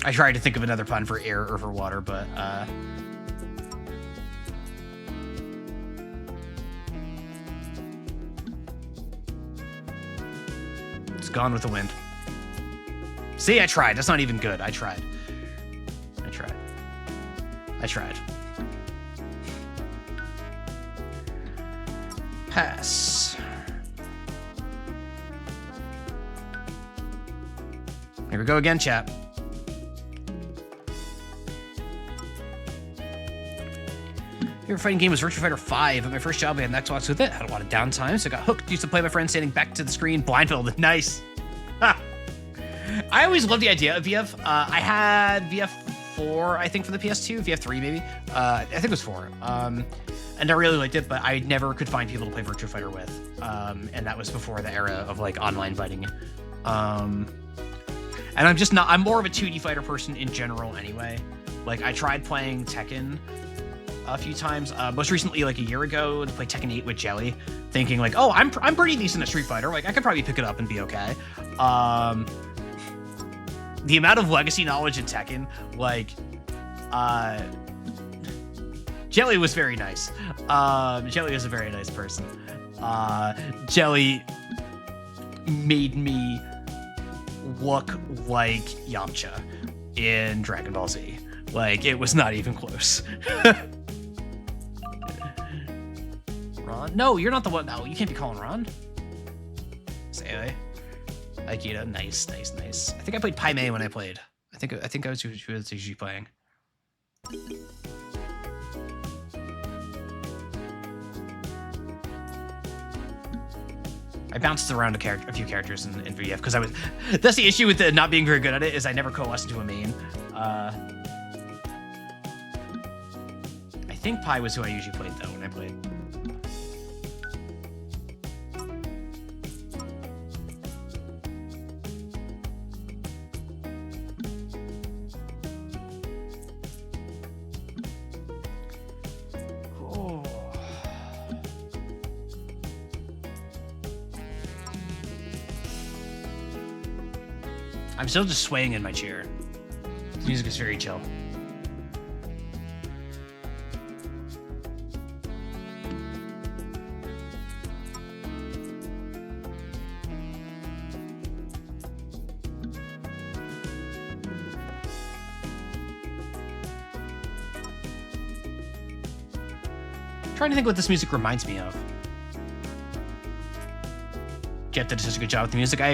I tried to think of another pun for air or for water, but it's gone with the wind. See, I tried. That's not even good. I tried. Pass. Here we go again, chat. Favorite fighting game was Virtua Fighter 5. At my first job, I had an Xbox with it. Had a lot of downtime, so I got hooked. Used to play my friend standing back to the screen, blindfolded. Nice. Ha. I always loved the idea of VF. I had VF4, I think, for the PS2. VF3, maybe. I think it was 4. And I really liked it, but I never could find people to play Virtua Fighter with. And that was before the era of, like, online fighting. And I'm more of a 2D fighter person in general anyway. Like, I tried playing Tekken a few times. Most recently, like a year ago, to play Tekken 8 with Jelly, thinking like, oh, I'm pretty decent at Street Fighter. Like, I could probably pick it up and be okay. The amount of legacy knowledge in Tekken, like, Jelly was very nice. Jelly was a very nice person. Jelly made me look like Yamcha in Dragon Ball Z. Like, it was not even close. Ron? No, you're not the one. No, you can't be calling Ron. Say Aikida. Nice. I think I played Pai Mei when I played. I think I was usually playing. I bounced around a few characters in VF because that's the issue with not being very good at it, is I never coalesced into a main. I think Pai was who I usually played though when I played. I'm still just swaying in my chair. The music is very chill. I'm trying to think what this music reminds me of. Jeff did such a good job with the music. I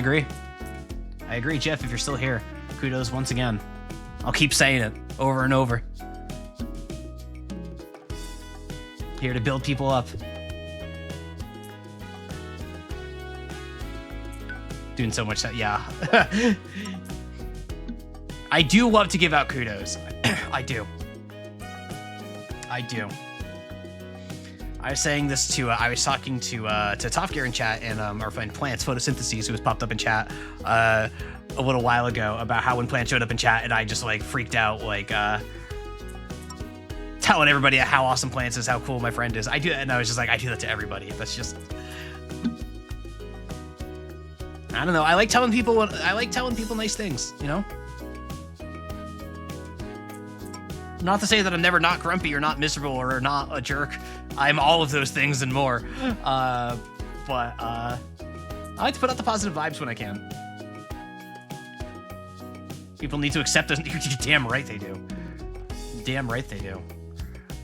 agree, Jeff, if you're still here. Kudos once again. I'll keep saying it over and over. Here to build people up. Doing so much that, yeah. I do love to give out kudos. I do. I was saying this to, I was talking to Top Gear in chat and our friend Plants Photosynthesis, who was popped up in chat a little while ago, about how when Plant showed up in chat and I just like freaked out, like telling everybody how awesome Plants is, how cool my friend is. I do that, and I was just like, I do that to everybody. That's just, I don't know. I like telling people nice things, you know? Not to say that I'm never not grumpy or not miserable or not a jerk. I'm all of those things and more. But I like to put out the positive vibes when I can. People need to accept us. Damn right they do. Damn right they do.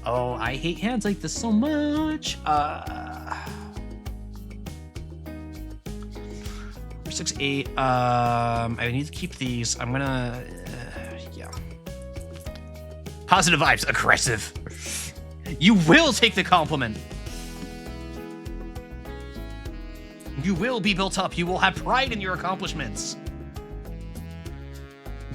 Oh, I hate hands like this so much. 6-8. I need to keep these. I'm gonna. Yeah. Positive vibes. Aggressive. You will take the compliment. You will be built up. You will have pride in your accomplishments.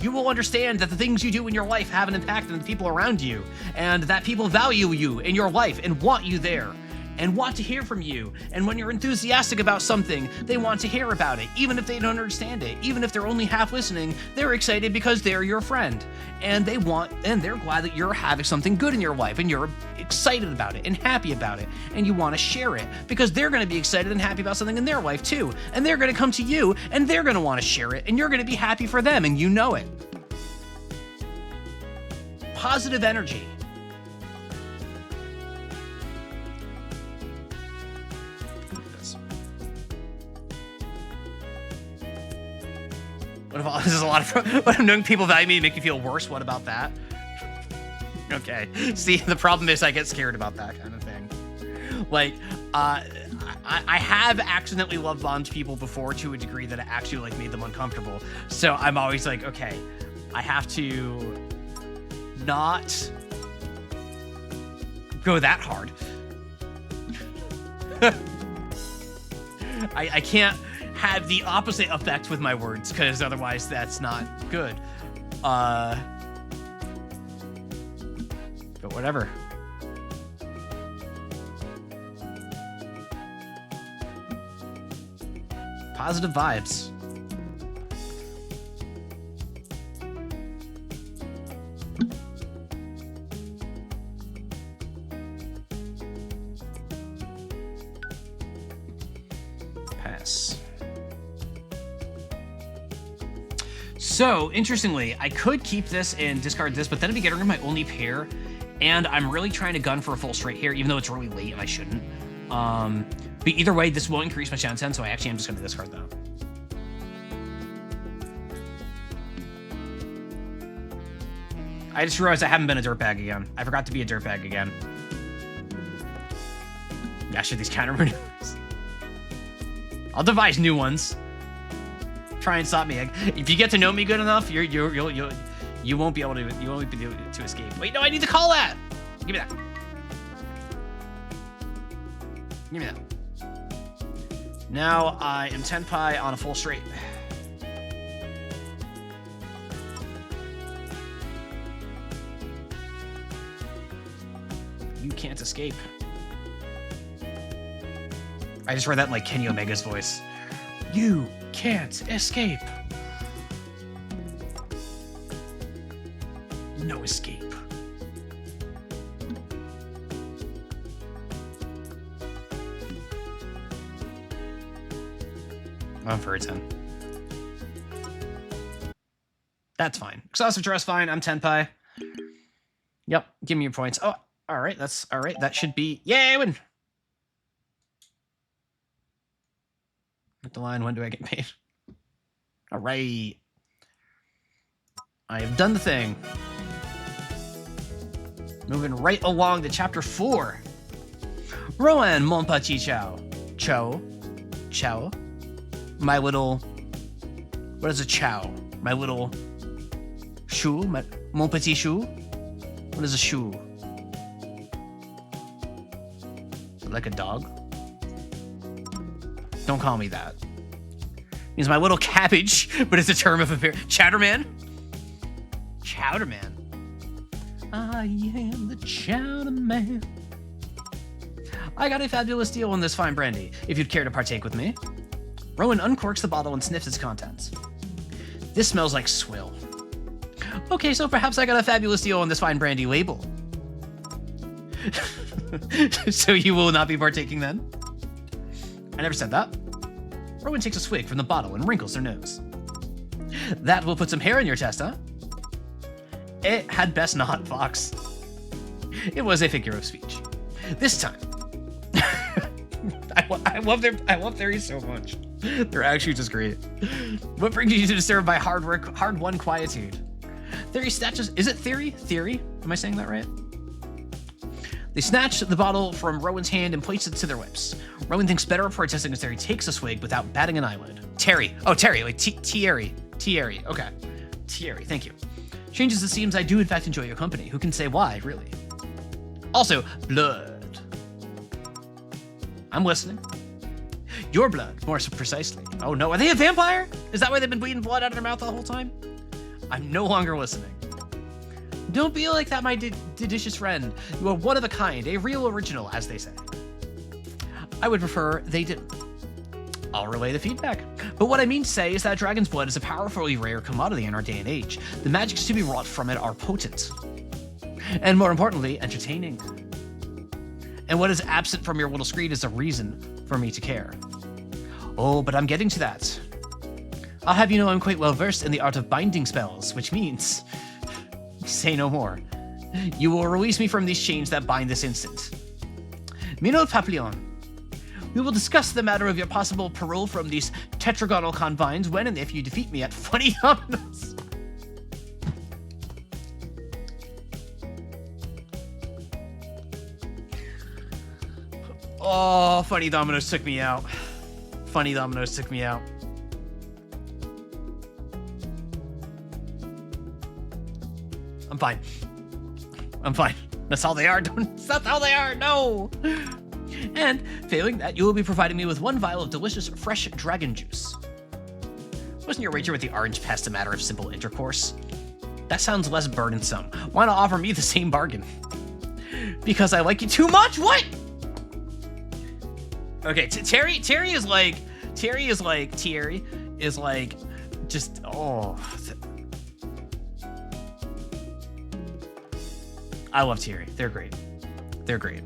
You will understand that the things you do in your life have an impact on the people around you, and that people value you in your life and want you there, and want to hear from you. And when you're enthusiastic about something, they want to hear about it, even if they don't understand it, even if they're only half listening. They're excited because they're your friend, and they're glad that you're having something good in your life, and you're excited about it and happy about it, and you want to share it because they're going to be excited and happy about something in their life too, and they're going to come to you and they're going to want to share it, and you're going to be happy for them, and you know it. Positive energy. What if this is a lot of what knowing people value me make you feel worse? What about that? Okay. See, the problem is I get scared about that kind of thing. Like, I have accidentally love bombed people before to a degree that it actually like made them uncomfortable. So I'm always like, okay, I have to not go that hard. I can't have the opposite effect with my words, because otherwise that's not good. But whatever. Positive vibes. Pass. So, interestingly, I could keep this and discard this, but then I'd be getting rid of my only pair, and I'm really trying to gun for a full straight here, even though it's really late and I shouldn't. But either way, this will increase my chance 10, so I actually am just going to discard that. I just realized I haven't been a dirtbag again. I forgot to be a dirtbag again. Master these counter maneuvers. I'll devise new ones. Try and stop me. If you get to know me good enough, you won't be able to escape. Wait, no, I need to call that. Give me that. Give me that. Now I am tenpai on a full straight. You can't escape. I just read that in like Kenny Omega's voice. You can't escape. No escape. I'm for a 10. That's fine. Exhaustive dress fine. I'm tenpai. Yep. Give me your points. Oh, all right. That's all right. That should be. Yay, I win. At the line, when do I get paid? All right. I have done the thing. Moving right along to chapter 4. Rowan, mon petit chow. Chow. Chow. My little... What is a chow? My little... Chou? Mon petit chou? What is a chou? Is it like a dog? Don't call me that. He's my little cabbage, but it's a term of appearance. Chowderman? Chowderman. I am the Chowderman. I got a fabulous deal on this fine brandy, if you'd care to partake with me. Rowan uncorks the bottle and sniffs its contents. This smells like swill. Okay, so perhaps I got a fabulous deal on this fine brandy label. So you will not be partaking then? I never said that. Rowan takes a swig from the bottle and wrinkles their nose. That will put some hair in your chest, huh? It had best not, Fox. It was a figure of speech. This time. I love theories so much. They're actually just great. What brings you to disturb my hard-won quietude? Theory snatches... Is it theory? Theory? Am I saying that right? They snatch the bottle from Rowan's hand and place it to their lips. Rowan thinks better of protesting as Terry takes a swig without batting an eyelid. Terry. Oh, Terry. Like Thierry. Thierry. Okay. Thierry. Thank you. Strange as it seems, I do in fact enjoy your company. Who can say why, really? Also, blood. I'm listening. Your blood, more so precisely. Oh no, are they a vampire? Is that why they've been bleeding blood out of their mouth the whole time? I'm no longer listening. Don't be like that, my delicious friend. You are one of a kind, a real original, as they say. I would prefer they didn't. I'll relay the feedback. But what I mean to say is that dragon's blood is a powerfully rare commodity in our day and age. The magics to be wrought from it are potent. And more importantly, entertaining. And what is absent from your little screed is a reason for me to care. Oh, but I'm getting to that. I'll have you know I'm quite well versed in the art of binding spells, which means... Say no more. You will release me from these chains that bind this instant. Minot Papillon. We will discuss the matter of your possible parole from these tetragonal confines when and if you defeat me at Funny Dominoes. Oh, Funny Dominoes took me out. Funny Dominoes took me out. I'm fine. I'm fine. That's how they are. That's how they are. No. And failing that, you will be providing me with 1 vial of delicious fresh dragon juice. Wasn't your wager with the orange pest a matter of simple intercourse? That sounds less burdensome. Why not offer me the same bargain? Because I like you too much? What? Okay, Terry is like, just, oh. I love Thierry. They're great. They're great.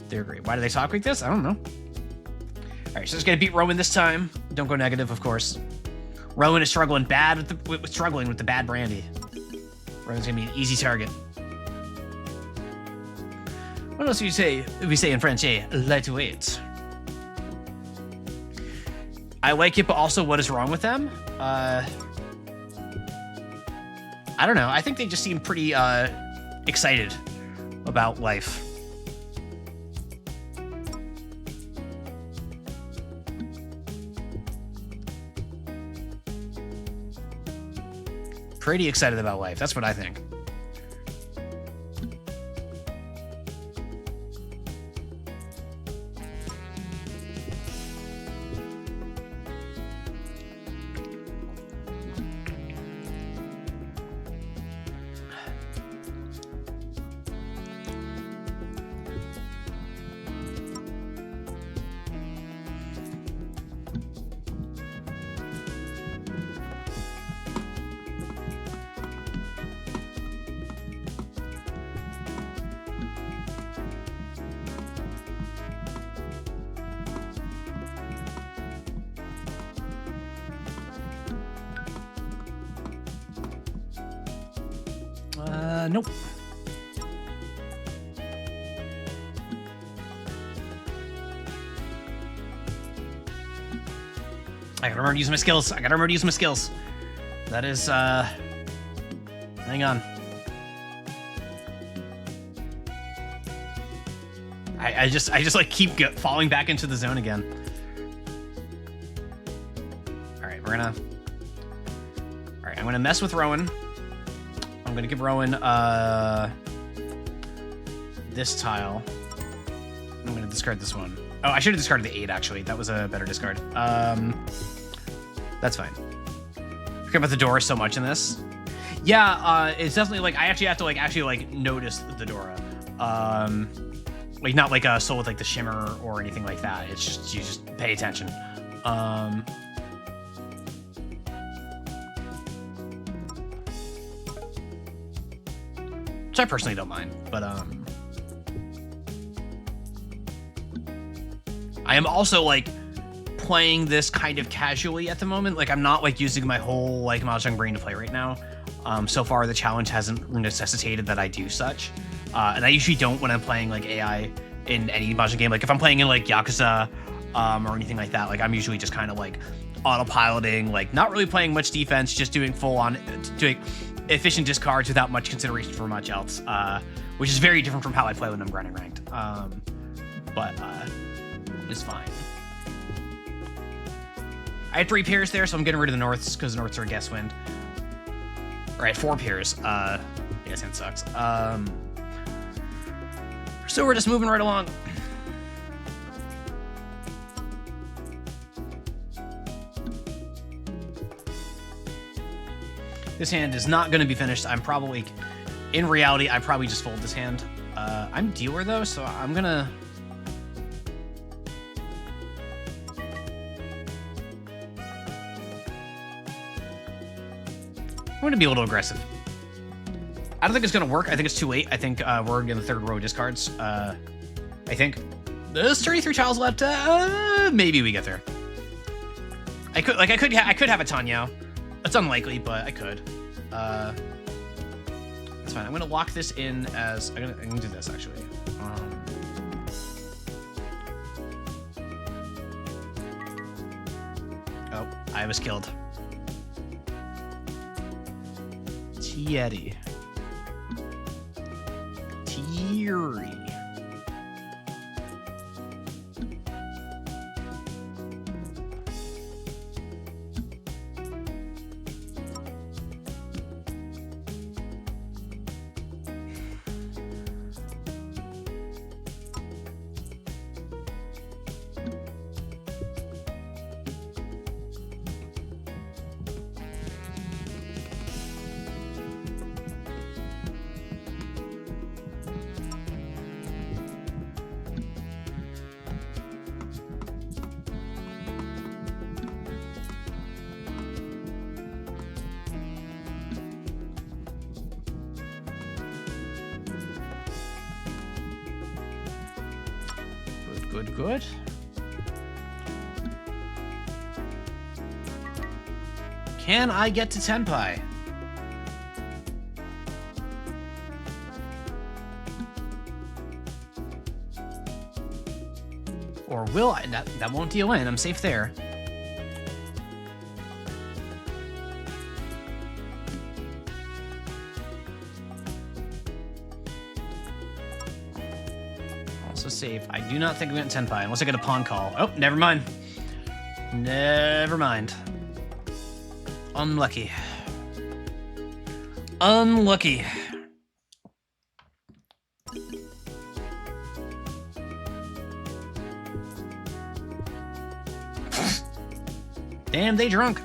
They're great. Why do they talk like this? I don't know. All right, so just gonna beat Rowan this time. Don't go negative, of course. Rowan is struggling bad with the bad brandy. Rowan's gonna be an easy target. What else do you say? We say in French, lightweight. I like it, but also what is wrong with them? I don't know. I think they just seem pretty excited about life. Pretty excited about life. That's what I think. Nope. I gotta remember to use my skills. That is, hang on. I just like keep falling back into the zone again. All right, I'm gonna mess with Rowan. I'm gonna give Rowan this tile. I'm gonna discard this one. Oh, I should have discarded the 8 actually. That was a better discard. That's fine. I forget about the Dora so much in this. Yeah, it's definitely like I actually have to like notice the Dora. Like not like a soul with like the shimmer or anything like that. It's just you just pay attention. Which I personally don't mind, but I am also like playing this kind of casually at the moment. Like I'm not like using my whole like Mahjong brain to play right now. So far the challenge hasn't necessitated that I do such, and I usually don't when I'm playing like AI in any Mahjong game. Like if I'm playing in like Yakuza or anything like that, like I'm usually just kind of like autopiloting, like not really playing much defense, just doing full on doing efficient discards without much consideration for much else, which is very different from how I play when I'm grinding ranked. But it's fine. I had 3 pairs there, so I'm getting rid of the Norths because the Norths are a guess wind. Or I had 4 pairs. Yes, it sucks. So we're just moving right along. This hand is not going to be finished. I'm probably, in reality, I probably just fold this hand. I'm dealer though, so I'm gonna. I'm gonna be a little aggressive. I don't think it's gonna work. I think it's too late. I think we're in the third row of discards. I think there's 33 tiles left. Maybe we get there. I could have a Tanya. It's unlikely, but I could. That's fine. I'm gonna lock this in as I'm gonna do this actually. Oh, I was killed. Tieri. Tieri. Good. Can I get to Tenpai? Or will I? That won't deal in. I'm safe there. Safe. I do not think we went Tenpai unless I get a pawn call. Oh, never mind. Never mind. Unlucky. Unlucky. Damn, they drunk.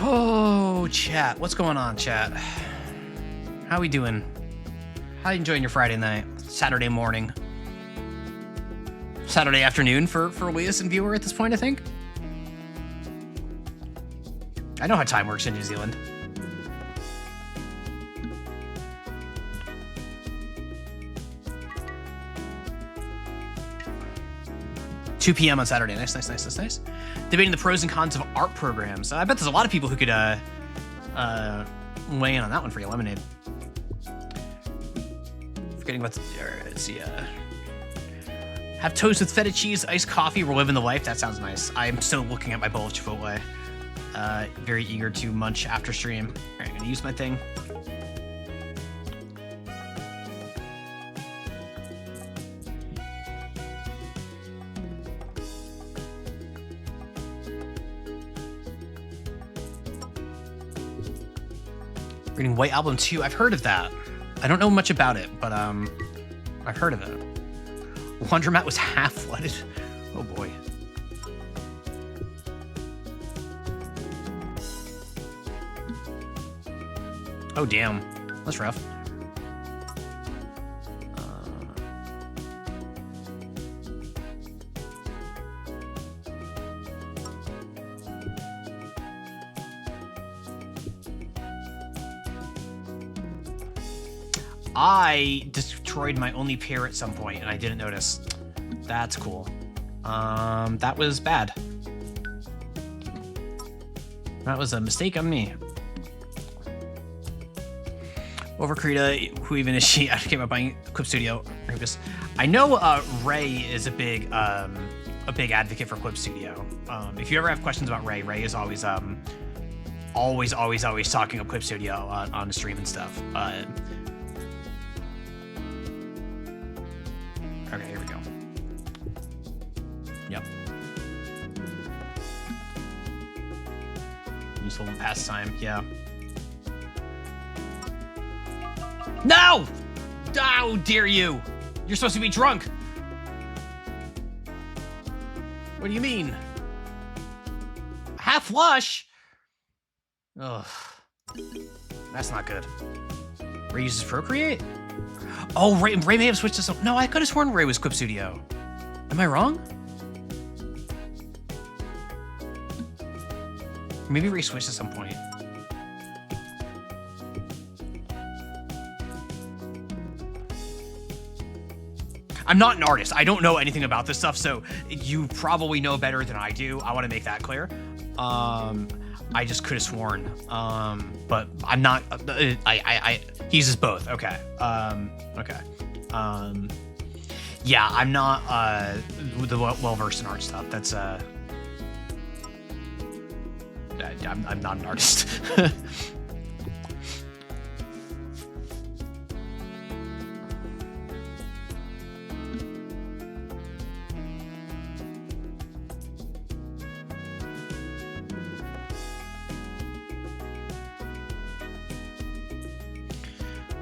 Oh, chat. What's going on, chat? How we doing? How you enjoying your Friday night? Saturday morning? Saturday afternoon for a listening viewer at this point, I think? I know how time works in New Zealand. $2 p.m. on Saturday. Nice. Debating the pros and cons of art programs. I bet there's a lot of people who could weigh in on that one for you, Lemonade. Forgetting what. Let's see. Have toast with feta cheese, iced coffee. We're living the life. That sounds nice. I'm still looking at my bowl of Chipotle. Very eager to munch after stream. All right, I'm gonna use my thing. Reading White Album 2. I've heard of that. I don't know much about it, but I've heard of it. Laundromat was half flooded. Oh boy. Oh damn. That's rough. I destroyed my only pair at some point and I didn't notice. That's cool. That was bad. That was a mistake on me. Over Krita, who even is she? I came up buying Clip Studio. I know Ray is a big advocate for Clip Studio. If you ever have questions about Ray, Ray is always always talking up Clip Studio on the stream and stuff. Okay, here we go. Yep. Useful pastime, yeah. No! How dare you! You're supposed to be drunk! What do you mean? Half flush? Ugh. That's not good. Ray uses Procreate? Oh, Ray may have switched to some... No, I could have sworn Ray was Clip Studio. Am I wrong? Maybe Ray switched at some point. I'm not an artist. I don't know anything about this stuff, so you probably know better than I do. I want to make that clear. I just could have sworn. But I'm not. He uses both. Okay. Okay. Yeah, I'm not well versed in art stuff. That's I'm not an artist.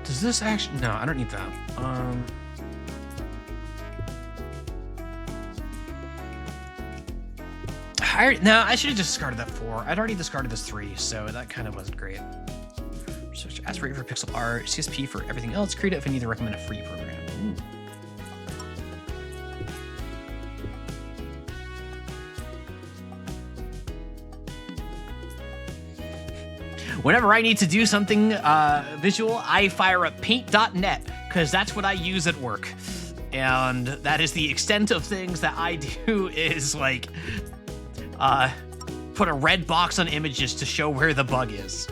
Does this actually... No, I don't need that. No, I should have discarded that 4. I'd already discarded this 3, so that kind of wasn't great. So aspirate for pixel art, CSP for everything else. Create it if I need to recommend a free program. Ooh. Whenever I need to do something visual, I fire up paint.net, because that's what I use at work. And that is the extent of things that I do, is like put a red box on images to show where the bug is.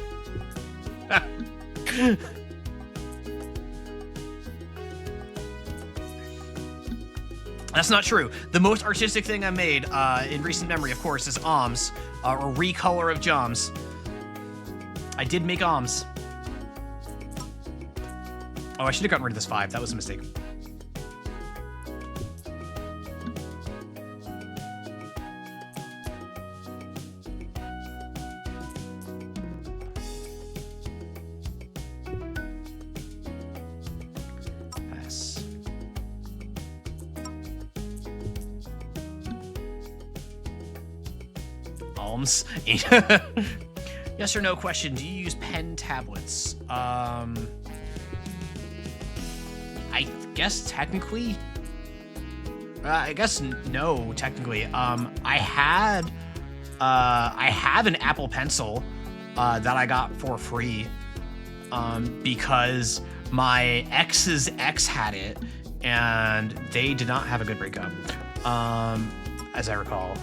That's not true. The most artistic thing I made in recent memory, of course, is OMS, or Recolor of Joms. I did make OMS. Oh, I should have gotten rid of this 5. That was a mistake. Pass. OMS. Yes or no question, do you use pen tablets? I guess technically. I guess no, technically. I have an Apple Pencil that I got for free because my ex's ex had it and they did not have a good breakup. As I recall,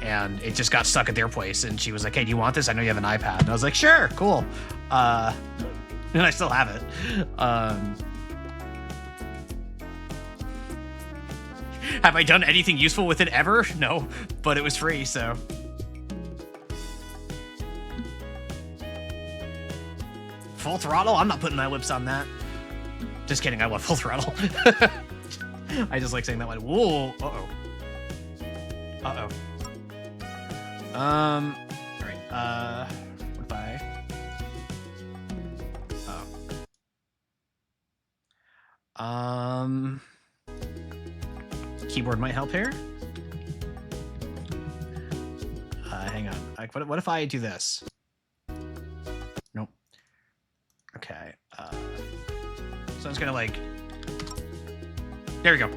and it just got stuck at their place, and she was like, hey, do you want this? I know you have an iPad. And I was like, sure, cool. And I still have it. Have I done anything useful with it ever? No, but it was free, so. Full throttle? I'm not putting my lips on that. Just kidding, I love full throttle. I just like saying that one. Whoa, uh-oh. Uh-oh. All right, what if I... Oh. Keyboard might help here. Hang on. Like, what if I do this? Nope. Okay. So it's gonna like... There we go.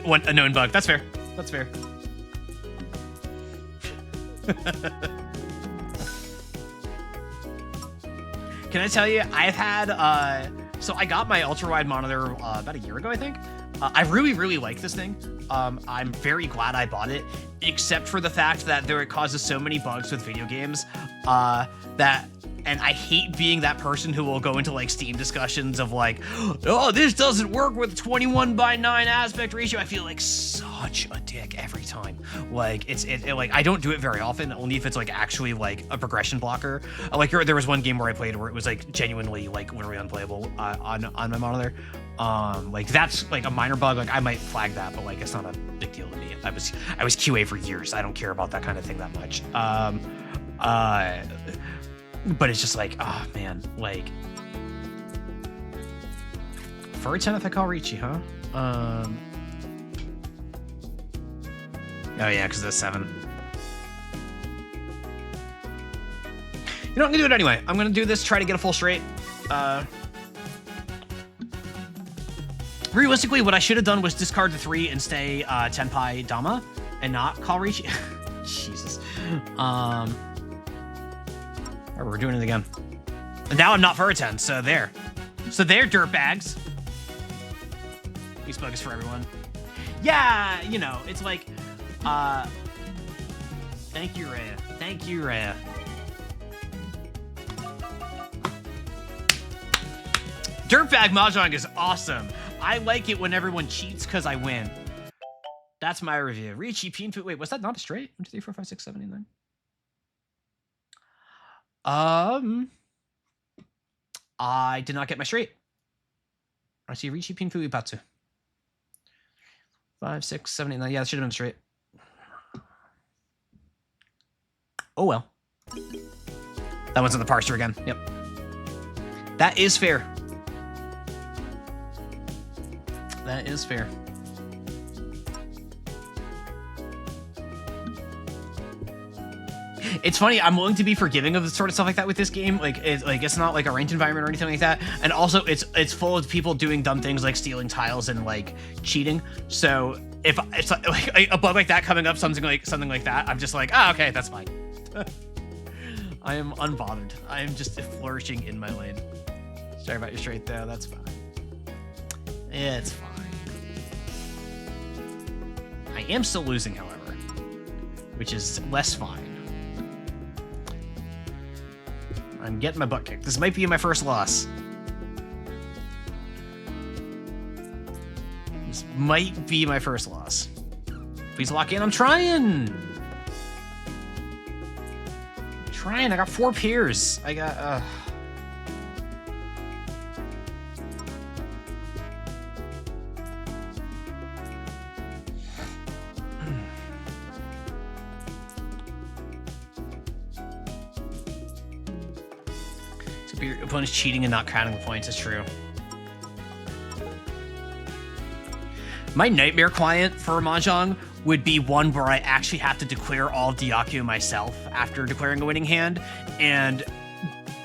A known bug. That's fair. That's fair. Can I tell you, I've had, so I got my ultra-wide monitor about a year ago, I think. I really, really like this thing. I'm very glad I bought it, except for the fact that it causes so many bugs with video games that And I hate being that person who will go into like Steam discussions of like, oh, this doesn't work with 21:9 aspect ratio. I feel like such a dick every time. Like like I don't do it very often, only if it's like actually like a progression blocker. Like there was one game where I played where it was like genuinely like literally unplayable on my monitor. Like that's like a minor bug. Like I might flag that, but like it's not a big deal to me. I was QA for years. I don't care about that kind of thing that much. But it's just like, oh man, like for a 10 if I call Ricci, huh? Oh yeah, because there's 7. You know, I'm gonna do it anyway. I'm gonna do this, try to get a full straight. Realistically, what I should have done was discard the 3 and stay Tenpai Dama and not call Ricci. Jesus. We're doing it again. And now I'm not for a 10, so there. So they're dirtbags. These bug is for everyone. Yeah, you know, it's like, thank you, Rhea. Thank you, Rhea. Dirtbag Mahjong is awesome. I like it when everyone cheats because I win. That's my review. Ricci, Peen, wait, was that not a straight? 1, 2, 3, 4, 5, 6, 7, 8, 9. I did not get my straight. I see Ricci, Peen, Fui, Patsu. 5, 6, 7, 8, 9. Yeah, that should have been straight. Oh well. That one's on the parser again. Yep. That is fair. That is fair. It's funny, I'm willing to be forgiving of the sort of stuff like that with this game. Like it's not like a ranked environment or anything like that. And also it's full of people doing dumb things like stealing tiles and like cheating. So if it's like a bug like that coming up, something like that, I'm just like, ah, okay, that's fine. I am unbothered. I am just flourishing in my lane. Sorry about your straight though, that's fine. It's fine. I am still losing, however, which is less fine. I'm getting my butt kicked. This might be my first loss. This might be my first loss. Please lock in. I'm trying. I got 4 pairs. I got, So your opponent's cheating and not counting the points is true. My nightmare client for Mahjong would be one where I actually have to declare all of Diaku myself after declaring a winning hand, and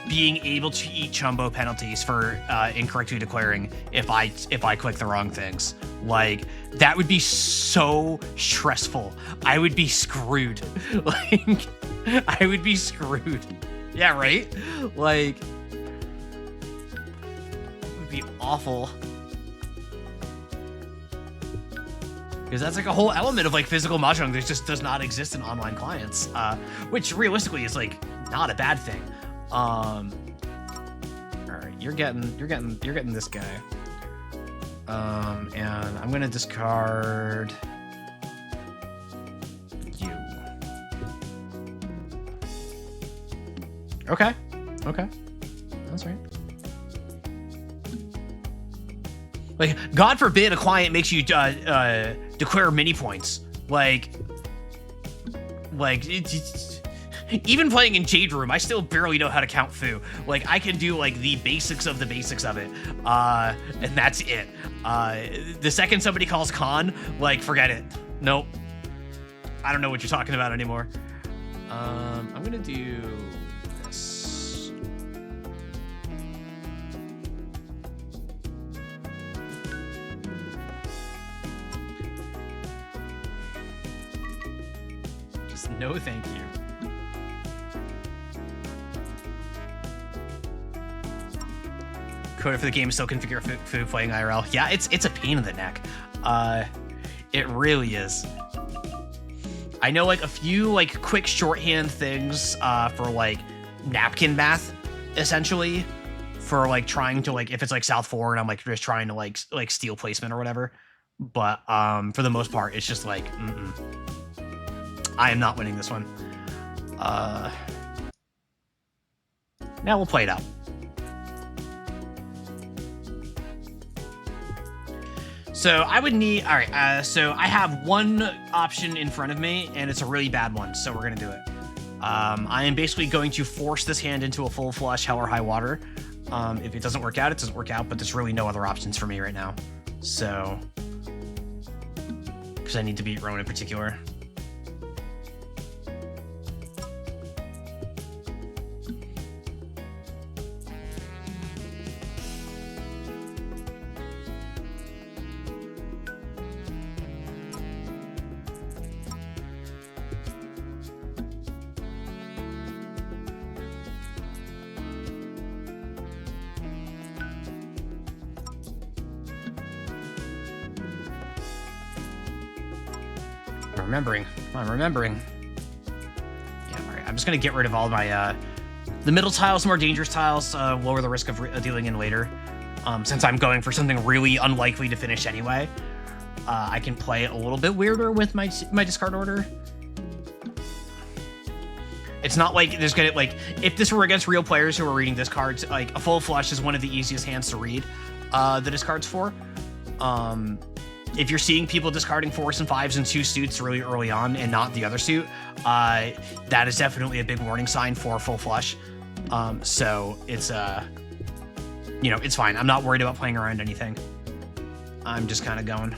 being able to eat chumbo penalties for incorrectly declaring if I click the wrong things. Like, that would be so stressful. I would be screwed. Like, I would be screwed. Yeah, right? Like, it would be awful. Because that's like a whole element of like physical mahjong that just does not exist in online clients, which realistically is like not a bad thing. All right, you're getting this guy, and I'm gonna discard you. Okay, that's right. Like, God forbid a client makes you declare mini points. Like even playing in Jade Room, I still barely know how to count foo. Like, I can do like the basics of it, and that's it. The second somebody calls con, like, forget it. Nope, I don't know what you're talking about anymore. I'm gonna do this. Just no thank you. Code for the game is still configure foo playing IRL. Yeah, it's a pain in the neck. It really is. I know like a few like quick shorthand things for like napkin math, essentially, for like trying to like if it's like south forward, I'm like just trying to like steal placement or whatever. But for the most part, it's just like I am not winning this one. Now we'll play it out. So I would need, all right, so I have one option in front of me, and it's a really bad one, so we're going to do it. I am basically going to force this hand into a full flush, hell or high water. If it doesn't work out, it doesn't work out, but there's really no other options for me right now. So, because I need to beat Rowan in particular. I'm remembering. Yeah, all right. I'm just gonna get rid of all my the middle tiles, more dangerous tiles, lower the risk of dealing in later. Since I'm going for something really unlikely to finish anyway, I can play it a little bit weirder with my discard order. It's not like there's gonna like if this were against real players who are reading discards, like a full flush is one of the easiest hands to read the discards for. If you're seeing people discarding 4s and 5s and 2 suits really early on and not the other suit, that is definitely a big warning sign for full flush. So it's, you know, it's fine. I'm not worried about playing around anything. I'm just kind of going.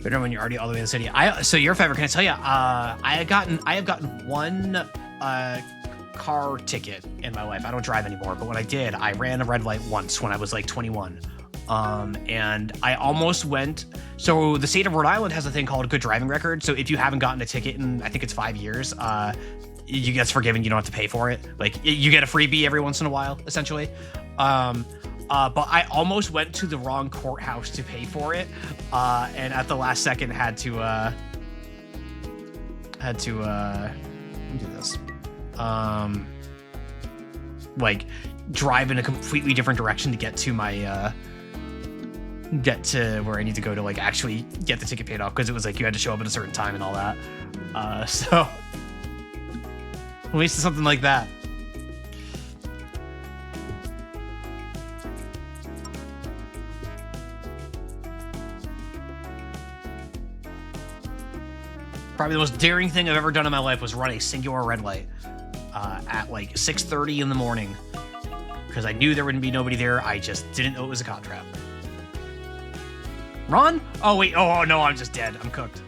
Better when you're already all the way in the city. So your favor, can I tell you? I have gotten one car ticket in my life. I don't drive anymore, but when I did, I ran a red light once when I was like 21. And I almost went. So the state of Rhode Island has a thing called good driving record. So if you haven't gotten a ticket in, I think it's 5 years, you get forgiven. You don't have to pay for it. Like you get a freebie every once in a while, essentially. But I almost went to the wrong courthouse to pay for it, and at the last second had to do this. Like drive in a completely different direction to get to my get to where I need to go to like actually get the ticket paid off, because it was like you had to show up at a certain time and all that. So at least it's something like that. Probably the most daring thing I've ever done in my life was run a singular red light at like 6:30 in the morning, because I knew there wouldn't be nobody there. I just didn't know it was a cop trap. Run? Oh wait, oh no, I'm just dead. I'm cooked.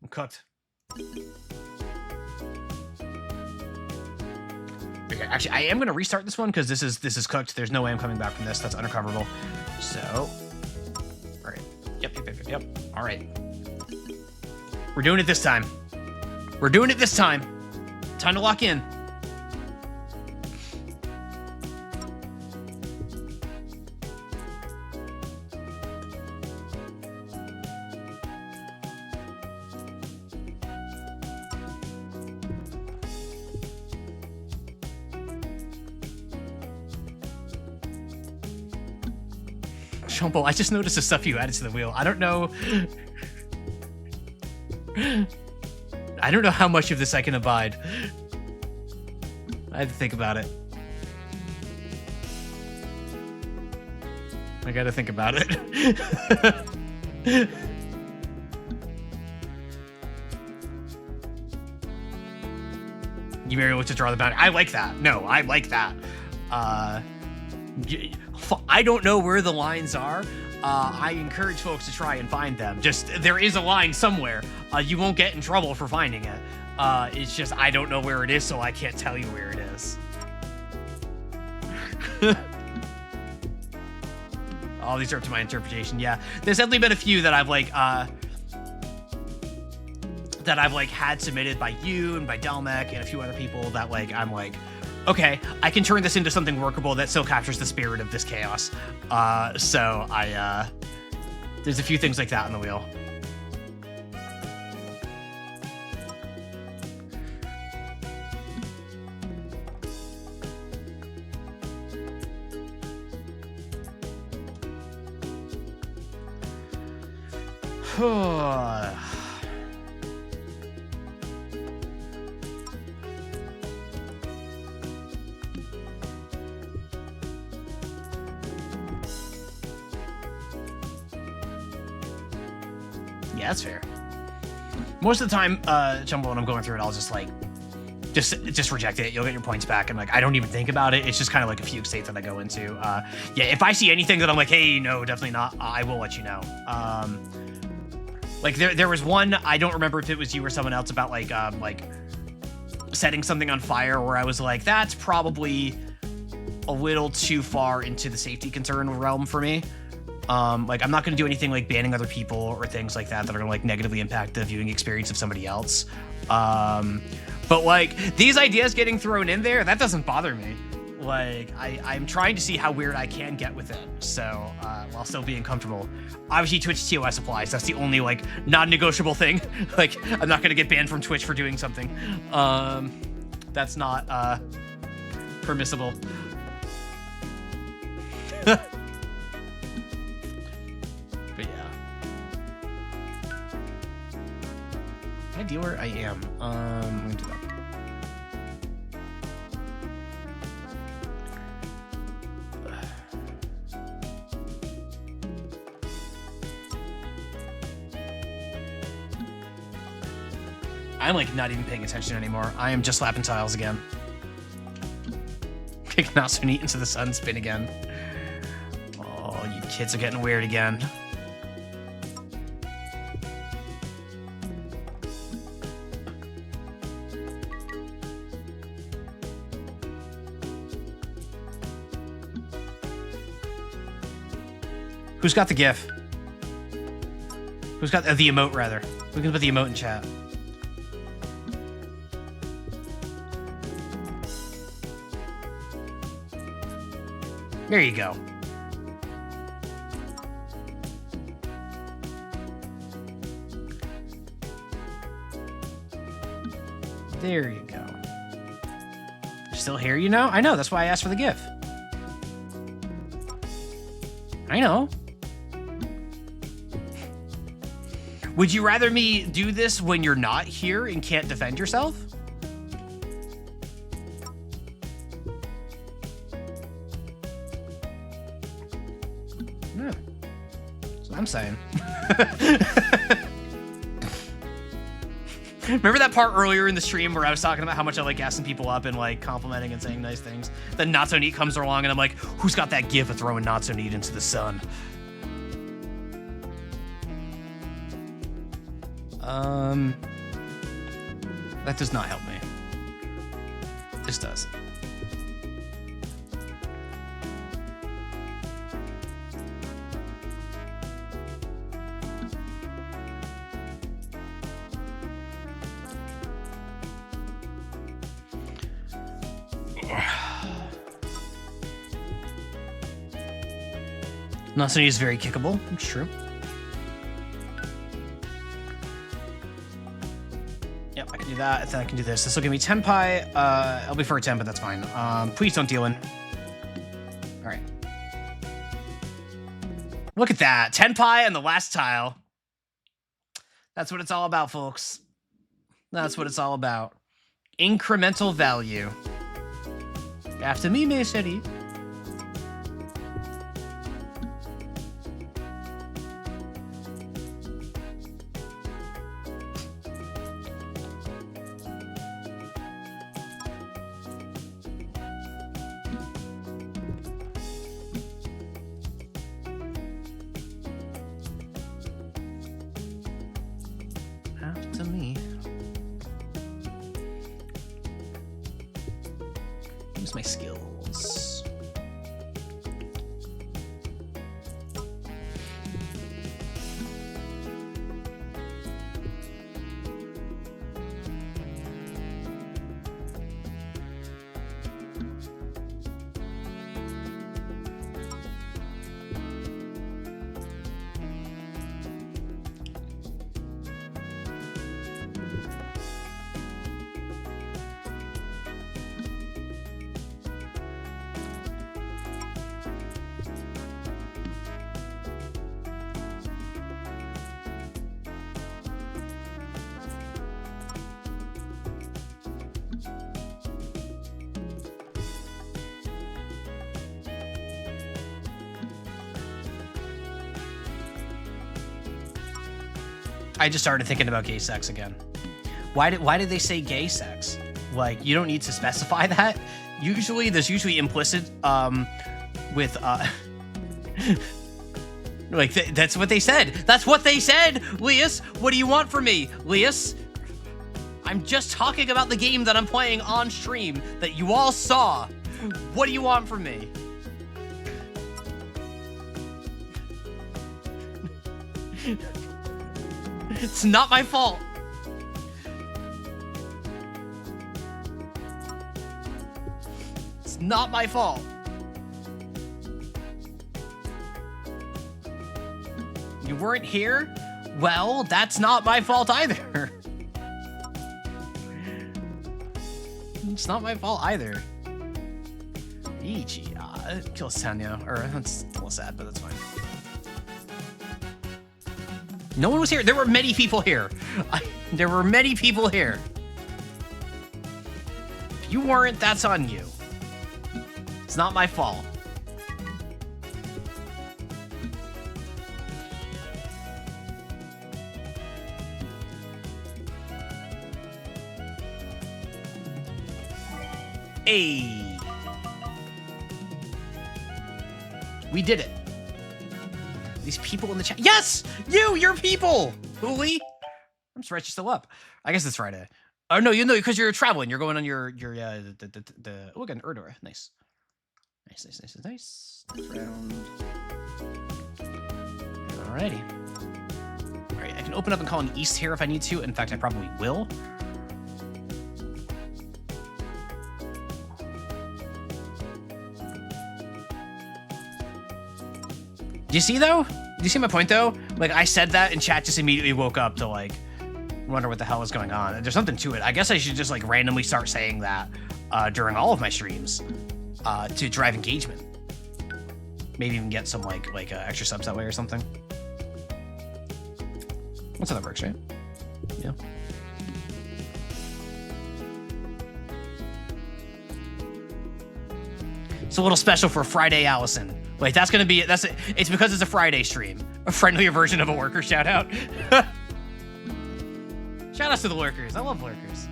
I'm cooked. Okay, actually, I am gonna restart this one because this is cooked. There's no way I'm coming back from this. That's unrecoverable. So, all right. Yep. All right. We're doing it this time. We're doing it this time. Time to lock in. Shumble, I just noticed the stuff you added to the wheel. I don't know how much of this I can abide. I have to think about it. I gotta think about it. You may look to draw the boundary. I like that. No, I like that. I don't know where the lines are. I encourage folks to try and find them. Just, there is a line somewhere. You won't get in trouble for finding it. It's just, I don't know where it is, so I can't tell you where it is. All these are up to my interpretation. Yeah, there's definitely been a few that I've like, that I've like had submitted by you and by Delmec and a few other people that like I'm like, okay, I can turn this into something workable that still captures the spirit of this chaos. So there's a few things like that on the wheel. Yeah, that's fair. Most of the time, Jumbo, when I'm going through it, I'll just like, just reject it. You'll get your points back, and like I don't even think about it. It's just kind of like a fugue state that I go into. Yeah, if I see anything that I'm like, hey, no, definitely not, I will let you know. Like there was one, I don't remember if it was you or someone else, about like setting something on fire, where I was like, that's probably a little too far into the safety concern realm for me. Like I'm not going to do anything like banning other people or things like that that are going to like negatively impact the viewing experience of somebody else. But like these ideas getting thrown in there, that doesn't bother me. Like I'm trying to see how weird I can get with it, so while still being comfortable. Obviously Twitch TOS applies. That's the only like non-negotiable thing. Like I'm not gonna get banned from Twitch for doing something. That's not permissible. But yeah, can I deal where I am? Let me do that. I'm like not even paying attention anymore. I am just slapping tiles again. Kick not so neat into the sun, spin again. Oh, you kids are getting weird again. Who's got the GIF? Who's got the emote, rather? We can put the emote in chat. There you go. There you go. Still here, you know? I know, that's why I asked for the GIF. I know. Would you rather me do this when you're not here and can't defend yourself? Yeah. That's what I'm saying. Remember that part earlier in the stream where I was talking about how much I like gassing people up and like complimenting and saying nice things? Then Not So Neat comes along and I'm like, who's got that gif of throwing Not So Neat into the sun? That does not help me. This does. Not So Neat is very kickable. It's true. Yep, I can do that. And then I can do this. This will give me 10 pi. I'll be for a 10, but that's fine. Please don't deal in. All right. Look at that. 10 pi on the last tile. That's what it's all about, folks. That's what it's all about. Incremental value. After me, my city. My skills. I just started thinking about gay sex again. Why did they say gay sex? Like, you don't need to specify that. There's usually implicit with like that's what they said. That's what they said. Leas, what do you want from me? Leas, I'm just talking about the game that I'm playing on stream that you all saw. What do you want from me? It's not my fault. It's not my fault. You weren't here? Well, that's not my fault either. It's not my fault either. Ichi, kills Tanya. Or that's a little sad, but that's fine. No one was here. There were many people here. There were many people here. If you weren't, that's on you. It's not my fault. Hey. We did it. These people in the chat. Yes! You're people! Hooli! I'm surprised you're still up. I guess it's Friday. Oh, no, because you're traveling. You're going on your oh, again, Erdor. Nice. Nice. Next round. Alrighty. Alright, I can open up and call an East here if I need to. In fact, I probably will. Do you see, though? Do you see my point, though? Like, I said that, and chat just immediately woke up to, like, wonder what the hell is going on. And there's something to it. I guess I should just, like, randomly start saying that during all of my streams to drive engagement. Maybe even get some, like extra subs that way or something. That's how that works, right? Yeah. It's a little special for Friday, Allison. Like, that's gonna be it. It's because it's a Friday stream. A friendlier version of a worker shout out. Shout outs to the lurkers. I love lurkers.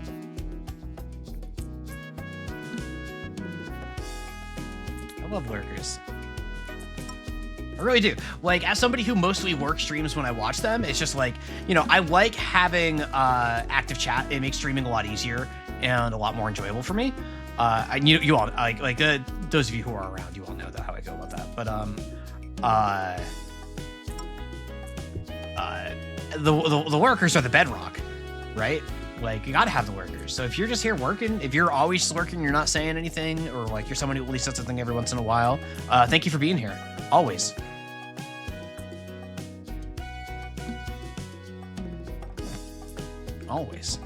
I love lurkers. I really do. Like, as somebody who mostly works streams when I watch them, it's just like, I like having active chat. It makes streaming a lot easier and a lot more enjoyable for me. You all like those of you who are around, you all know how I feel about that. But the workers are the bedrock, right? Like, you gotta have the workers. So if you're just here working, if you're always lurking, you're not saying anything, or like you're somebody who only says something every once in a while, thank you for being here. Always. Always.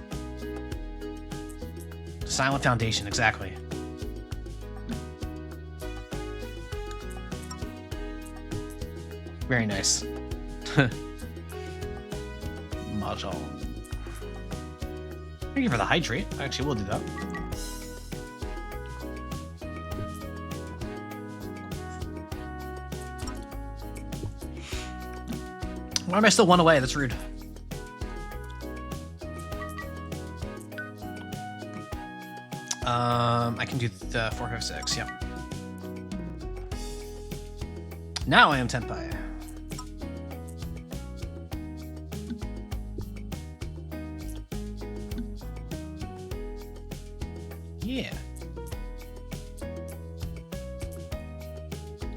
Silent foundation, exactly. Very nice. Mahjong. Thank you for the hydrate. Actually, we'll do that. Why am I still one away? That's rude. I can do the 456, yep. Now I am Tenpai. Yeah.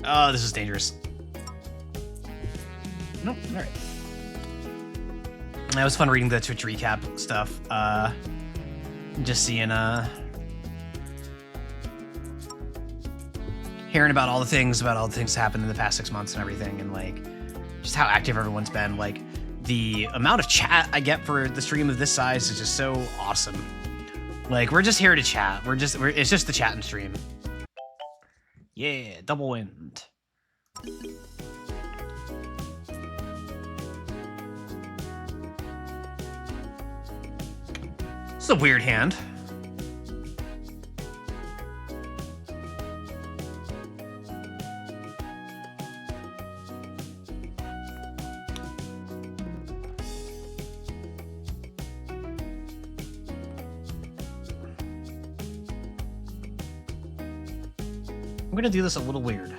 Oh, this is dangerous. Nope, alright. That was fun reading the Twitch recap stuff. Just seeing, hearing about all the things that happened in the past 6 months and everything, and like just how active everyone's been. Like, the amount of chat I get for the stream of this size is just so awesome. Like, we're just here to chat. It's just the chat and stream. Yeah, double wind. It's a weird hand. I'm gonna do this a little weird.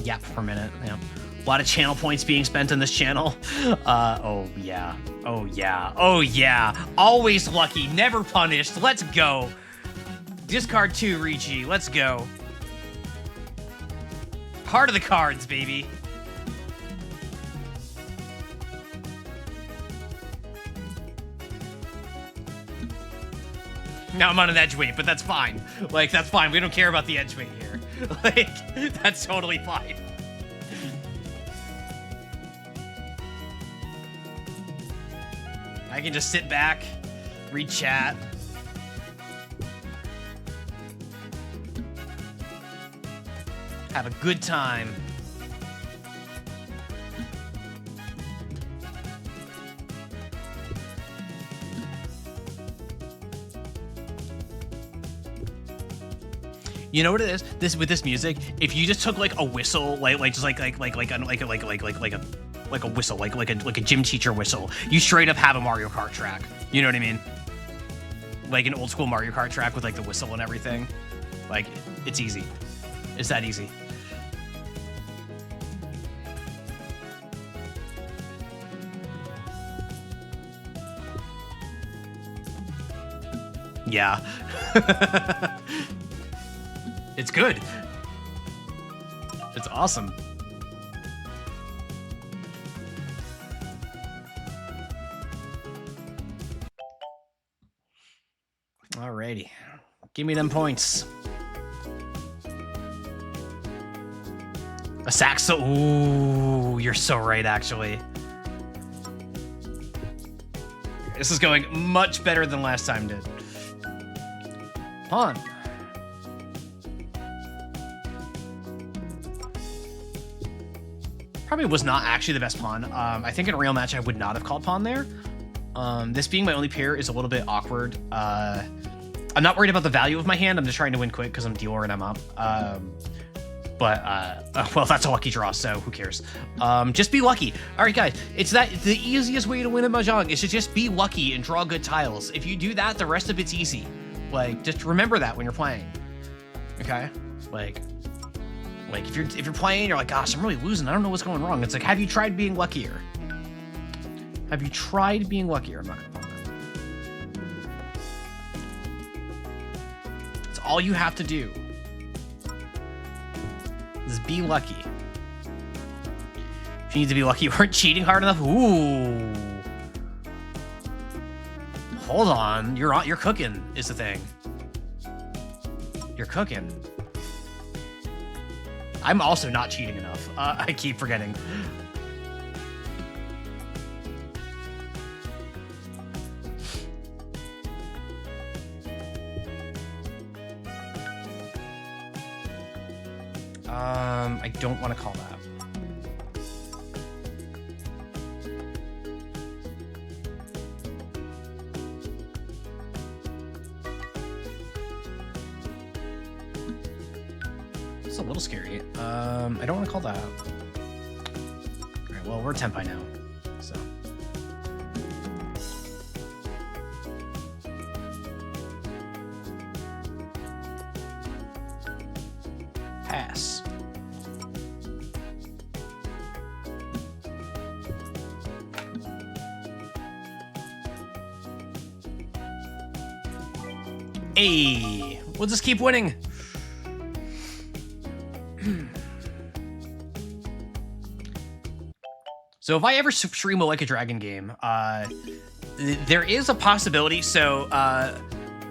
Yap for a minute. Yeah. A lot of channel points being spent on this channel. Oh yeah. Oh yeah. Oh yeah. Always lucky, never punished. Let's go. Discard 2, Ricci. Let's go. Heart of the cards, baby. Now I'm on an edge weight, but that's fine. Like, that's fine. We don't care about the edge weight here. Like, that's totally fine. I can just sit back, read chat. Have a good time. You know what it is? This with this music, if you just took like a whistle, like a whistle, like a gym teacher whistle, you straight up have a Mario Kart track. You know what I mean? Like an old school Mario Kart track with like the whistle and everything. Like, it's easy. It's that easy. Yeah. It's good. It's awesome. Alrighty. Give me them points. A saxo. Ooh, you're so right, actually. This is going much better than last time did. Pawn. Probably was not actually the best pawn. I think in a real match I would not have called pawn there. This being my only pair is a little bit awkward. I'm not worried about the value of my hand. I'm just trying to win quick because I'm dealer and I'm up. Well, that's a lucky draw, so who cares? Just be lucky. All right, guys, the easiest way to win at Mahjong is to just be lucky and draw good tiles. If you do that, the rest of it's easy. Like, just remember that when you're playing. Okay? Like if you're playing, you're like, gosh, I'm really losing. I don't know what's going wrong. It's like, have you tried being luckier? Have you tried being luckier? I'm not gonna call that. It's all you have to do. Is be lucky. If you need to be lucky, you weren't cheating hard enough. Ooh. Hold on. You're cooking is the thing. You're cooking. I'm also not cheating enough. I keep forgetting. I don't want to call that. It's a little scary. I don't want to call that. All right, well, we're 10 by now, so. Pass. Hey, we'll just keep winning. So if I ever stream a Like a Dragon game, there is a possibility. So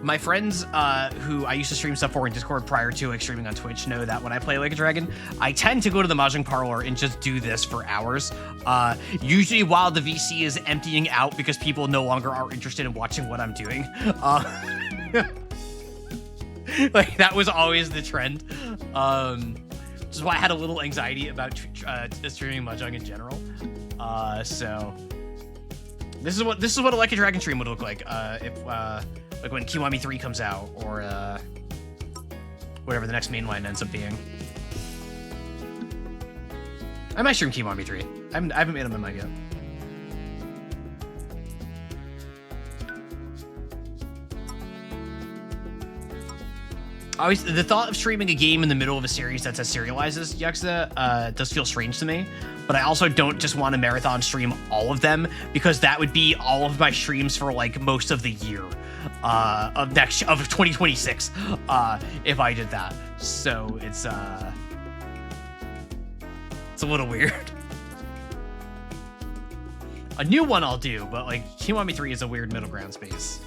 my friends who I used to stream stuff for in Discord prior to like streaming on Twitch know that when I play Like a Dragon, I tend to go to the Mahjong parlor and just do this for hours. Usually while the VC is emptying out because people no longer are interested in watching what I'm doing. Like that was always the trend. Which is why I had a little anxiety about streaming Mahjong in general. So this is what a Like a Dragon stream would look like if like when Kiwami 3 comes out or whatever the next main line ends up being. I might stream Kiwami 3. I haven't made him in my yet. Always the thought of streaming a game in the middle of a series that serializes Yakuza does feel strange to me, but I also don't just want to marathon stream all of them, because that would be all of my streams for like most of the year of 2026 if I did that. So it's a little weird. A new one I'll do, but like Kiwami 3 is a weird middle ground space.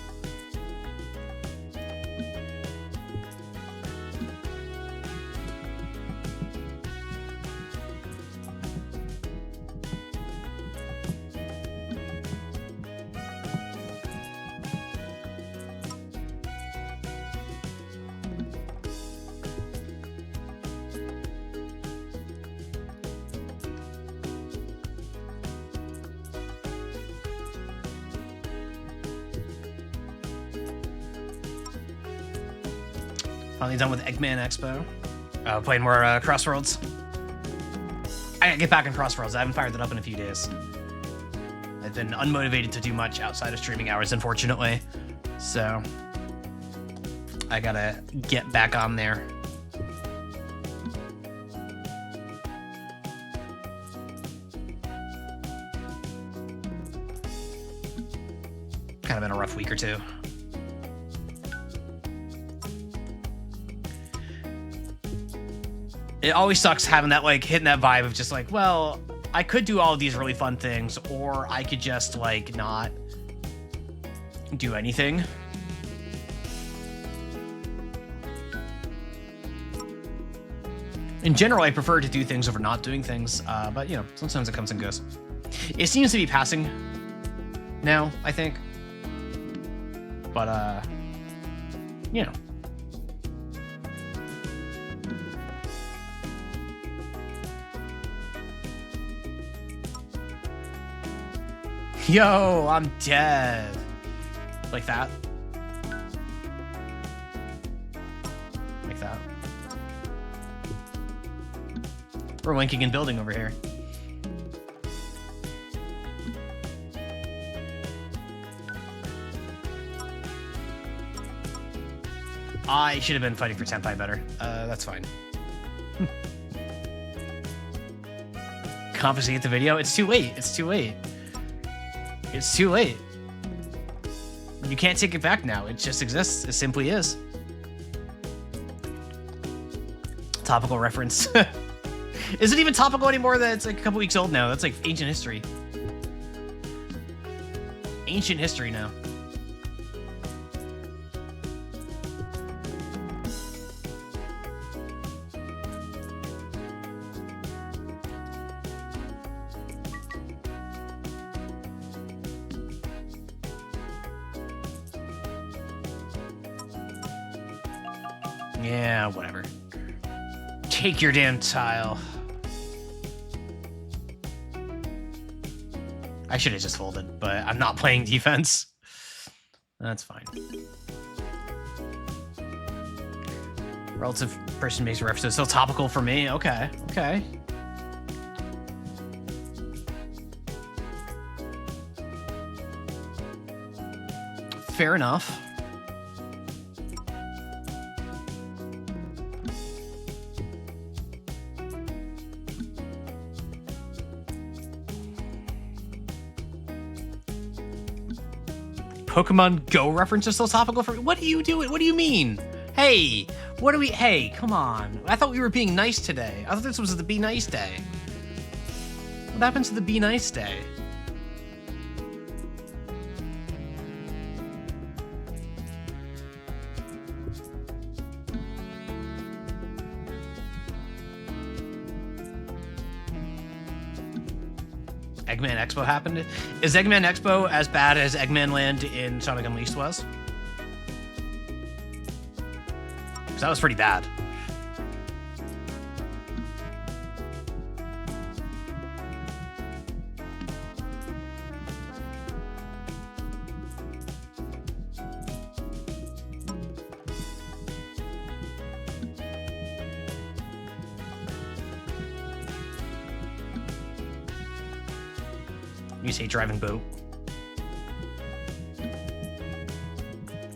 Finally done with Eggman Expo. Playing more Crossworlds. I gotta get back in Crossworlds. I haven't fired that up in a few days. I've been unmotivated to do much outside of streaming hours, unfortunately. So I gotta get back on there. Kind of been a rough week or two. It always sucks having that, like, hitting that vibe of just like, well, I could do all of these really fun things, or I could just, like, not do anything. In general, I prefer to do things over not doing things, but, you know, sometimes it comes and goes. It seems to be passing now, I think. But, you know. Yo, I'm dead. Like that. Like that. We're winking and building over here. I should have been fighting for Senpai better. That's fine. Confiscate the video? It's too late. It's too late. It's too late. You can't take it back now. It just exists. It simply is. Topical reference. Is it even topical anymore? That it's like a couple weeks old now. That's like ancient history. Ancient history now. Yeah, whatever. Take your damn tile. I should have just folded, but I'm not playing defense. That's fine. Relative person makes a reference. It's still topical for me. Okay, okay. Fair enough. Pokemon Go reference is still topical for me? What are you doing? What do you mean? Hey, what are we? Hey, come on. I thought we were being nice today. I thought this was the Be Nice Day. What happened to the Be Nice Day? Eggman Expo happened. Is Eggman Expo as bad as Eggman Land in Sonic Unleashed was? Because that was pretty bad. You say driving boat.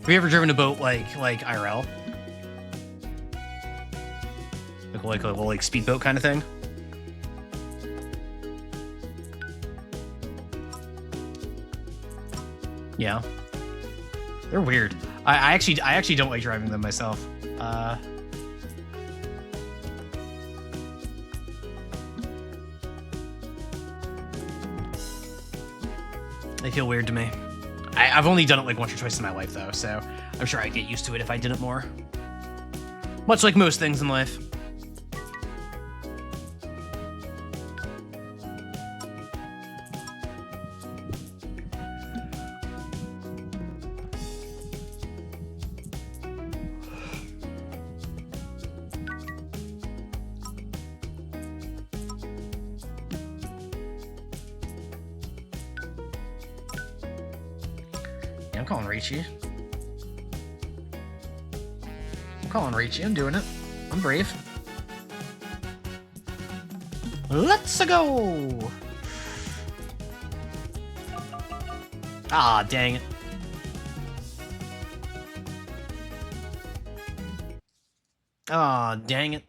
Have you ever driven a boat like IRL? like a little like speedboat kind of thing. Yeah, they're weird. I actually don't like driving them myself. They feel weird to me. I've only done it like once or twice in my life though, so I'm sure I'd get used to it if I did it more. Much like most things in life. I'm calling Raichi. I'm doing it. I'm brave. Let's go! Ah, dang it. Ah, dang it.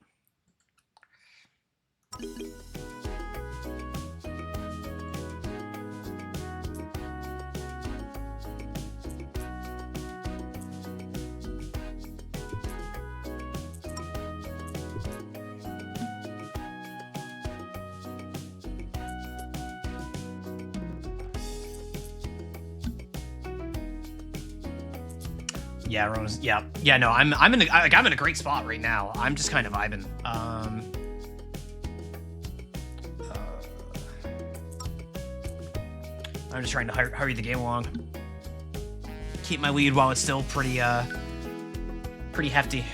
Yeah, Rona's, yeah. No, I'm in a great spot right now. I'm just kind of vibing. I'm just trying to hurry the game along. Keep my lead while it's still pretty hefty.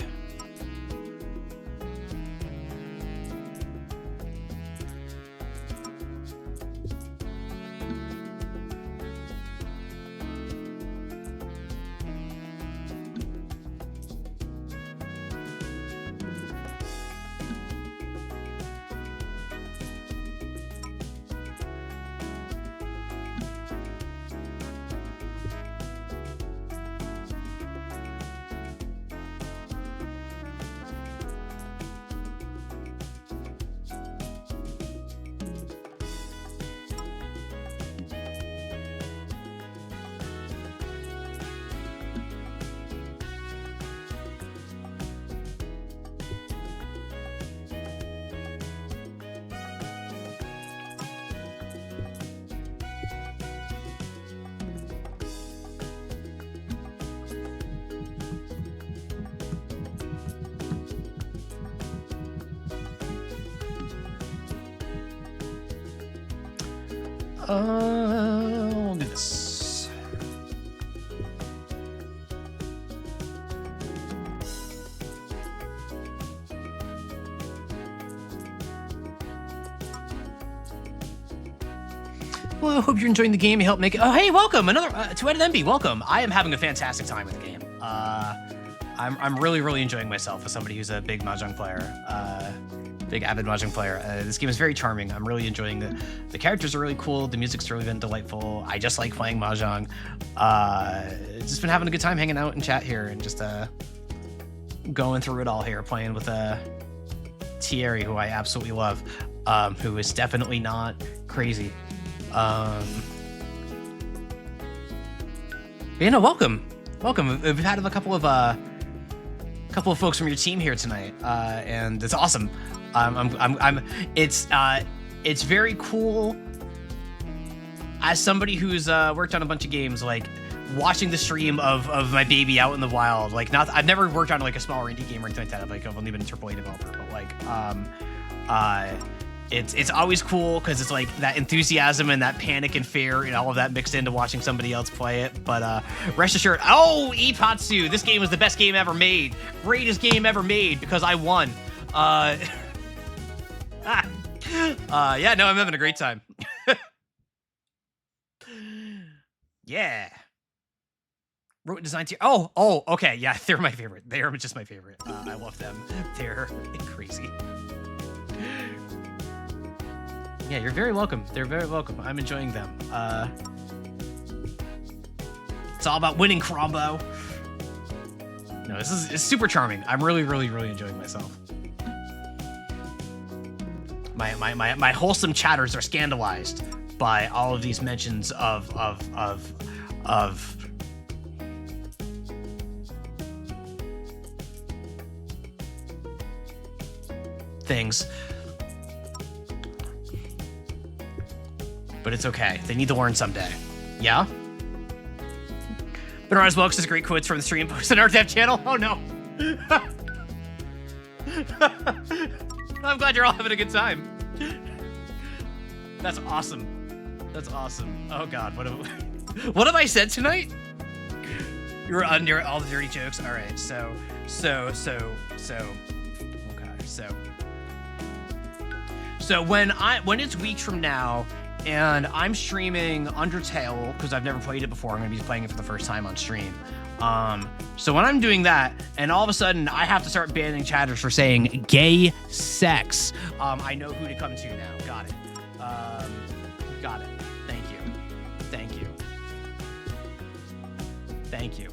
We'll do this. Well, I hope you're enjoying the game. You helped make it. Oh, hey, welcome. Another two-headed MB. Welcome. I am having a fantastic time with the game. I'm really enjoying myself as somebody who's a big Mahjong player. Big avid Mahjong player. This game is very charming. I'm really enjoying the characters are really cool. The music's really been delightful. I just like playing Mahjong. Just been having a good time hanging out in chat here and just going through it all here, playing with Thierry, who I absolutely love, who is definitely not crazy. You know, welcome. We've had a couple of folks from your team here tonight, and it's awesome. It's very cool as somebody who's worked on a bunch of games, like watching the stream of my baby out in the wild. Like, I've never worked on like a smaller indie game or anything like that. Like, I've only been a AAA developer, but like, it's always cool because it's like that enthusiasm and that panic and fear and all of that mixed into watching somebody else play it. But rest assured, oh, Ipatsu, this game was the best game ever made. Greatest game ever made because I won. Yeah, no, I'm having a great time. Yeah. Wrote design tier. Oh, okay. Yeah, they're my favorite. They are just my favorite. I love them. They're crazy. Yeah, you're very welcome. They're very welcome. I'm enjoying them. It's all about winning, Crombo. No, it's super charming. I'm really enjoying myself. My wholesome chatters are scandalized by all of these mentions of things. But it's okay. They need to learn someday. Yeah? Bernard's Wilkes has great quotes from the stream posted on our dev channel. Oh no. I'm glad you're all having a good time. That's awesome. That's awesome. Oh god, what have I said tonight? You were under all the dirty jokes. All right, so. Okay, so when it's weeks from now, and I'm streaming Undertale because I've never played it before. I'm gonna be playing it for the first time on stream. So when I'm doing that, and all of a sudden I have to start banning chatters for saying gay sex, I know who to come to now. Got it. Got it. Thank you. Thank you. Thank you.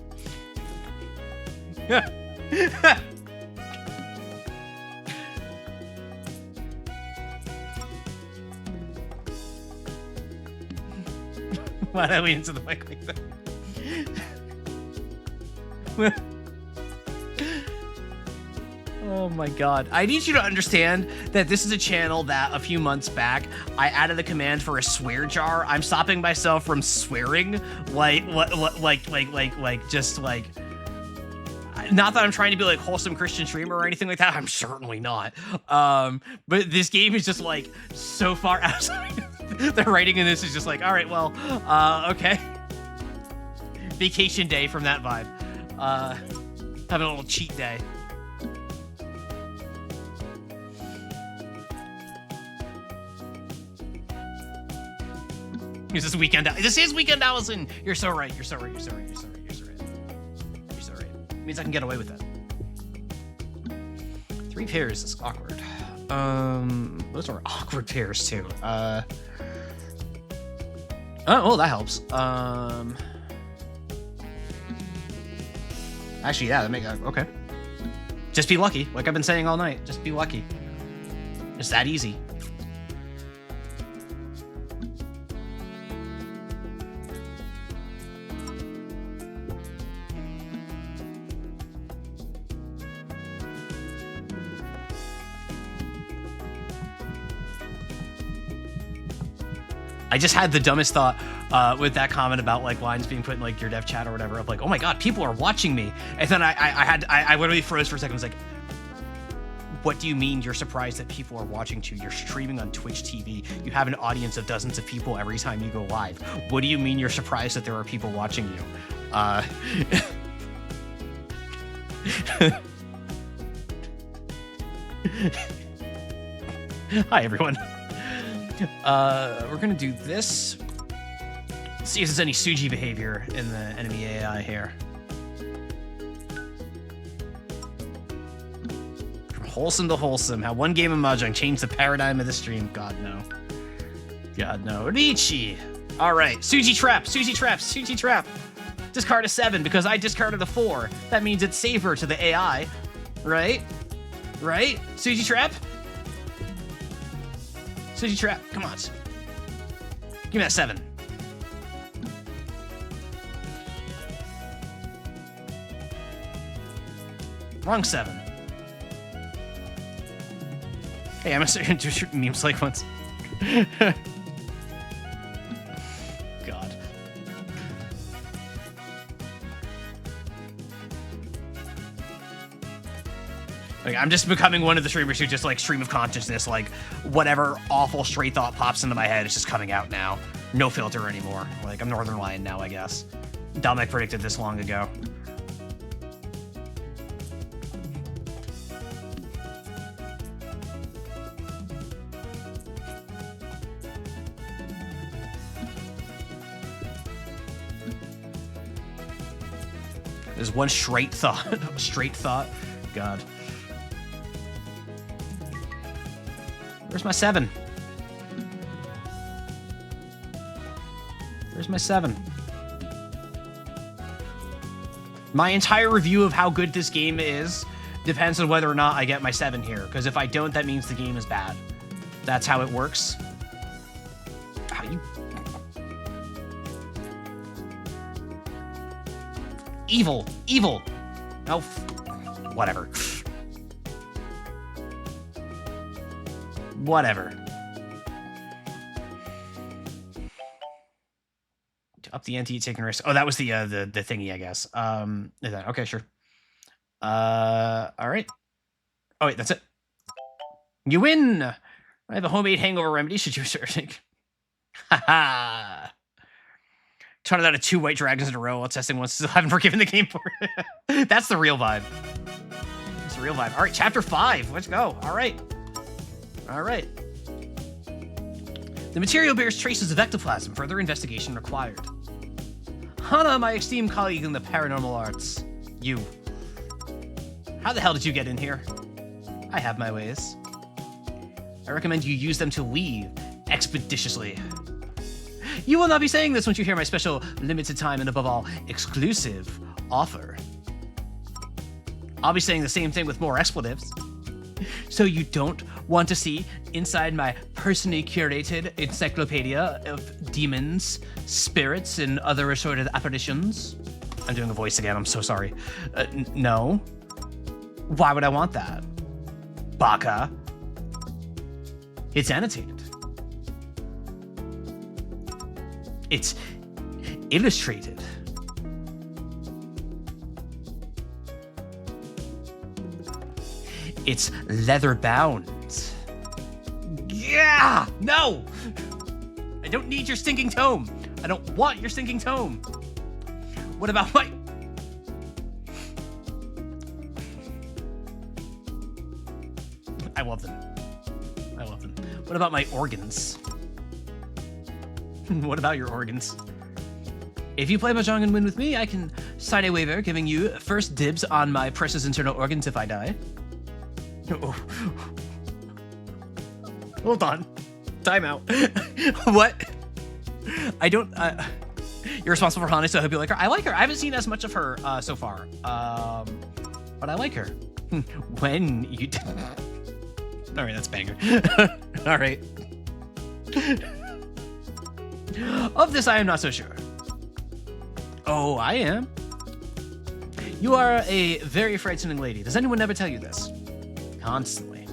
Why did I lean into the mic like that? Oh my god. I need you to understand that this is a channel that a few months back I added the command for a swear jar. I'm stopping myself from swearing just like not that I'm trying to be like wholesome Christian streamer or anything like that. I'm certainly not. But this game is just like so far outside. The writing in this is just like, all right, well, okay. Vacation day from that vibe. Having a little cheat day. This is weekend. This is weekend, Allison. You're so right. You're so right. You're so right. You're so right. You're so right. You're so right. It means I can get away with it. 3 pairs is awkward. Those are awkward pairs too. Oh, that helps. Actually, yeah, that makes okay. Just be lucky, like I've been saying all night. Just be lucky. It's that easy. I just had the dumbest thought with that comment about like lines being put in like your dev chat or whatever of like, oh my god, people are watching me. And then I literally froze for a second. I was like, what do you mean you're surprised that people are watching you? You're streaming on Twitch TV. You have an audience of dozens of people every time you go live. What do you mean you're surprised that there are people watching you? Hi, everyone. We're gonna do this. See if there's any Suji behavior in the enemy AI here. From wholesome to wholesome, how one game of Mahjong changed the paradigm of the stream. God, no. God, no. Riichi! Alright, Suji Trap, Suji Trap, Suji Trap. Discard a 7 because I discarded a 4. That means it's safer to the AI. Right? Right? Suji Trap? Suji Trap, come on. Give me that 7. Wrong 7. Hey, I'm gonna do memes like once. God. Like, I'm just becoming one of the streamers who just like stream of consciousness, like whatever awful straight thought pops into my head is just coming out now. No filter anymore. Like I'm Northern Lion now, I guess. Dominic predicted this long ago. There's one straight thought. Straight thought. God. Where's my 7? Where's my 7? My entire review of how good this game is depends on whether or not I get my 7 here. Because if I don't, that means the game is bad. That's how it works. How you... Evil. Evil. Oh, whatever. Whatever. Up the ante, taking risk. Oh, that was the thingy, I guess. Okay, sure. All right. Oh wait, that's it. You win. I have a homemade hangover remedy. Should you searching? Haha. Turning out of 2 white dragons in a row while testing one. Still haven't forgiven the game for it. That's the real vibe. That's the real vibe. All right, chapter 5. Let's go. All right. All right. The material bears traces of ectoplasm. Further investigation required. Hana, my esteemed colleague in the paranormal arts. You. How the hell did you get in here? I have my ways. I recommend you use them to leave expeditiously. You will not be saying this once you hear my special limited time and above all, exclusive offer. I'll be saying the same thing with more expletives. So you don't want to see inside my personally curated encyclopedia of demons, spirits, and other assorted apparitions? I'm doing a voice again, I'm so sorry. No. Why would I want that? Baka. It's annotated. It's illustrated. It's leather bound. Yeah! No! I don't need your stinking tome. I don't want your stinking tome. What about my... I love them. I love them. What about my organs? What about your organs? If you play Mahjong and win with me, I can sign a waiver giving you first dibs on my precious internal organs if I die. Oh. Hold on. Time out. What? I don't... You're responsible for Hana, so I hope you like her. I like her. I haven't seen as much of her so far. But I like her. When you... All right, that's banger. All right. Of this, I am not so sure. Oh, I am. You are a very frightening lady. Does anyone ever tell you this? Constantly.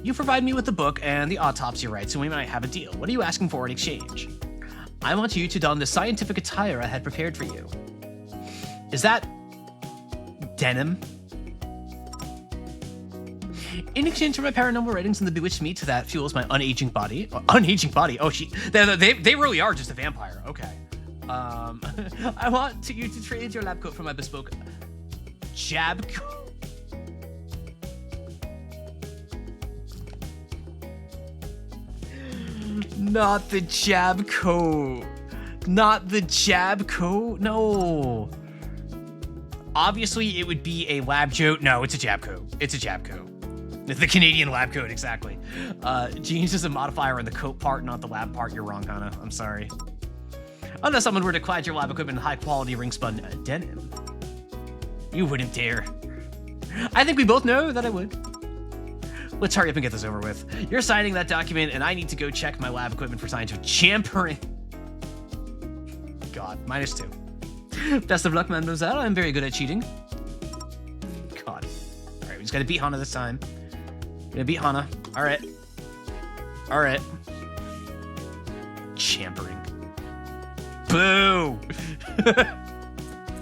You provide me with the book and the autopsy rights, and we might have a deal. What are you asking for in exchange? I want you to don the scientific attire I had prepared for you. Is that denim? In exchange for my paranormal ratings and the bewitched meat that fuels my unaging body. Unaging body? Oh, they really are just a vampire. Okay. I want you to trade your lab coat for my bespoke jab coat. Not the jab coat. Not the jab coat. No. Obviously, it would be a lab coat. No, it's a jab coat. It's a jab coat. The Canadian lab coat, exactly. Jeans is a modifier on the coat part, not the lab part. You're wrong, Hana. I'm sorry. Unless someone were to clad your lab equipment in high-quality ring-spun denim. You wouldn't dare. I think we both know that I would. Let's hurry up and get this over with. You're signing that document, and I need to go check my lab equipment for scientific champering. God, -2. Best of luck, mademoiselle. I'm very good at cheating. God. All right, we just gotta beat Hana this time. Gonna beat Hana. All right. All right. Champering. Boo!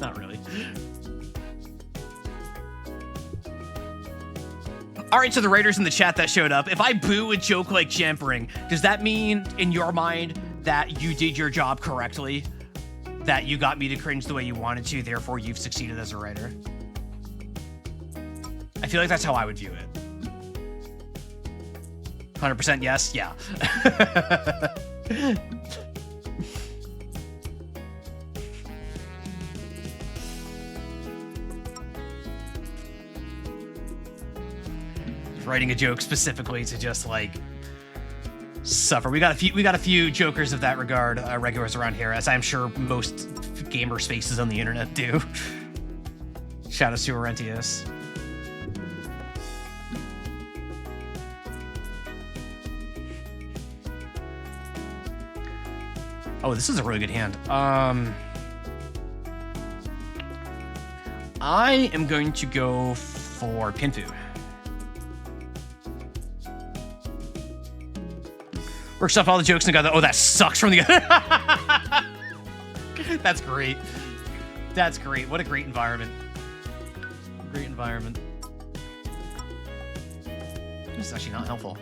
Not really. All right, so the writers in the chat that showed up, if I boo a joke like champering, does that mean in your mind that you did your job correctly? That you got me to cringe the way you wanted to, therefore you've succeeded as a writer? I feel like that's how I would view it. 100% yes? Yeah. Writing a joke specifically to just like suffer. We got a few jokers of that regard, regulars around here, as I'm sure most gamer spaces on the internet do. Shout out to Orentius. Oh, this is a really good hand. I am going to go for Pinfu. Works off all the jokes and got the, oh, that sucks from the other. That's great. That's great. What a great environment. Great environment. This is actually not helpful.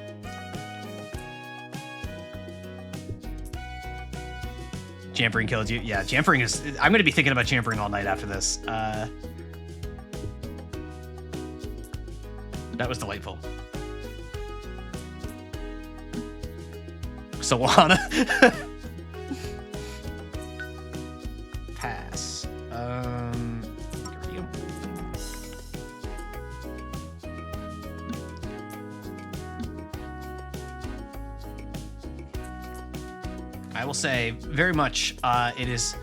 Jampering killed you. Yeah, Jampering is... I'm going to be thinking about Jampering all night after this. That was delightful. Solana. Pass. I will say very much it is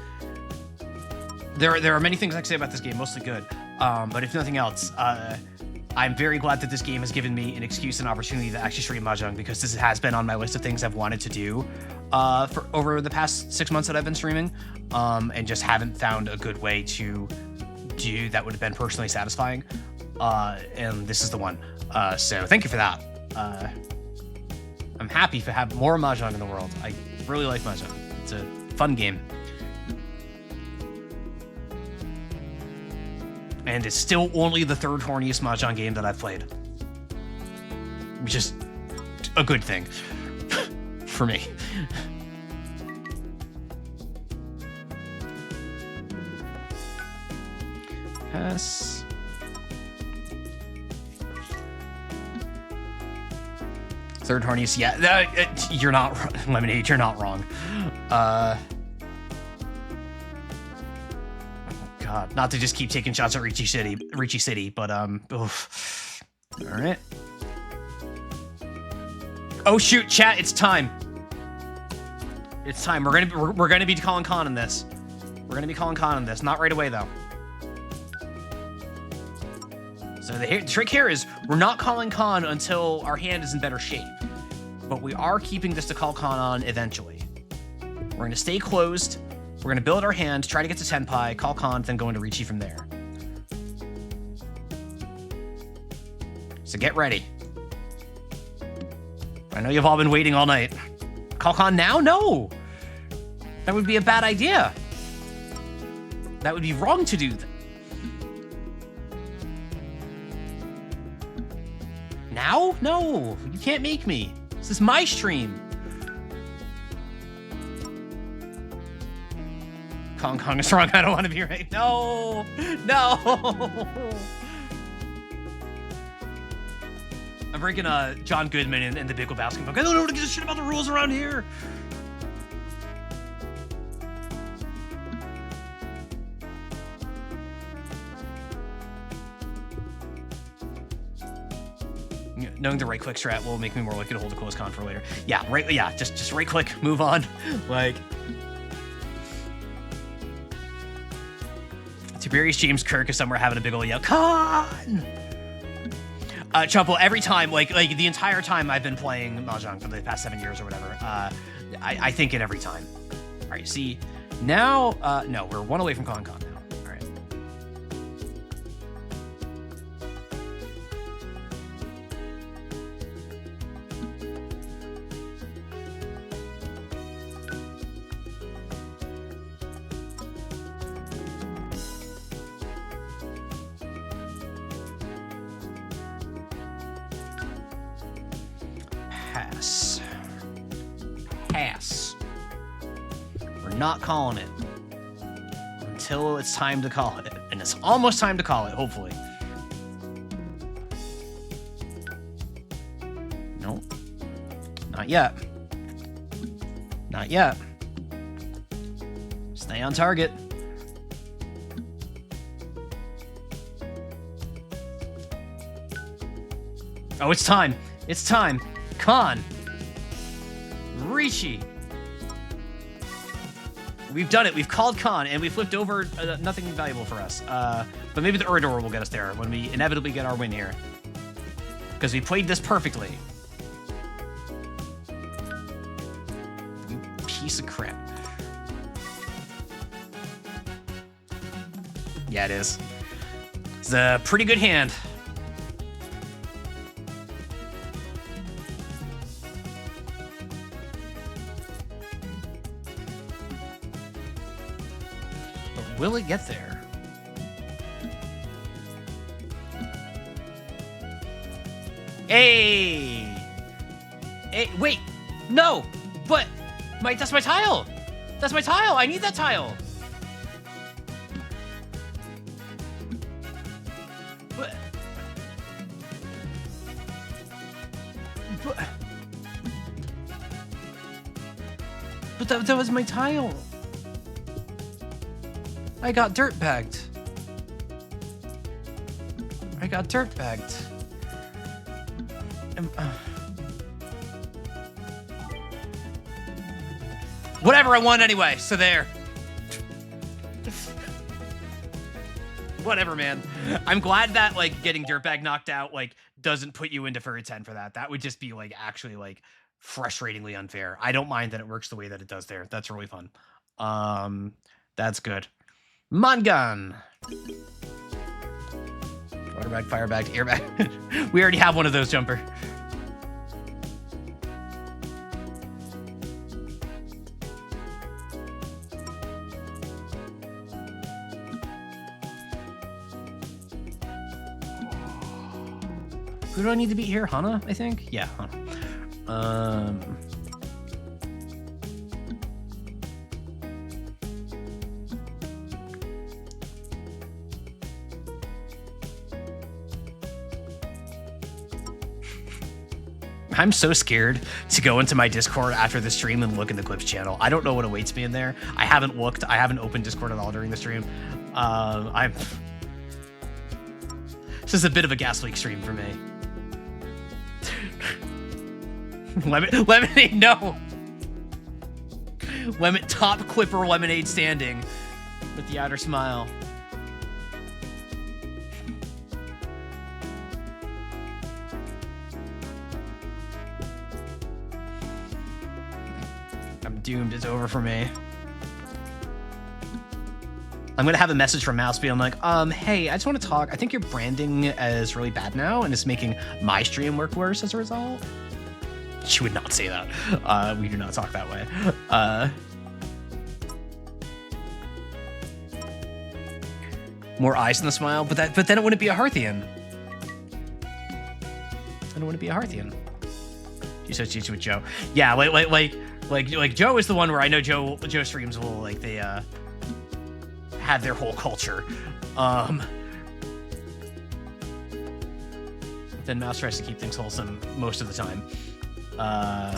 there are many things I can say about this game, mostly good, but if nothing else, I'm very glad that this game has given me an excuse and opportunity to actually stream Mahjong, because this has been on my list of things I've wanted to do for over the past 6 months that I've been streaming, and just haven't found a good way to do that would have been personally satisfying, and this is the one. So thank you for that. I'm happy to have more Mahjong in the world. I really like Mahjong. It's a fun game. And it's still only the third horniest Mahjong game that I've played. Which is a good thing. For me. Pass. Third horniest, yeah. You're not Lemonade. You're not wrong. God, not to just keep taking shots at Ricci City, but oof. All right. Oh shoot, chat! It's time. It's time. We're gonna be calling con on this. We're gonna be calling con on this. Not right away though. So the trick here is we're not calling con until our hand is in better shape. But we are keeping this to call con on eventually. We're going to stay closed. We're going to build our hand, try to get to Tenpai, call con, then go into Ricci from there. So get ready. I know you've all been waiting all night. Call con now? No! That would be a bad idea. That would be wrong to do that. Now? No! You can't make me. This is my stream. Kong is wrong. I don't want to be right. No! No! I'm breaking John Goodman and the Big Lebowski book. I don't know how to give a shit about the rules around here. Knowing the right click strat will make me more likely to hold a close con for later. Yeah, right. Yeah, just right click, move on. Like Tiberius James Kirk is somewhere having a big ol' yell, con! Chumpo, every time, like the entire time I've been playing Mahjong for the past 7 years or whatever, I think it every time. All right, see, now, no, we're one away from calling con now. All right. Pass. Pass. We're not calling it until it's time to call it. And it's almost time to call it, hopefully. Nope. Not yet. Not yet. Stay on target. Oh, it's time. It's time. Con. Ricci. We've done it. We've called con, and we flipped over nothing valuable for us. But maybe the Urdor will get us there when we inevitably get our win here. Because we played this perfectly. You piece of crap. Yeah, it is. It's a pretty good hand. But will it get there? Hey! Hey, wait! No! But that's my tile! That's my tile! I need that tile! But that was my tile. I got dirtbagged. I got dirtbagged. Whatever, I won anyway, so there. Whatever, man. I'm glad that, like, getting dirtbag knocked out, like, doesn't put you into furry 10 for that. That would just be, like, actually, like, frustratingly unfair. I don't mind that it works the way that it does there. That's really fun. That's good. Mongun. Waterbag, firebag, airbag. We already have one of those, Jumper. Who do I need to beat here? Hana, I think? Yeah, Hana. I'm so scared to go into my Discord after the stream and look in the Clips channel. I don't know what awaits me in there. I haven't looked. I haven't opened Discord at all during the stream. This is a bit of a gas leak stream for me. Lemonade, no. Top Clipper Lemonade standing with the outer smile. I'm doomed. It's over for me. I'm gonna have a message from Mouse being like, hey, I just want to talk. I think your branding is really bad now, and it's making my stream work worse as a result. She would not say that. We do not talk that way. More eyes in the smile, but then it wouldn't be a Hearthian. Then it wouldn't be a Hearthian. She said she's with Joe. Yeah, like Joe is the one where I know Joe streams will like they have their whole culture. Then Mouse tries to keep things wholesome most of the time. I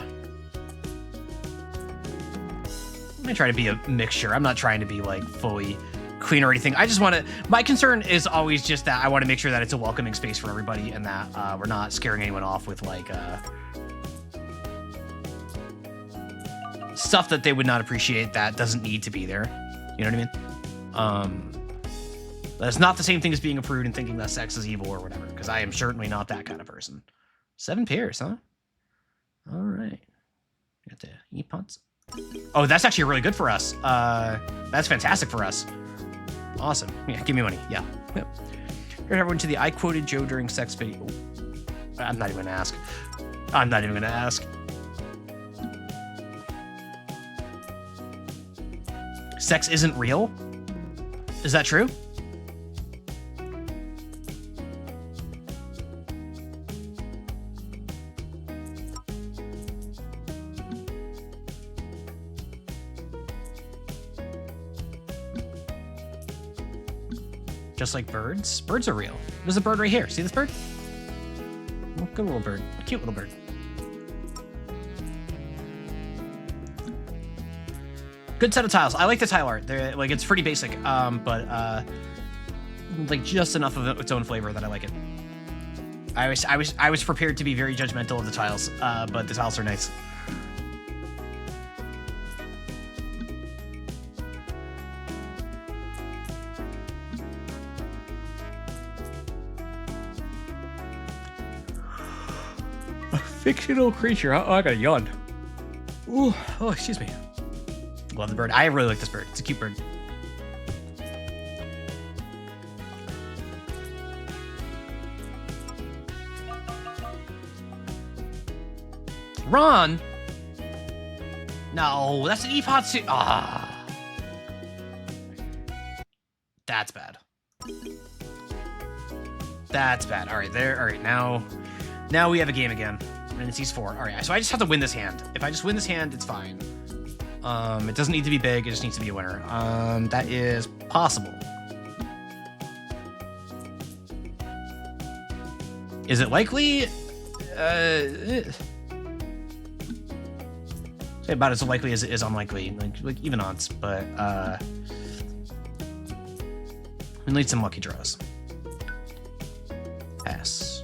try to be a mixture. I'm not trying to be like fully clean or anything. I just want to. My concern is always just that I want to make sure that it's a welcoming space for everybody and that we're not scaring anyone off with like stuff that they would not appreciate that doesn't need to be there. You know what I mean? That's not the same thing as being a prude and thinking that sex is evil or whatever, because I am certainly not that kind of person. 7 pairs, huh? All right. Got the e-pots. Oh, that's actually really good for us. That's fantastic for us. Awesome. Yeah, give me money. Yeah. Yep. Here's everyone to the I quoted Joe during sex video. I'm not even gonna ask. I'm not even gonna ask. Sex isn't real? Is that true? Just like birds? Birds are real. There's a bird right here. See this bird? Oh, good little bird. A cute little bird. Good set of tiles. I like the tile art. They're like it's pretty basic, but like just enough of its own flavor that I like it. I was prepared to be very judgmental of the tiles, but the tiles are nice. A fictional creature. Oh, I got a yawn. Ooh, oh, excuse me. Love the bird. I really like this bird. It's a cute bird. Ron? No, that's an E-Pot suit. Ah. That's bad. That's bad. All right, there. All right, now we have a game again. And it's these 4. All right, so I just have to win this hand. If I just win this hand, it's fine. It doesn't need to be big. It just needs to be a winner. That is possible. Is it likely? Say about as likely as it is unlikely. Like even odds, but we need some lucky draws. Pass.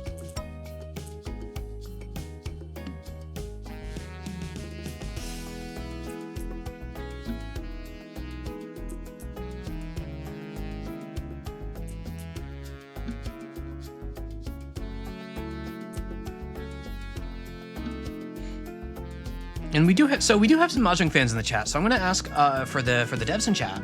And we do have some Mahjong fans in the chat, so I'm gonna ask for the devs in chat.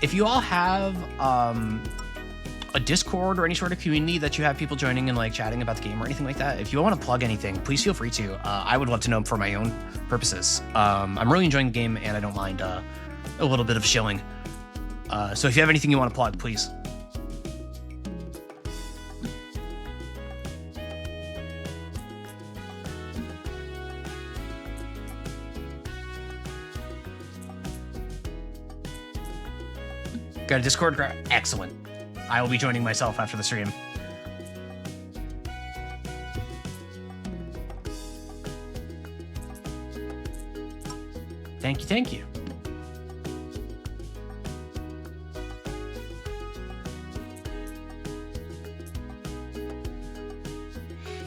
If you all have a Discord or any sort of community that you have people joining and like chatting about the game or anything like that, if you want to plug anything, please feel free to. I would love to know for my own purposes. I'm really enjoying the game and I don't mind a little bit of shilling. So if you have anything you want to plug, please. Got a Discord? Excellent. I will be joining myself after the stream. Thank you, thank you.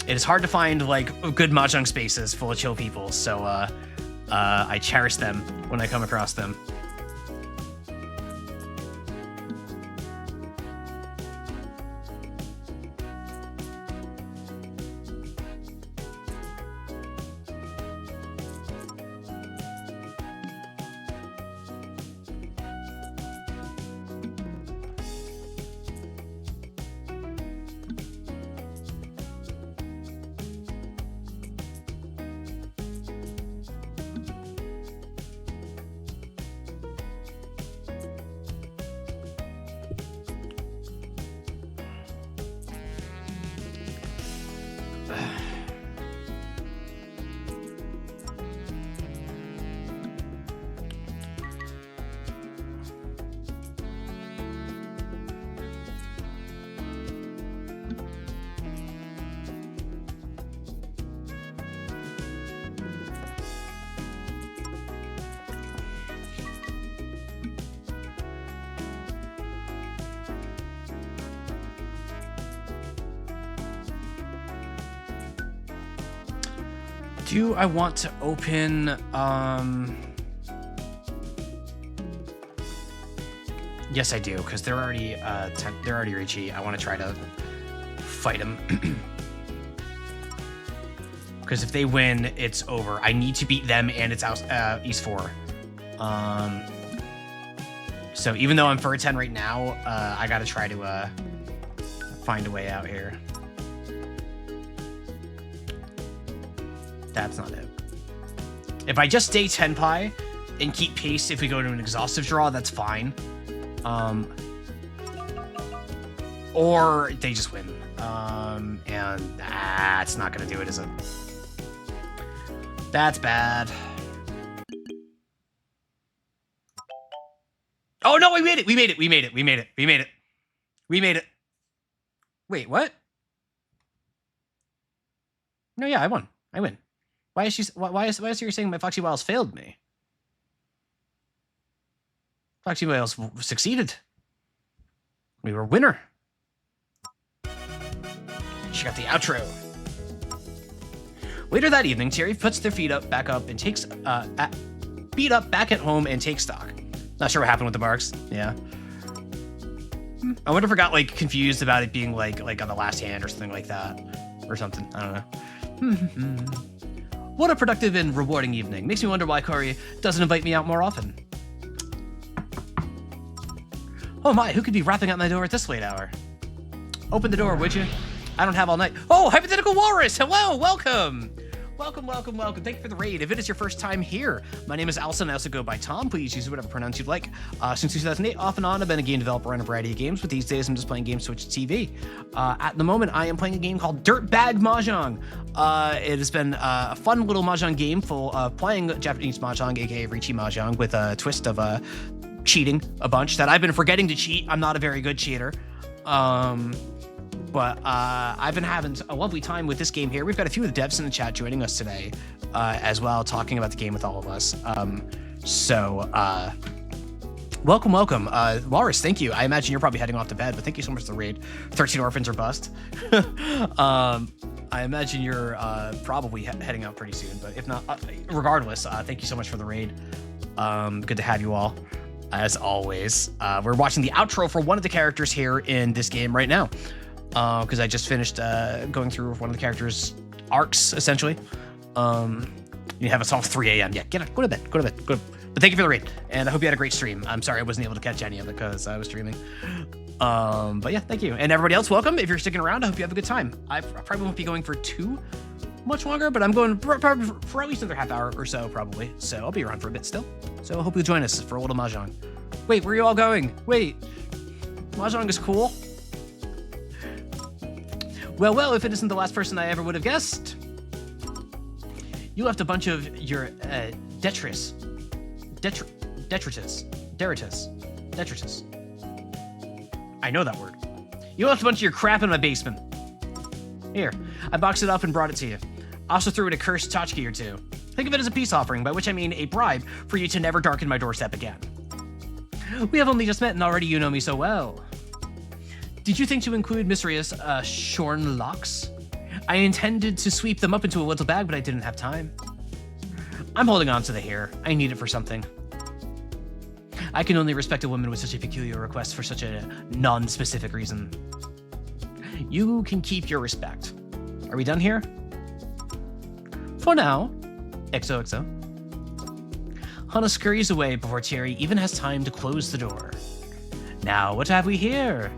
It is hard to find like good Mahjong spaces full of chill people, so I cherish them when I come across them. Do I want to open, yes, I do, because they're already Richie. I want to try to fight them. Because if they win, it's over. I need to beat them, and it's East 4. So even though I'm for 10 right now, I got to try to find a way out here. That's not it. If I just stay 10 pi and keep pace, if we go to an exhaustive draw, that's fine. Or they just win. And that's not gonna do it, is it? That's bad. Oh no, we made it! We made it! We made it! We made it! We made it! We made it! Wait, what? No, yeah, I won. I win. Why is she saying my Foxy Wiles failed me? Foxy Wiles succeeded. We were winner. She got the outro. Later that evening, Terry puts their feet up, back up, and takes feet up back at home and takes stock. Not sure what happened with the barks. Yeah. I wonder if I got like confused about it being like on the last hand or something like that, or something. I don't know. What a productive and rewarding evening. Makes me wonder why Corey doesn't invite me out more often. Oh my, who could be rapping at my door at this late hour? Open the door, would you? I don't have all night. Oh, Hypothetical Walrus, hello, welcome. Welcome, welcome, welcome. Thank you for the raid. If it is your first time here, my name is Allison. I also go by Tom. Please use whatever pronouns you'd like. Since 2008, off and on, I've been a game developer on a variety of games, but these days I'm just playing games Switch TV. At the moment, I am playing a game called Dirtbag Mahjong. It has been a fun little Mahjong game full of playing Japanese Mahjong, aka Riichi Mahjong, with a twist of cheating a bunch that I've been forgetting to cheat. I'm not a very good cheater. But I've been having a lovely time with this game here. We've got a few of the devs in the chat joining us today as well, talking about the game with all of us. Welcome, welcome. Walrus, thank you. I imagine you're probably heading off to bed, but thank you so much for the raid. 13 orphans or bust. I imagine you're probably heading out pretty soon, but if not, regardless, thank you so much for the raid. Good to have you all. As always, we're watching the outro for one of the characters here in this game right now. Because I just finished going through one of the characters' arcs, essentially. You have us all 3 a.m. Yeah, go to bed. But thank you for the raid, and I hope you had a great stream. I'm sorry I wasn't able to catch any of it because I was streaming. But yeah, thank you. And everybody else, welcome. If you're sticking around, I hope you have a good time. I probably won't be going for too much longer, but I'm going for at least another half hour or so, probably. So I'll be around for a bit still. So I hope you'll join us for a little Mahjong. Wait, where are you all going? Wait, Mahjong is cool. Well, if it isn't the last person I ever would have guessed. You left a bunch of your detritus. I know that word. You left a bunch of your crap in my basement. Here, I boxed it up and brought it to you. I also threw in a cursed tchotchke or two. Think of it as a peace offering, by which I mean a bribe for you to never darken my doorstep again. We have only just met and already you know me so well. Did you think to include Misria's shorn locks? I intended to sweep them up into a little bag, but I didn't have time. I'm holding on to the hair. I need it for something. I can only respect a woman with such a peculiar request for such a non-specific reason. You can keep your respect. Are we done here? For now. XOXO. Hana scurries away before Cherry even has time to close the door. Now, what have we here?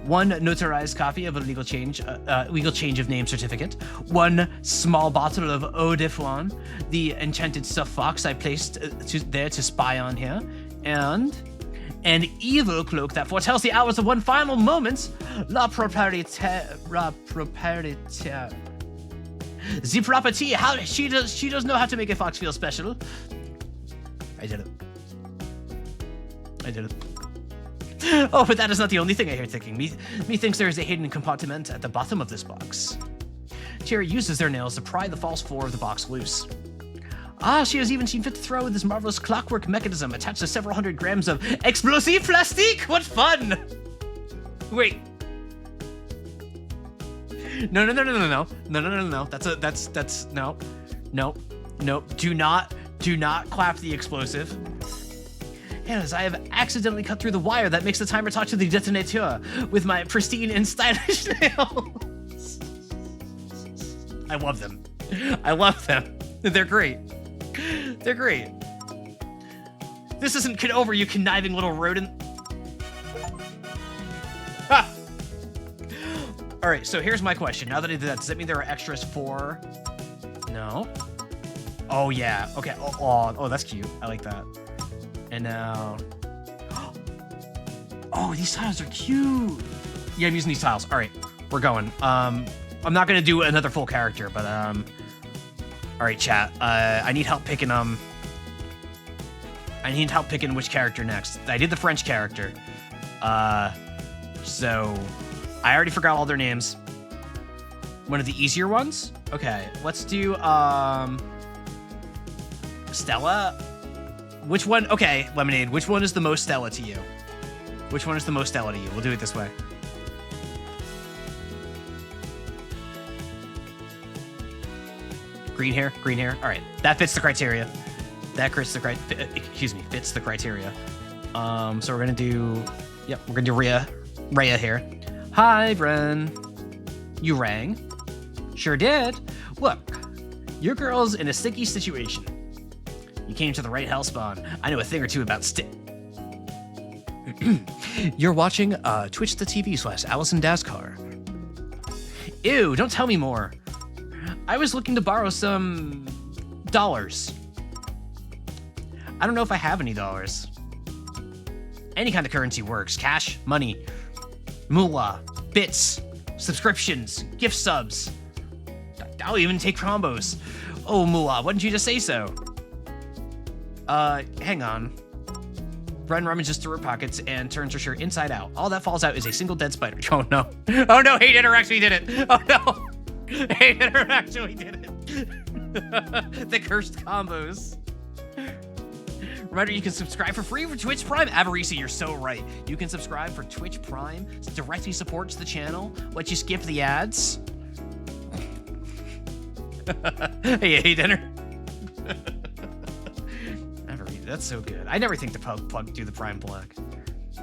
One notarized copy of a legal change of name certificate, one small bottle of eau de foin, the enchanted stuffed fox I placed there to spy on here, and an evil cloak that foretells the hours of one final moment, la propriétaire. The property, how she does know how to make a fox feel special. I did it. Oh, but that is not the only thing I hear ticking. Methinks there is a hidden compartment at the bottom of this box. Cherry uses their nails to pry the false floor of the box loose. She has even seen fit to throw this marvelous clockwork mechanism attached to several hundred grams of explosive plastique. What fun! Wait. No. That's no. Do not clap the explosive. Yes, I have accidentally cut through the wire that makes the timer talk to the detonateur with my pristine and stylish nails. I love them. They're great. This isn't get over, you conniving little rodent. Ah! All right, so here's my question. Now that I did that, does that mean there are extras for... No? Oh, yeah. Okay. Oh, that's cute. I like that. And now... Oh, these tiles are cute. Yeah, I'm using these tiles. All right, we're going. I'm not going to do another full character, but... All right, chat. I need help picking... I need help picking which character next. I did the French character. So... I already forgot all their names. One of the easier ones? Okay, let's do, Stella? Which one? Okay, Lemonade, which one is the most Stella to you? We'll do it this way. Green hair. All right, that fits the criteria. Fits the criteria. So we're gonna do, Rhea here. Hi, Bren. You rang? Sure did. Look, your girl's in a sticky situation. You came to the right hell spawn. I know a thing or two about You're watching Twitch.tv/AllisonDascar. Ew, don't tell me more. I was looking to borrow some dollars. I don't know if I have any dollars. Any kind of currency works. Cash, money, moolah, bits, subscriptions, gift subs. I'll even take combos. Oh, moolah, why didn't you just say so? Hang on. Ren rummages through her pockets and turns her shirt inside out. All that falls out is a single dead spider. Oh no. Oh no, Hey Dinner actually did it. Oh no. Hey Dinner actually did it. The cursed combos. Reminder, you can subscribe for free for Twitch Prime. Avarisa, you're so right. You can subscribe for Twitch Prime. It directly supports the channel. Let you skip the ads. Hey Dinner. That's so good. I never think to plug do the Prime plug.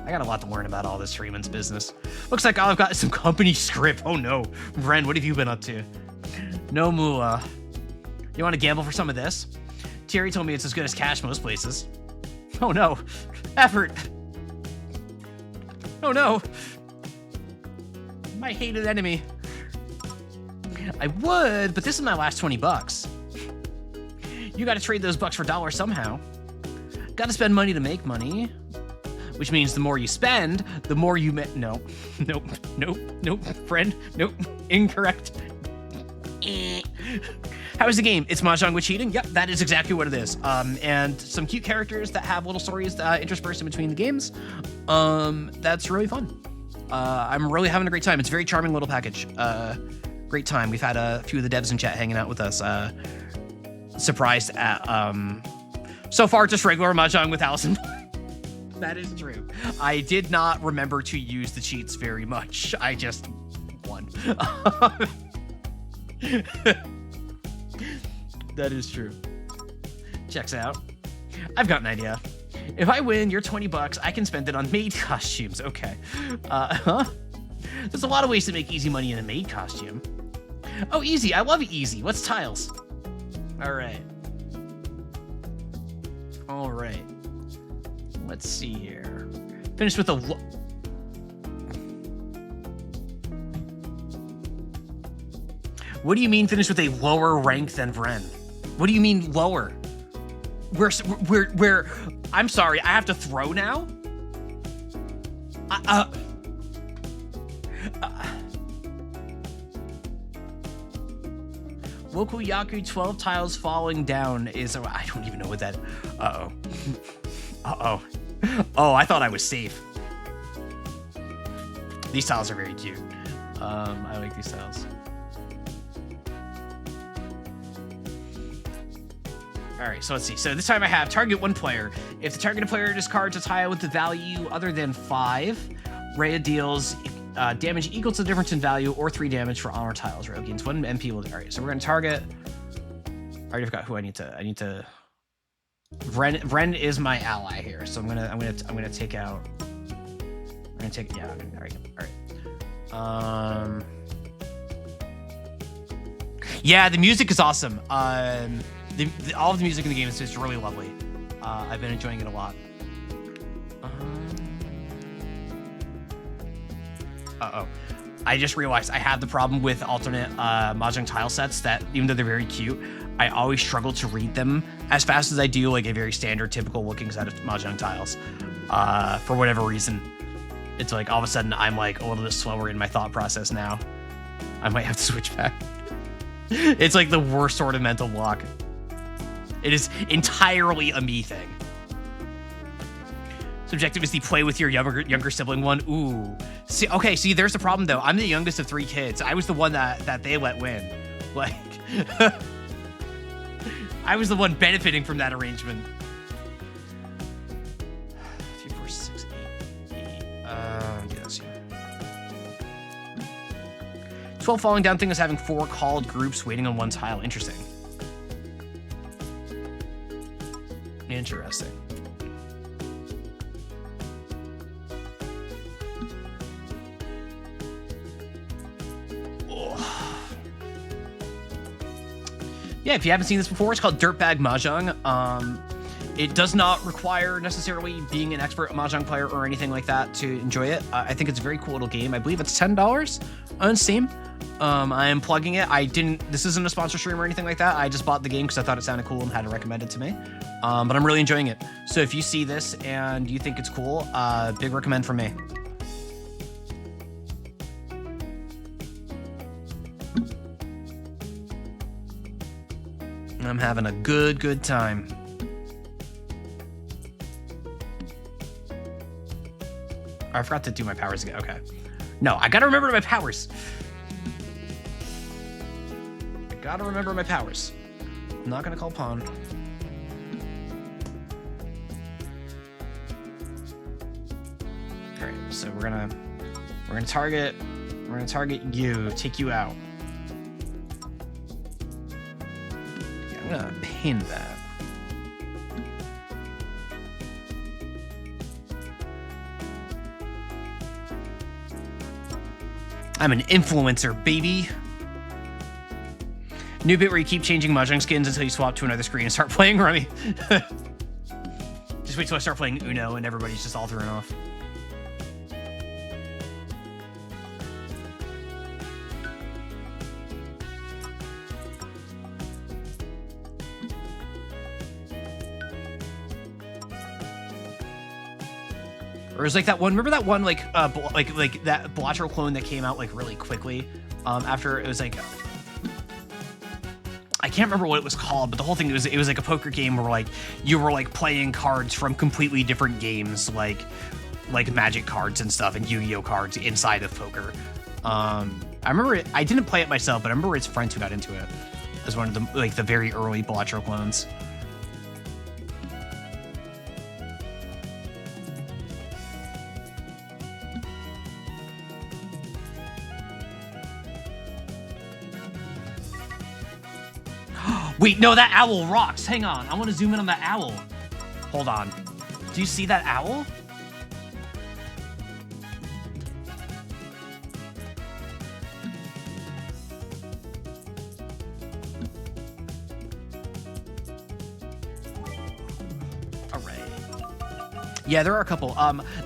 I got a lot to learn about all this Freeman's business. Looks like all I've got is some company script. Oh no. Ren, what have you been up to? No moolah. You want to gamble for some of this? Terry told me it's as good as cash most places. Oh no. Effort. Oh no. My hated enemy. I would, but this is my last 20 bucks. You gotta trade those bucks for dollars somehow. Gotta spend money to make money. Which means the more you spend, the more you no. Nope. Friend, nope. Incorrect. How is the game? It's Mahjong with cheating? Yep, that is exactly what it is. And some cute characters that have little stories interspersed in between the games. That's really fun. I'm really having a great time. It's a very charming little package. Great time. We've had a few of the devs in chat hanging out with us. Surprised at, so far just regular Mahjong with Allison. That is true. I did not remember to use the cheats very much. I just won. That is true. Checks out. I've got an idea. If I win your 20 bucks, I can spend it on maid costumes. Okay. There's a lot of ways to make easy money in a maid costume. Oh, easy. I love easy. What's tiles? All right. All right. Let's see here. Finish with a... What do you mean finish with a lower rank than Vren? What do you mean lower? We're I'm sorry, I have to throw now? Local Yaku 12 tiles falling down is... I don't even know what that... Uh-oh. Uh-oh. Oh, I thought I was safe. These tiles are very cute. I like these tiles. All right, so let's see. So this time I have target one player. If the targeted player discards a tile with the value other than 5, Rhea deals damage equal to the difference in value or 3 damage for honor tiles. Rhea gains 1 MP. All right, so we're gonna target. I already forgot who I need to. Vren is my ally here, so I'm gonna take out. I'm gonna take yeah. All right. Yeah, the music is awesome. All of the music in the game is just really lovely. I've been enjoying it a lot. Uh-oh. I just realized I have the problem with alternate Mahjong tile sets that, even though they're very cute, I always struggle to read them as fast as I do like a very standard, typical looking set of Mahjong tiles. For whatever reason. It's like all of a sudden I'm like a little bit slower in my thought process now. I might have to switch back. It's like the worst sort of mental block. It is entirely a me thing. Subjective is the play with your younger sibling one. Ooh. See, okay, see, there's the problem though. I'm the youngest of 3 kids. I was the one that they let win. Like, I was the one benefiting from that arrangement. 3, 4, 6, 8. Do this here. 12 falling down thing is having 4 called groups waiting on 1 tile. Interesting. Interesting. Oh. Yeah, if you haven't seen this before, it's called Dirtbag Mahjong. It does not require necessarily being an expert Mahjong player or anything like that to enjoy it. I think it's a very cool little game. I believe it's $10 on Steam. I am plugging it. This isn't a sponsor stream or anything like that. I just bought the game because I thought it sounded cool and had it recommended to me. But I'm really enjoying it. So if you see this and you think it's cool, big recommend from me. I'm having a good time. I forgot to do my powers again. Okay. No, I gotta remember my powers. I'm not gonna call pawn. All right, so we're gonna target you, take you out. Yeah, I'm gonna pin that. I'm an influencer, baby. New bit where you keep changing Mahjong skins until you swap to another screen and start playing Rummy. Just wait till I start playing Uno and everybody's just all thrown off. Or it was like that one, remember that one, like that Blotcher clone that came out, like, really quickly, after it was, like, I can't remember what it was called, but the whole thing, it was like a poker game where, like, you were, like, playing cards from completely different games, like Magic cards and stuff, and Yu-Gi-Oh cards inside of poker. I remember I didn't play it myself, but I remember it's friends who got into it as one of the, like, the very early Blotcher clones. Wait, no, that owl rocks. Hang on. I want to zoom in on that owl. Hold on. Do you see that owl? All right. Yeah, there are a couple.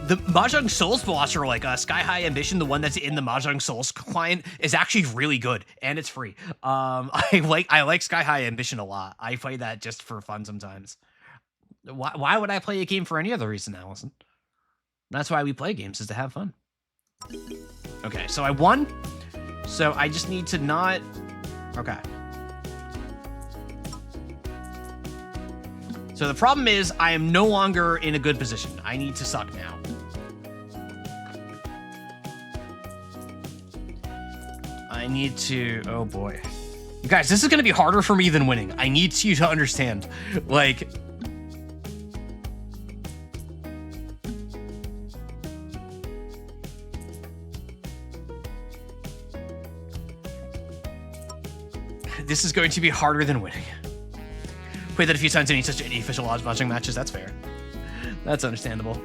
The Mahjong Souls Blotcher, like Sky High Ambition, the one that's in the Mahjong Souls client, is actually really good, and it's free. I like Sky High Ambition a lot. I play that just for fun sometimes. Why would I play a game for any other reason, Allison? That's why we play games, is to have fun. Okay, so I won. So I just need to not... Okay. So the problem is I am no longer in a good position. I need to suck now. I need to... Oh, boy. You guys, this is going to be harder for me than winning. I need you to understand. Like... This is going to be harder than winning. Played that a few times in such any official odds Mahjong matches. That's fair. That's understandable.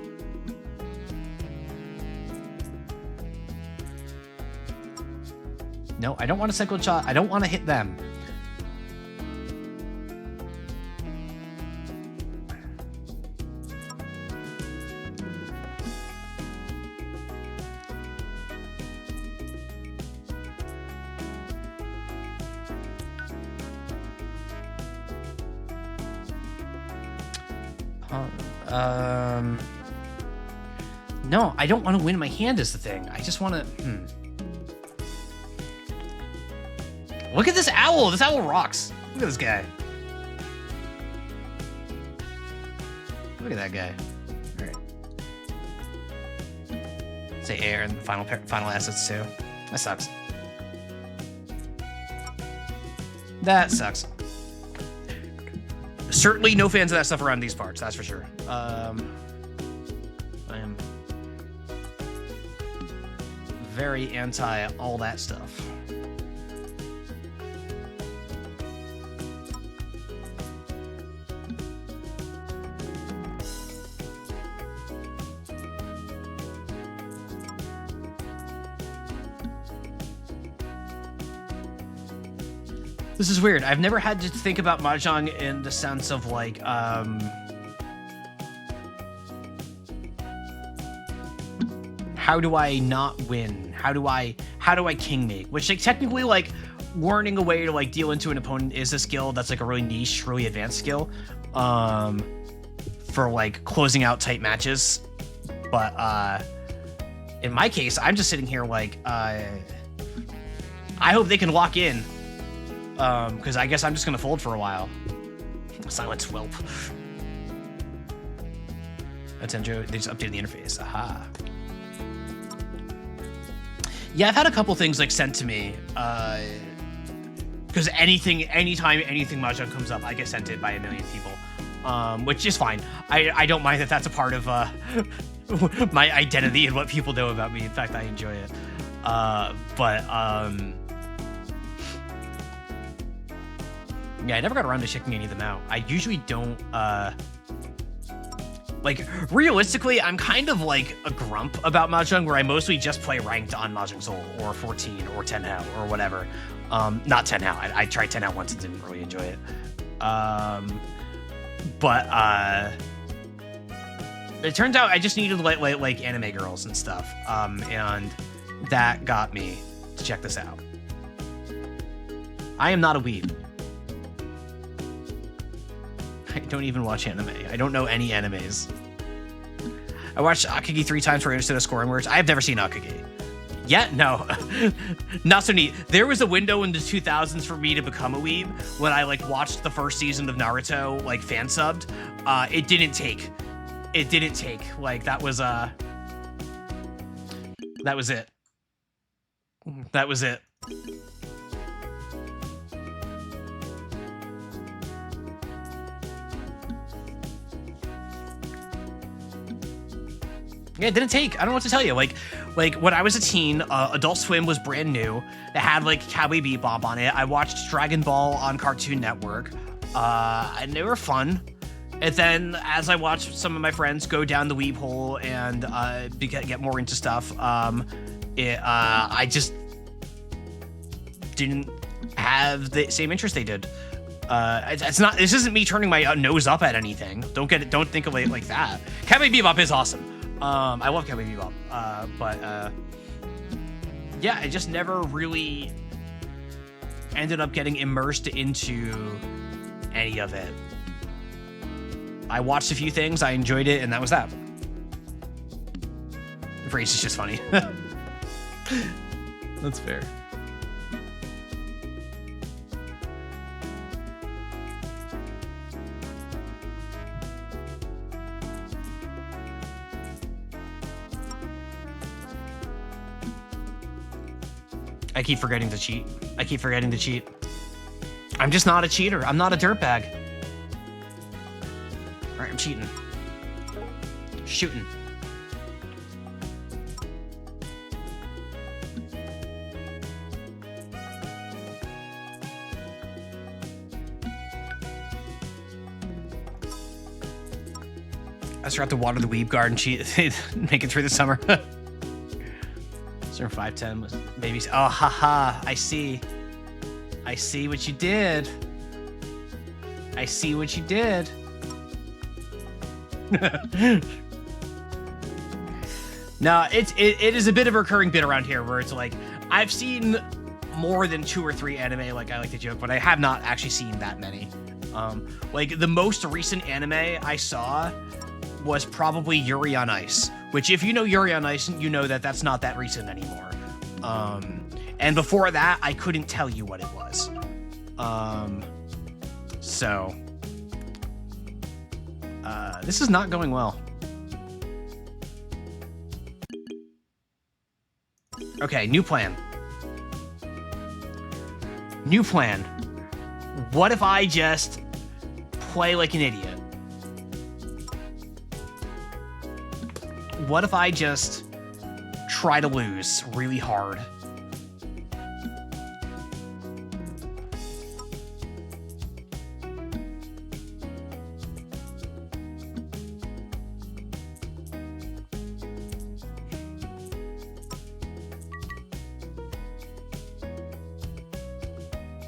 No, I don't want a cyclone shot. I don't want to hit them. No, I don't want to win my hand is the thing. I just want to... Look at this owl. This owl rocks. Look at this guy. Look at that guy. All right. Say air and final assets too. That sucks. That sucks. Certainly no fans of that stuff around these parts, that's for sure. I am very anti all that stuff. This is weird. I've never had to think about Mahjong in the sense of like, how do I not win? How do I king make? Which, like, technically, like, learning a way to, like, deal into an opponent is a skill that's, like, a really niche, really advanced skill for, like, closing out tight matches. But in my case, I'm just sitting here like, I hope they can lock in, because I guess I'm just gonna fold for a while. Silence whelp. Attenjo, they just updated the interface. Aha. Yeah, I've had a couple things, like, sent to me, because anytime anything Mahjong comes up, I get sent it by a million people, which is fine. I don't mind that that's a part of my identity and what people know about me. In fact, I enjoy it. Yeah, I never got around to checking any of them out. I usually don't, like, realistically, I'm kind of like a grump about Mahjong, where I mostly just play ranked on Mahjong Soul, or 14, or 10 How, or whatever. Not 10 How. I tried 10 How once and didn't really enjoy it. It turns out I just needed like anime girls and stuff, and that got me to check this out. I am not a weeb. I don't even watch anime. I don't know any animes. I watched Akagi 3 times for interested in scoring words. I have never seen Akagi. Yet? No. Not so neat. There was a window in the 2000s for me to become a weeb when I, like, watched the first season of Naruto, like, fan subbed. It didn't take. It didn't take. Like, that was it. That was it. Yeah, it didn't take. I don't know what to tell you. Like when I was a teen, Adult Swim was brand new. It had, like, Cowboy Bebop on it. I watched Dragon Ball on Cartoon Network, and they were fun. And then as I watched some of my friends go down the weeb hole and get more into stuff, I just didn't have the same interest they did. It's not. This isn't me turning my nose up at anything. Don't think of it like that. Cowboy Bebop is awesome. I love Cowboy Bebop, but yeah, I just never really ended up getting immersed into any of it. I watched a few things, I enjoyed it, and that was that. The phrase is just funny. That's fair. I keep forgetting to cheat. I'm just not a cheater. I'm not a dirtbag. All right, I'm cheating. Shooting. I just have to water the weeb garden, cheat, make it through the summer. 510 maybe. Oh, haha! I see what you did. No, it is a bit of a recurring bit around here where it's like I've seen more than 2 or 3 anime, like I like to joke, but I have not actually seen that many. Like the most recent anime I saw was probably Yuri on Ice, which, if you know Yuri on Ice, you know that that's not that recent anymore. And before that, I couldn't tell you what it was. So this is not going well. Okay, new plan. What if I just play like an idiot? What if I just try to lose really hard?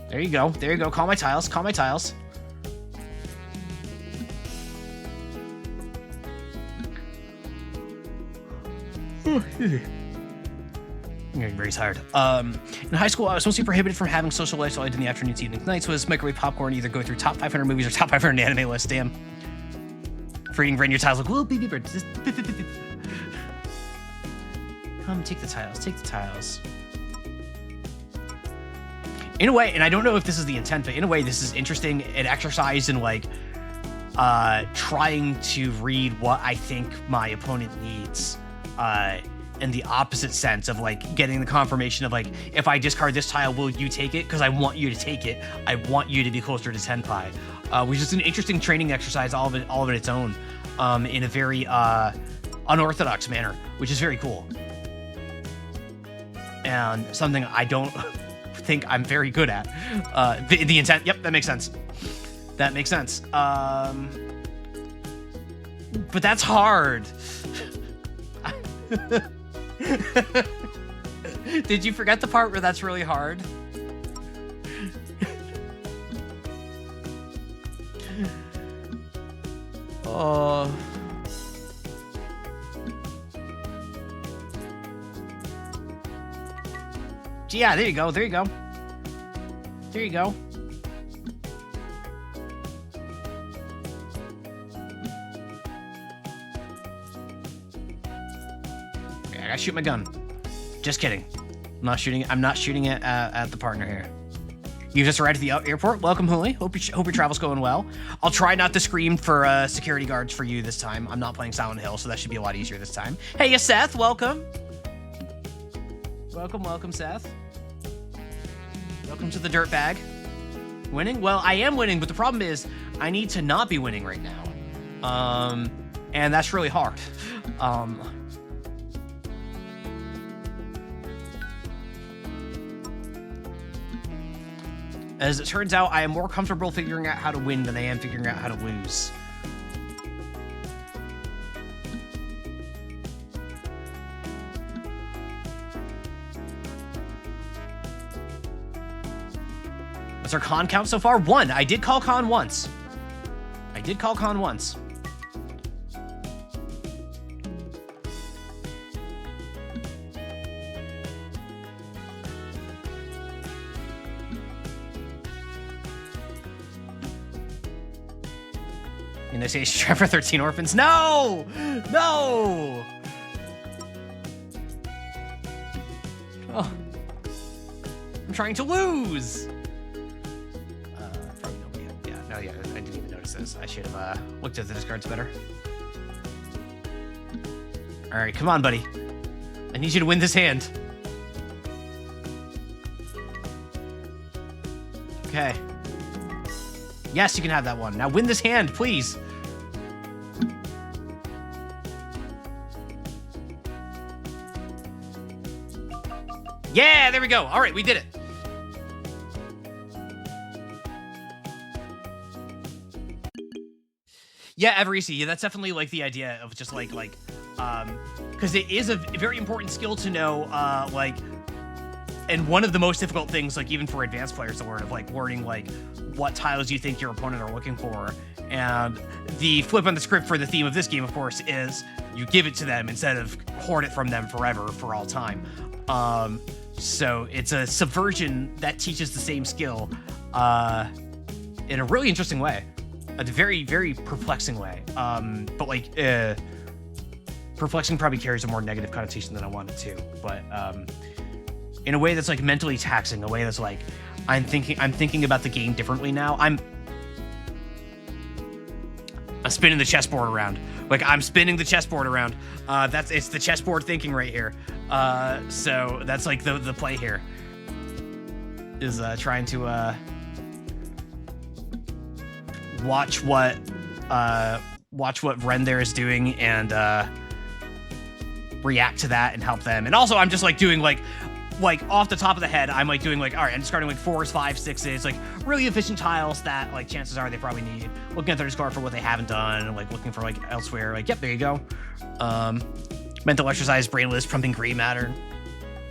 There you go. Call my tiles. I'm getting very tired. In high school, I was mostly prohibited from having social life, so all I did in the afternoons, evenings, nights was microwave popcorn, either go through top 500 movies or top 500 anime lists. Damn. For eating reindeer tiles, like, whoa, beep, bird. Come, take the tiles, take the tiles. In a way, and I don't know if this is the intent, but in a way, this is interesting, an exercise in, like, trying to read what I think my opponent needs, in the opposite sense of, like, getting the confirmation of, like, if I discard this tile, will you take it? Because I want you to take it. I want you to be closer to Tenpai. Which is an interesting training exercise all of it its own, in a very unorthodox manner, which is very cool. And something I don't think I'm very good at. The intent, yep, that makes sense. That makes sense. But that's hard. Did you forget the part where that's really hard? Oh. Yeah, there you go. There you go. There you go. Okay, I gotta shoot my gun. Just kidding. I'm not shooting it at the partner here. You just arrived at the airport. Welcome, Huli. Hope your travel's going well. I'll try not to scream for security guards for you this time. I'm not playing Silent Hill, so that should be a lot easier this time. Hey, Seth, welcome. Welcome, Seth. Welcome to the Dirtbag. Winning? Well, I am winning, but the problem is I need to not be winning right now. And that's really hard. As it turns out, I am more comfortable figuring out how to win than I am figuring out how to lose. What's our con count so far? 1. I did call con once. And they say strive for 13 orphans. No! No! Oh. I'm trying to lose! Probably nobody. Yeah, no, yeah, I didn't even notice this. I should have looked at the discards better. Alright, come on, buddy. I need you to win this hand. Okay. Yes, you can have that one. Now win this hand, please. Yeah, there we go. All right, we did it. Yeah, Everisi, yeah, that's definitely like the idea of just like, because it is a very important skill to know, and one of the most difficult things, like even for advanced players to learn, of like learning like what tiles you think your opponent are looking for. And the flip on the script for the theme of this game, of course, is you give it to them instead of hoard it from them forever for all time. So it's a subversion that teaches the same skill in a really interesting way. A very, very perplexing way. But like, perplexing probably carries a more negative connotation than I wanted to. But in a way that's like mentally taxing, a way that's like, I'm thinking about the game differently now. I'm spinning the chessboard around. Like, I'm spinning the chessboard around. It's the chessboard thinking right here. So that's like the play here. Is trying to watch what Ren there is doing and react to that and help them. And also I'm just like doing like off the top of the head, I'm like doing like, all right, I'm discarding like 4s, 5s, 6s, like really efficient tiles that like chances are they probably need. Looking at their discard for what they haven't done, and like looking for like elsewhere, like, yep, there you go. Mental exercise, brainless, pumping green matter.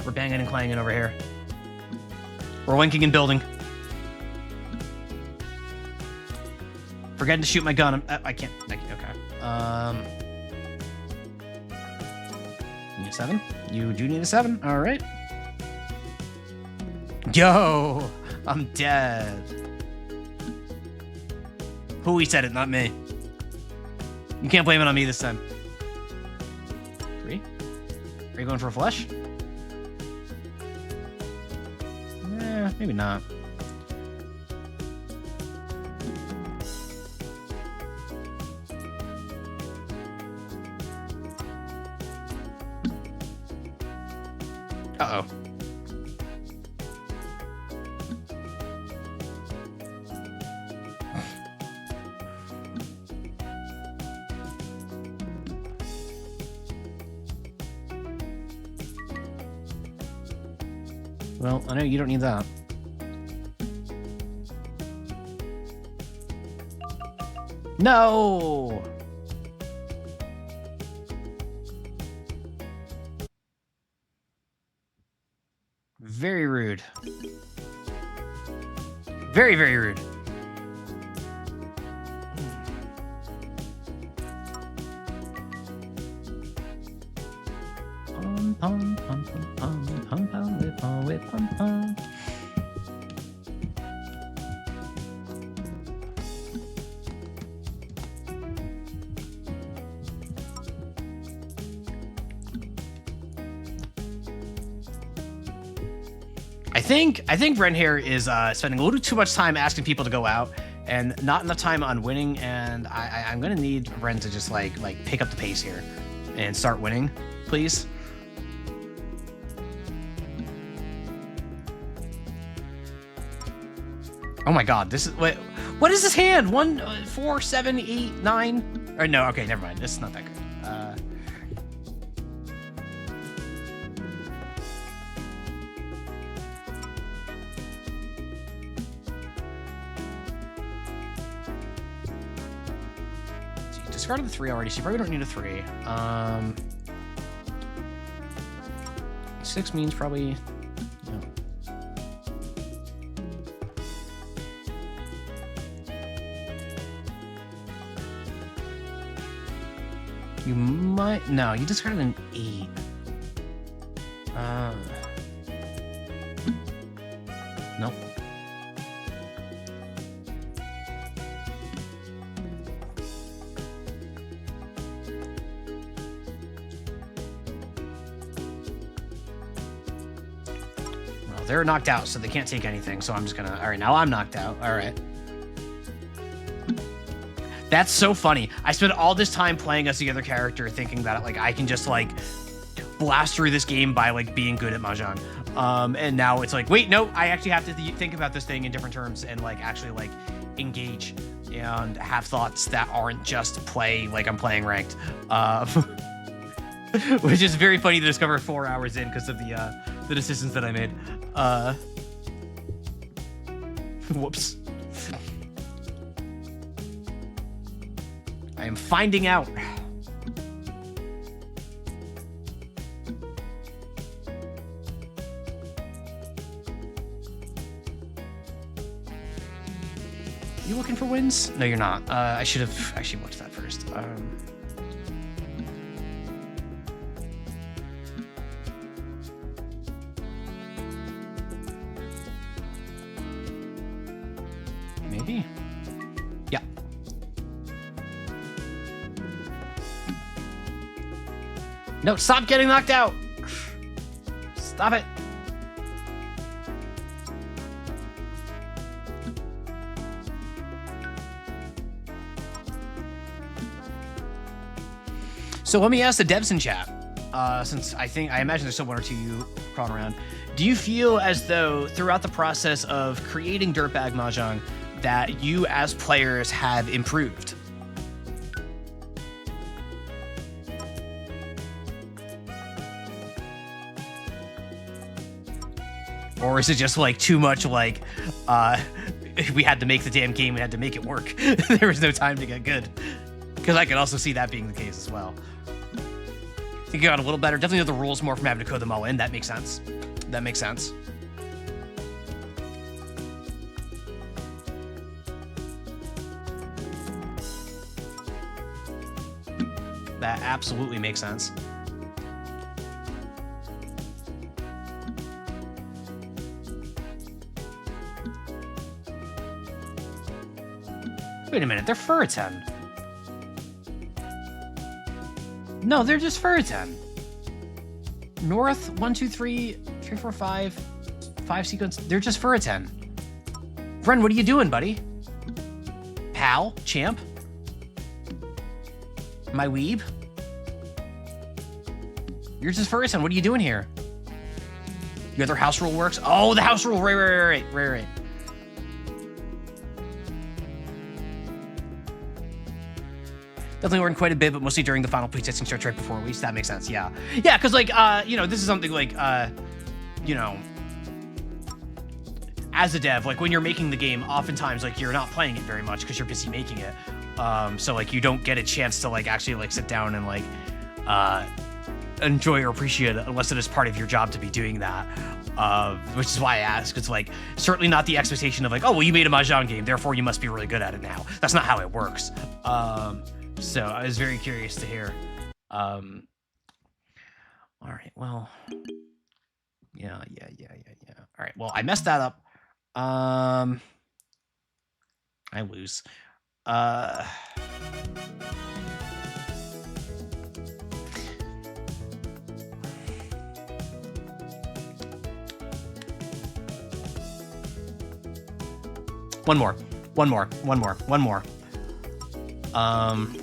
We're banging and clanging over here. We're winking and building. Forgetting to shoot my gun. I can't. Okay. Need a 7? You do need a 7. All right. Yo, I'm dead. Who said it, not me. You can't blame it on me this time. 3. Are you going for a flush? Maybe not. Uh-oh. Well, I know you don't need that. No! Very rude. Very, very rude. Pum, pum, pum, pum, pum, pum, pum, whip, pum, whip, pum, pum. I think Ren here is spending a little too much time asking people to go out and not enough time on winning, and I'm gonna need Ren to just like pick up the pace here and start winning, please. Oh my god, this is what is this hand? 1, 4, 7, 8, 9. Or no, okay, never mind. This is not that good. Discarded the 3 already, so you probably don't need a 3. 6 means probably... No. You might... No, you discarded an 8. Nope. They're knocked out, so they can't take anything. So I'm just gonna... All right, now I'm knocked out. All right. That's so funny. I spent all this time playing as the other character thinking that, like, I can just, like, blast through this game by, like, being good at Mahjong. And now it's like, wait, no, I actually have to think about this thing in different terms and, like, actually, like, engage and have thoughts that aren't just play like I'm playing ranked. Which is very funny to discover 4 hours in because of the decisions that I made. Whoops. I am finding out. You looking for wins? No, you're not. I should have actually looked at that first. Maybe. Yeah. No, stop getting knocked out. Stop it. So let me ask the devs in chat, since I imagine there's still 1 or 2 you crawling around. Do you feel as though throughout the process of creating Dirtbag Mahjong that you as players have improved? Or is it just like too much like, we had to make the damn game, we had to make it work. There was no time to get good. Because I could also see that being the case as well. I think you got a little better. Definitely know the rules more from having to code them all in. That makes sense. That makes sense. That absolutely makes sense. Wait a minute, they're Furitan. No, they're just Furitan. North, 1, 2, 3, 3, 4, 5 sequence. They're just Furitan. Friend, what are you doing, buddy? Pal? Champ? My weeb? You're just Furitan. What are you doing here? Your other house rule works? Oh, the house rule. Right. Definitely learned quite a bit, but mostly during the final playtesting starts right before release. That makes sense. Yeah, because like this is something like as a dev, like when you're making the game, oftentimes like you're not playing it very much because you're busy making it. So like you don't get a chance to like actually like sit down and like enjoy or appreciate it unless it is part of your job to be doing that. Which is why I ask. It's like certainly not the expectation of like, oh well, you made a Mahjong game, therefore you must be really good at it now. That's not how it works. So I was very curious to hear. All right, well, yeah. All right, well, I messed that up. I lose. One more.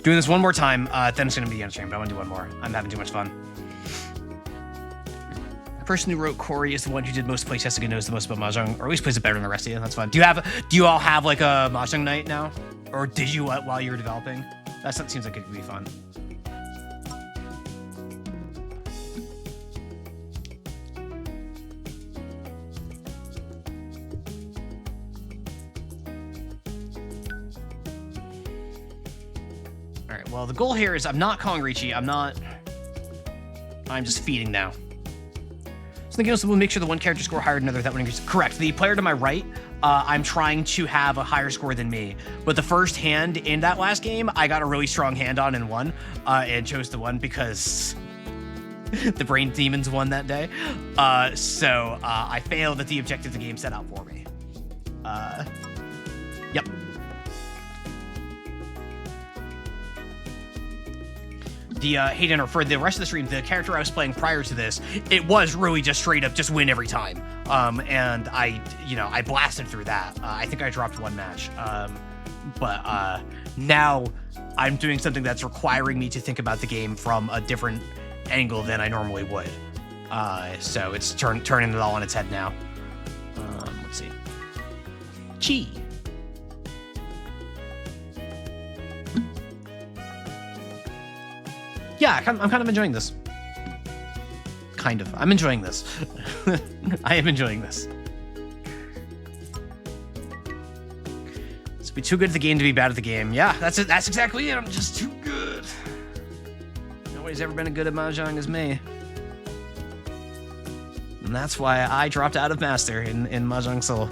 Doing this one more time, then it's gonna be the end stream, but I want to do one more. I'm having too much fun. The person who wrote Corey is the one who did most playtesting and knows the most about Mahjong, or at least plays it better than the rest of you. That's fine. Do you all have like a Mahjong night now? Or did you while you were developing? That seems like it could be fun. Well, the goal here is I'm not calling Ricci. I'm just feeding now. So the game will make sure the one character score higher than another. That one increases. Correct. The player to my right, I'm trying to have a higher score than me. But the first hand in that last game, I got a really strong hand on and won, and chose to win because the brain demons won that day. So I failed at the objective the game set out for me. Yep. Hey Dinner, for the rest of the stream, the character I was playing prior to this, it was really just straight up just win every time. And I blasted through that. I think I dropped one match. But now I'm doing something that's requiring me to think about the game from a different angle than I normally would. So it's turning it all on its head now. Let's see. Chi. Yeah, I'm kind of enjoying this. Kind of. I'm enjoying this. I am enjoying this. It's be too good at the game to be bad at the game. Yeah, that's it. That's exactly it. I'm just too good. Nobody's ever been as good at Mahjong as me. And that's why I dropped out of Master in Mahjong Soul.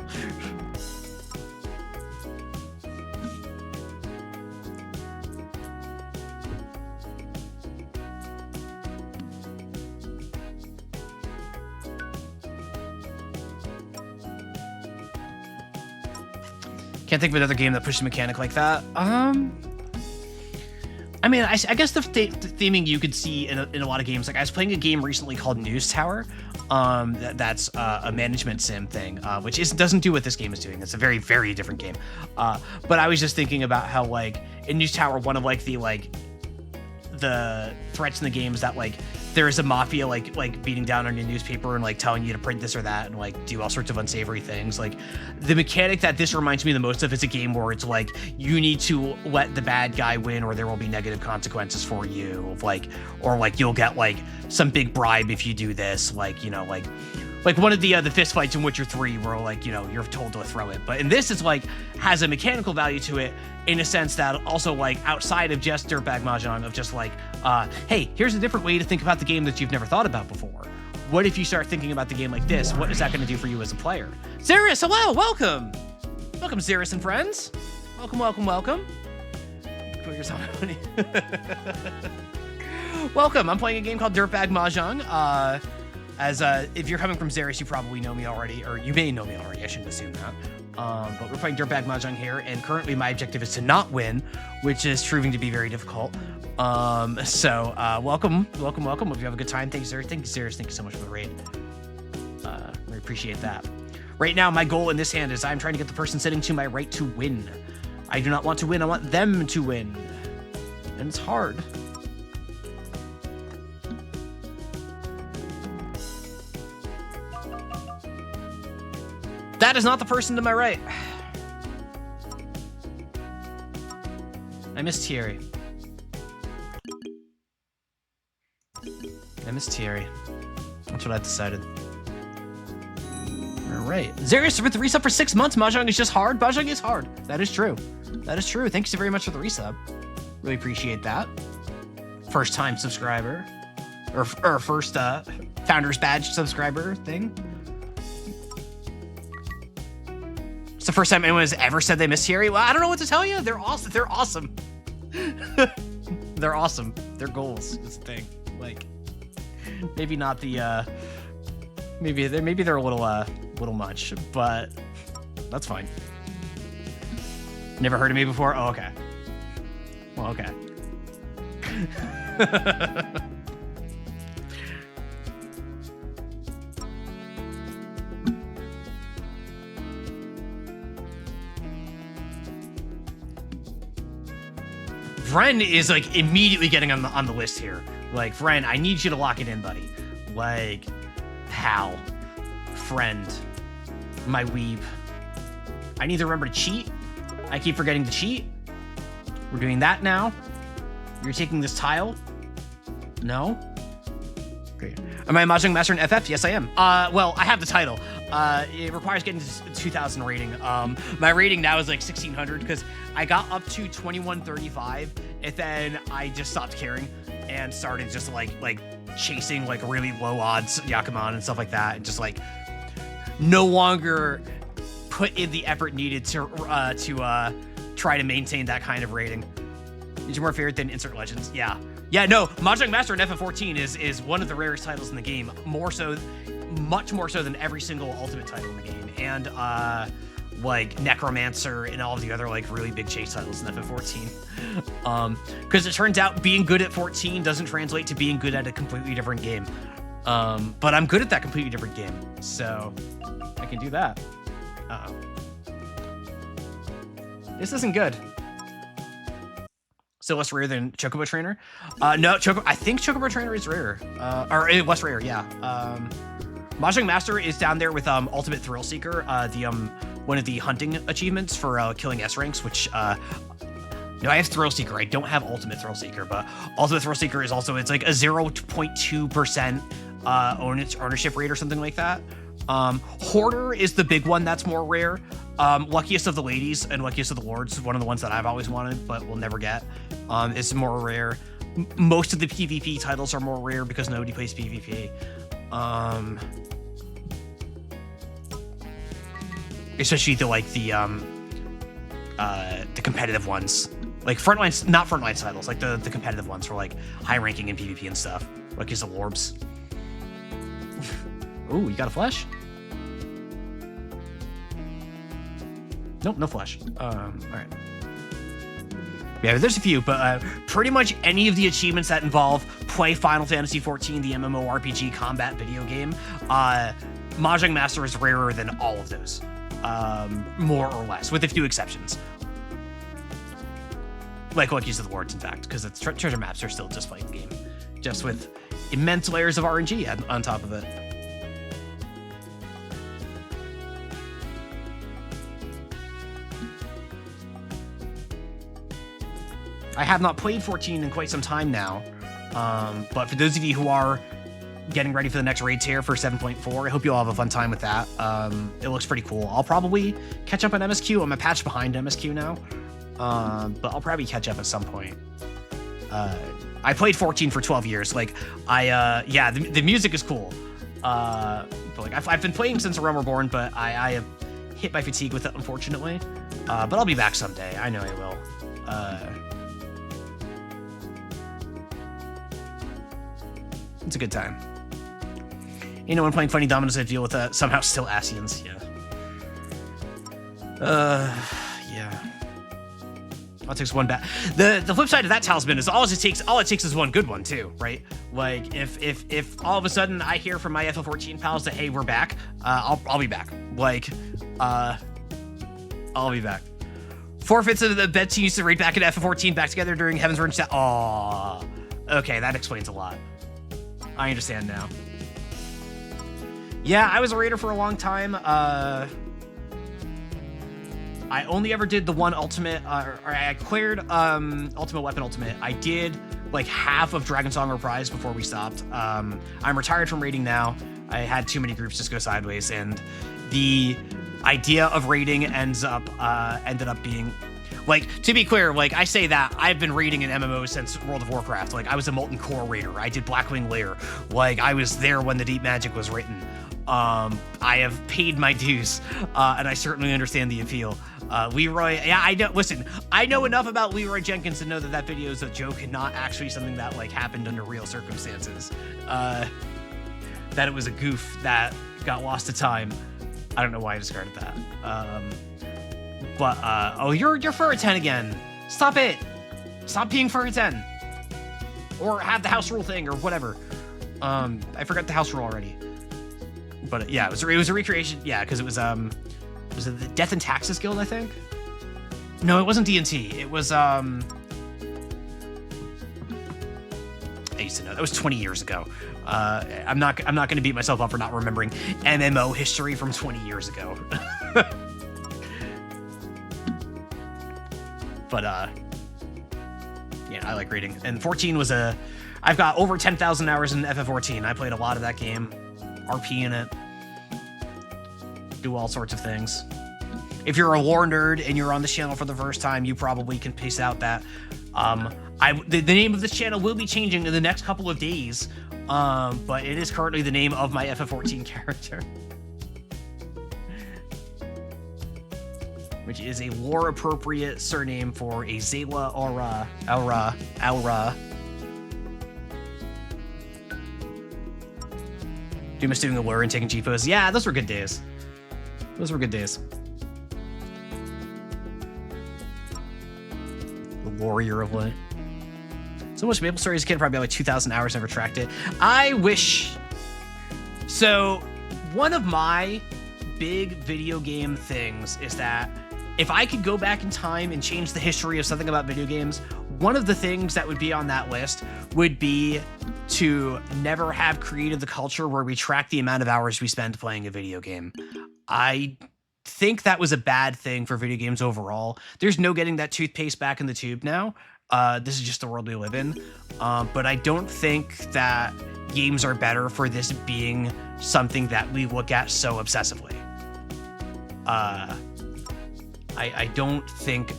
Can't think of another game that pushed a mechanic like that. I mean, I guess the theming you could see in a lot of games. Like I was playing a game recently called News Tower. That's a management sim thing, which doesn't do what this game is doing. It's a very, very different game. But I was just thinking about how like in News Tower, one of like the threats in the game is that like there is a mafia like beating down on your newspaper and like telling you to print this or that and like do all sorts of unsavory things. Like the mechanic that this reminds me the most of is a game where it's like you need to let the bad guy win or there will be negative consequences for you, or you'll get like some big bribe if you do this, like one of the fist fights in Witcher 3 where like you're told to throw it. But in this it's like has a mechanical value to it in a sense that also like outside of just Dirtbag Mahjong of just like hey, here's a different way to think about the game that you've never thought about before. What if you start thinking about the game like this? What is that going to do for you as a player? Xeris, hello, welcome Xeris and friends. Welcome. Put yourself welcome. I'm playing a game called Dirtbag Mahjong. If you're coming from Xeris, you probably know me already, or you may know me already. I shouldn't assume that. But we're playing Dirtbag Mahjong here, and currently my objective is to not win, which is proving to be very difficult. So welcome. Hope you have a good time. Thank you, Zarius. Thank you so much for the raid. We appreciate that. Right now, my goal in this hand is I'm trying to get the person sitting to my right to win. I do not want to win. I want them to win. And it's hard. That is not the person to my right. I miss Thierry. That's what I decided. All right. Zarius with the resub for 6 months. Mahjong is just hard. Mahjong is hard. That is true. Thank you so very much for the resub. Really appreciate that. First time subscriber. Or first Founder's Badge subscriber thing. It's the first time anyone has ever said they miss Thierry. Well, I don't know what to tell you. They're awesome. They're awesome. They're awesome. They're goals. It's the thing. Like, maybe not the maybe they're a little much, but that's fine. Never heard of me before? Oh, okay. Well, okay. Vren is like immediately getting on the list here. Like, Vren, I need you to lock it in, buddy. Like, pal, friend, my weeb. I need to remember to cheat. I keep forgetting to cheat. We're doing that now. You're taking this tile. No. Great. Am I a Mahjong Master in FF? Yes, I am. Well, I have the title. It requires getting to 2,000 rating. My rating now is like 1,600 because I got up to 2135 and then I just stopped caring and started just like chasing like really low odds Yakuman and stuff like that, and just like no longer put in the effort needed to try to maintain that kind of rating. Is your more favorite than Insert Legends? Yeah, no, Mahjong Master in FF14 is one of the rarest titles in the game, much more so than every single Ultimate title in the game, and like Necromancer and all of the other like really big chase titles in FF14. Because it turns out being good at 14 doesn't translate to being good at a completely different game. But I'm good at that completely different game, so I can do that. Uh-oh. This isn't good. Still less rare than Chocobo Trainer? No, I think Chocobo Trainer is rarer. Or less rare, yeah. Mahjong Master is down there with Ultimate Thrill Seeker, one of the hunting achievements for killing S ranks, which no, I have Thrill Seeker. I don't have Ultimate Thrill Seeker, but Ultimate Thrill Seeker is also, it's like a 0.2% ownership rate or something like that. Hoarder is the big one that's more rare. Luckiest of the Ladies and Luckiest of the Lords, one of the ones that I've always wanted but will never get, is more rare. Most of the PvP titles are more rare because nobody plays PvP. Especially the competitive ones, like frontlines, not frontline titles, like the competitive ones for like high ranking in PvP and stuff. Like the Lorbs. Ooh, you got a flash? Nope, no flash. All right. Yeah, there's a few, but pretty much any of the achievements that involve play Final Fantasy XIV, the MMORPG combat video game, Mahjong Master is rarer than all of those. More or less, with a few exceptions. Like Luckiest of the Lords, in fact, because its treasure maps are still just fighting game, just with immense layers of RNG on top of it. I have not played 14 in quite some time now, but for those of you who are getting ready for the next raid tier for 7.4, I hope you all have a fun time with that. It looks pretty cool. I'll probably catch up on MSQ. I'm a patch behind MSQ now, but I'll probably catch up at some point. I played 14 for 12 years. Like, yeah, the music is cool. But like, I've been playing since A Realm Reborn, but I have hit my fatigue with it, unfortunately. But I'll be back someday. I know I will. It's a good time. You know, when playing Funny Dominoes, I deal with somehow still Asians. Yeah. Yeah. All it takes one bad. The flip side of that talisman is all it takes is one good one too, right? Like if all of a sudden I hear from my FF14 pals that hey, we're back, I'll be back. Like, I'll be back. Forfeits of the bed team used to raid back in FF14 back together during Heaven's Word. Aww. Okay, that explains a lot. I understand now. Yeah, I was a raider for a long time. I only ever did the one ultimate, or I cleared Ultimate Weapon Ultimate. I did like half of Dragon Song Reprise before we stopped. I'm retired from raiding now. I had too many groups just go sideways, and the idea of raiding ended up being, like, to be clear, like, I say that I've been raiding in MMOs since World of Warcraft. Like, I was a Molten Core raider. I did Blackwing Lair. Like, I was there when the Deep Magic was written. I have paid my dues, and I certainly understand the appeal. Leroy, yeah, I know. Listen, I know enough about Leroy Jenkins to know that that video is a joke and not actually something that like happened under real circumstances. That it was a goof that got lost to time. I don't know why I discarded that. Oh, you're for a 10 again. Stop it. Stop being for a 10. Or have the house rule thing or whatever. I forgot the house rule already. But yeah, it was a recreation. Yeah, because it was it the Death and Taxes Guild, I think? No, it wasn't D&T. It was I used to know. That was 20 years ago. I'm not going to beat myself up for not remembering MMO history from 20 years ago. But yeah, I like reading. And 14 was I've got over 10,000 hours in FF14. I played a lot of that game. RP in it. Do all sorts of things. If you're a lore nerd and you're on this channel for the first time, you probably can piece out that the name of this channel will be changing in the next couple of days, but it is currently the name of my FF14 character, which is a lore-appropriate surname for a Zayla Aura. Dumas doing the lure and taking G-pose. Yeah, those were good days. Those were good days. The warrior of light. So much Maple Story as a kid, probably like 2,000 hours, never tracked it. I wish. So, one of my big video game things is that if I could go back in time and change the history of something about video games, one of the things that would be on that list would be to never have created the culture where we track the amount of hours we spend playing a video game. I think that was a bad thing for video games overall. There's no getting that toothpaste back in the tube now. This is just the world we live in. But I don't think that games are better for this being something that we look at so obsessively. I don't think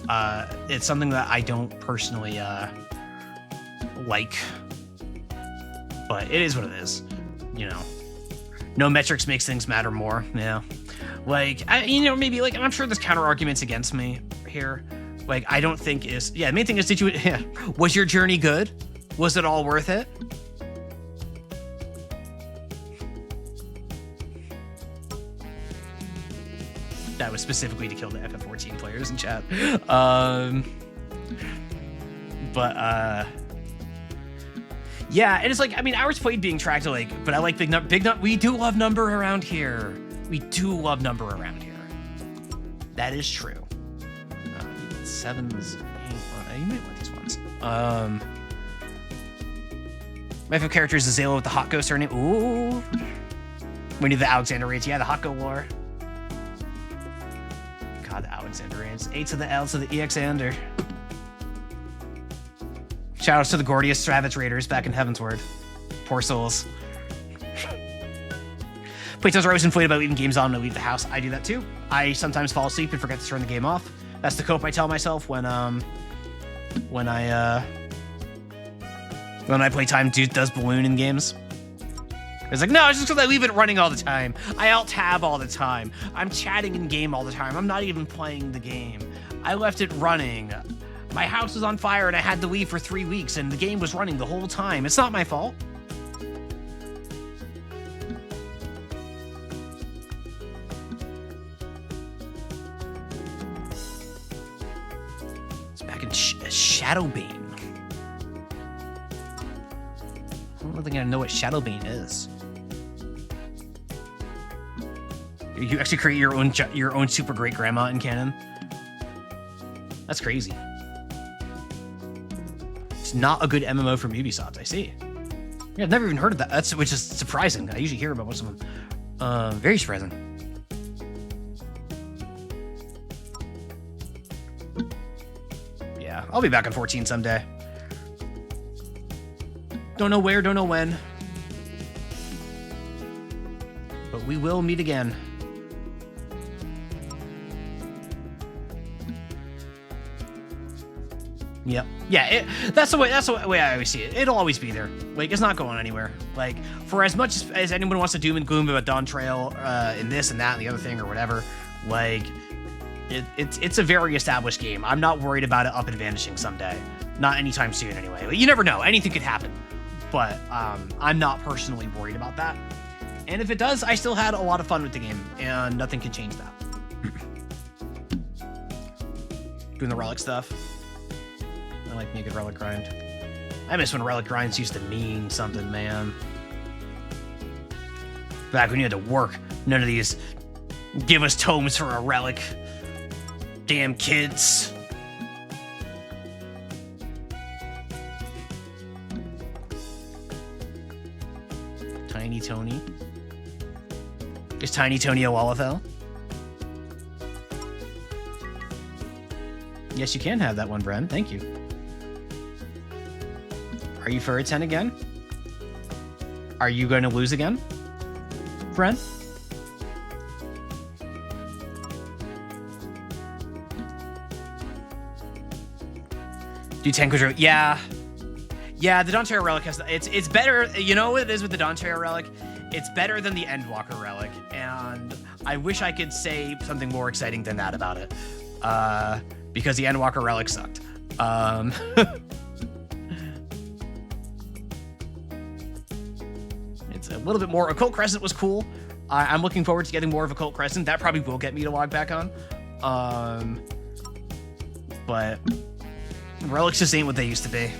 it's something that I don't personally like. But it is what it is, you know. No metrics makes things matter more. Yeah, like maybe like I'm sure there's counter arguments against me here. Like I don't think is the main thing is was your journey good? Was it all worth it? That was specifically to kill the FF14 players in chat. Yeah, and it's like, I mean, hours played being tracked, like, but I like big nut. We do love number around here. We do love number around here. That is true. 7s, 8. You might want these ones. My favorite character is Azalea with the Hot Go surname. Ooh. We need the Alexander raids. Yeah, the Hot Go lore. God, the Alexander raids. A to the L to the EXander. Shoutouts to the Gordius Stravitz Raiders back in Heaven's Word. Poor souls. Playtimes are always inflated by leaving games on and I leave the house. I do that too. I sometimes fall asleep and forget to turn the game off. That's the cope I tell myself when I play time does balloon in games. It's like, no, it's just because I leave it running all the time. I alt-tab all the time. I'm chatting in game all the time. I'm not even playing the game. I left it running. My house was on fire and I had to leave for 3 weeks and the game was running the whole time. It's not my fault. Shadowbane. I don't think I know what Shadowbane is. You actually create your own super great grandma in canon. That's crazy. It's not a good MMO from Ubisoft. I see. Yeah, I've never even heard of that. Which is surprising. I usually hear about most of them. Very surprising. Yeah, I'll be back on 14 someday. Don't know where, don't know when. But we will meet again. Yep. Yeah, that's the way I always see it. It'll always be there. Like, it's not going anywhere. Like, for as much as anyone wants to doom and gloom about Dawn Trail and this and that and the other thing or whatever, like, it's a very established game. I'm not worried about it up and vanishing someday. Not anytime soon, anyway. Like, you never know. Anything could happen. But I'm not personally worried about that. And if it does, I still had a lot of fun with the game, and nothing can change that. Doing the relic stuff. I like naked relic grind. I miss when relic grinds used to mean something, man. Back when you had to work. None of these give us tomes for a relic. Damn kids. Tiny Tony. Is Tiny Tony a Wallafell? Yes, you can have that one, Bren. Thank you. Are you for a 10 again? Are you going to lose again, Bren? Do 10 quadrillion. Yeah. Yeah, the Dawntrail Relic has... It's better... You know what it is with the Dawntrail Relic? It's better than the Endwalker Relic, and I wish I could say something more exciting than that about it. Because the Endwalker Relic sucked. It's a little bit more... Occult Crescent was cool. I'm looking forward to getting more of Occult Crescent. That probably will get me to log back on. But relics just ain't what they used to be.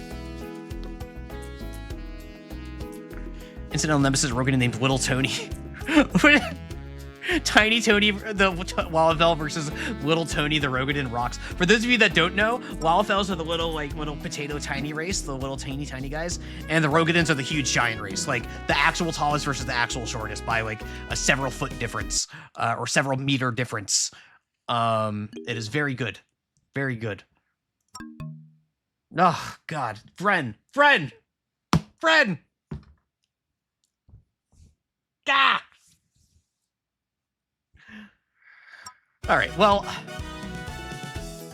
Incidental Nemesis Rogan named Little Tony. Tiny Tony, the Wallafell versus Little Tony, the Rogadin rocks. For those of you that don't know, Wallafells are the little potato tiny race, the little tiny guys, and the Rogadins are the huge giant race, like the actual tallest versus the actual shortest by like a several foot difference, or several meter difference. It is very good, very good. Oh God, Fren. Ah! All right, well,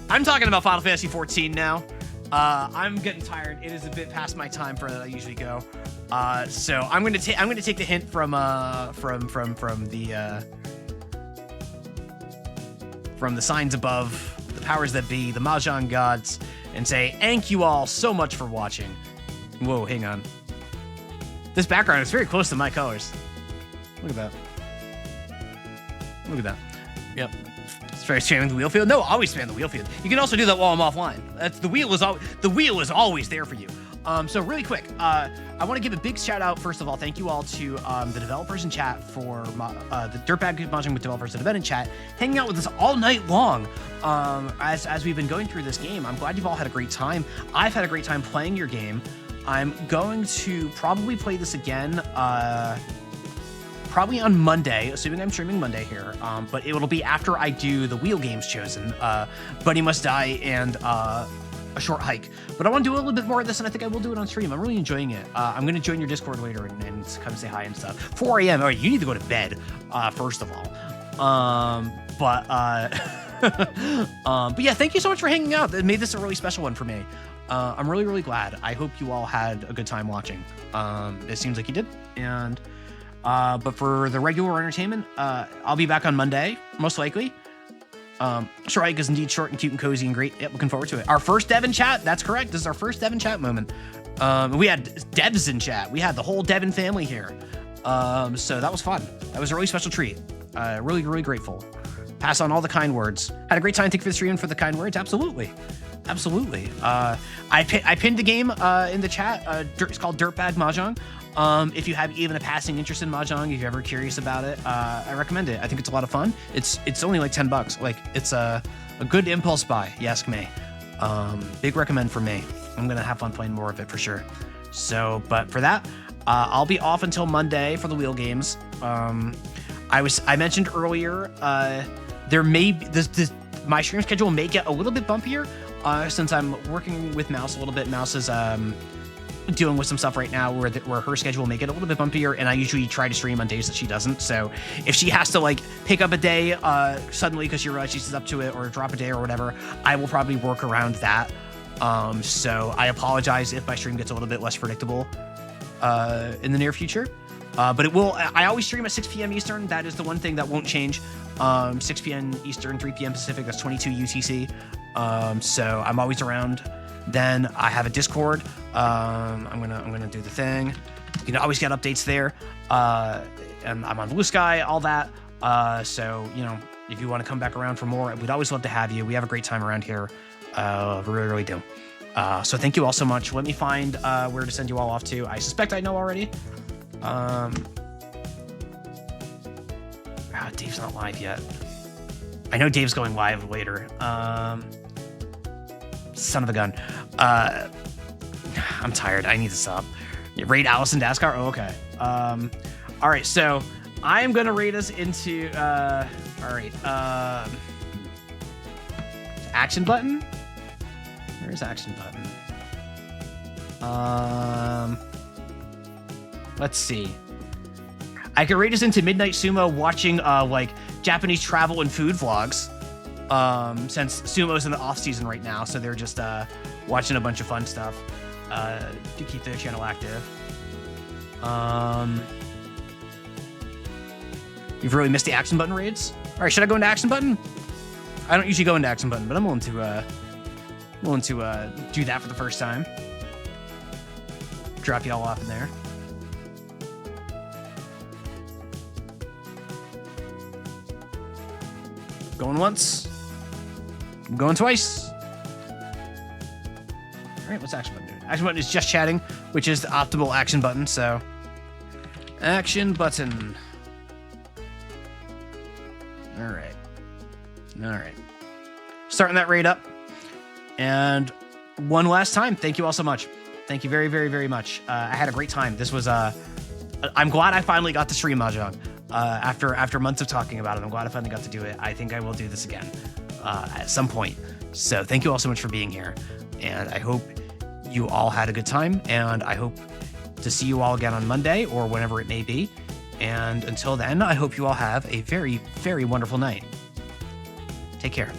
I'm talking about Final Fantasy 14 now. I'm getting tired. It is a bit past my time for that I usually go. So I'm gonna take the hint from the signs above, the powers that be, the Mahjong gods, and say thank you all so much for watching. Whoa, hang on. This background is very close to my colors. Look at that. Look at that. Yep. Very spamming the wheel field. No, always spam the wheel field. You can also do that while I'm offline. That's the wheel is always there for you. So really quick, I want to give a big shout out. First of all, thank you all to the developers in chat for the Dirtbag Mahjong with developers that have been in chat, hanging out with us all night long. As we've been going through this game, I'm glad you've all had a great time. I've had a great time playing your game. I'm going to probably play this again. Probably on Monday, assuming I'm streaming Monday here, but it'll be after I do the wheel games chosen, Bunny Must Die and A Short Hike. But I want to do a little bit more of this, and I think I will do it on stream. I'm really enjoying it. I'm going to join your Discord later and come say hi and stuff. 4 a.m. All right, you need to go to bed, first of all. But yeah, thank you so much for hanging out. It made this a really special one for me. I'm really, really glad. I hope you all had a good time watching. It seems like you did, and... but for the regular entertainment, I'll be back on Monday, most likely. Short Hike is indeed short and cute and cozy and great. Yep, looking forward to it. Our first dev in chat. That's correct. This is our first dev in chat moment. We had devs in chat. We had the whole Devin family here. So that was fun. That was a really special treat. Really, really grateful. Pass on all the kind words. Had a great time. Thank you for the stream and for the kind words. Absolutely. Absolutely. I pinned the game in the chat. It's called Dirtbag Mahjong. If you have even a passing interest in Mahjong, if you're ever curious about it, I recommend it. I think it's a lot of fun. It's only like $10. Like, it's a good impulse buy, you ask me. Big recommend for me. I'm gonna have fun playing more of it for sure. So, but for that, I'll be off until Monday for the wheel games. I mentioned earlier, there may be my stream schedule may get a little bit bumpier since I'm working with Mouse a little bit. Mouse is dealing with some stuff right now where her schedule may get a little bit bumpier, and I usually try to stream on days that she doesn't. So if she has to like pick up a day suddenly because she realizes she's up to it, or drop a day or whatever, I will probably work around that. So I apologize if my stream gets a little bit less predictable in the near future. But it will. I always stream at 6 p.m. Eastern. That is the one thing that won't change. 6 p.m. Eastern, 3 p.m. Pacific. That's 22 UTC. So I'm always around. Then I have a Discord. I'm gonna do the thing. You can always get updates there. And I'm on Blue Sky, all that. So you know, if you want to come back around for more, we'd always love to have you. We have a great time around here. We really, really do. So thank you all so much. Let me find where to send you all off to. I suspect I know already. Dave's not live yet. I know Dave's going live later. Son of a gun. I'm tired. I need to stop. Raid Allison Daskar? Oh, okay. All right, so I am going to raid us into... all right. Action button? Where's action button? Let's see. I could raid us into Midnight Sumo watching like Japanese travel and food vlogs. Since Sumo's in the off season right now, so they're just watching a bunch of fun stuff to keep their channel active. You've really missed the action button raids. All right, should I go into action button? I don't usually go into action button, but I'm willing to do that for the first time. Drop y'all off in there. Going once. Going twice. All right, what's action button doing? Action button is just chatting, which is the optimal action button, so... Action button. All right. All right. Starting that raid up. And one last time, thank you all so much. Thank you very, very, very much. I had a great time. This was... I'm glad I finally got to stream Mahjong. After months of talking about it, I'm glad I finally got to do it. I think I will do this again at some point. So thank you all so much for being here. And I hope you all had a good time. And I hope to see you all again on Monday or whenever it may be. And until then, I hope you all have a very, very wonderful night. Take care.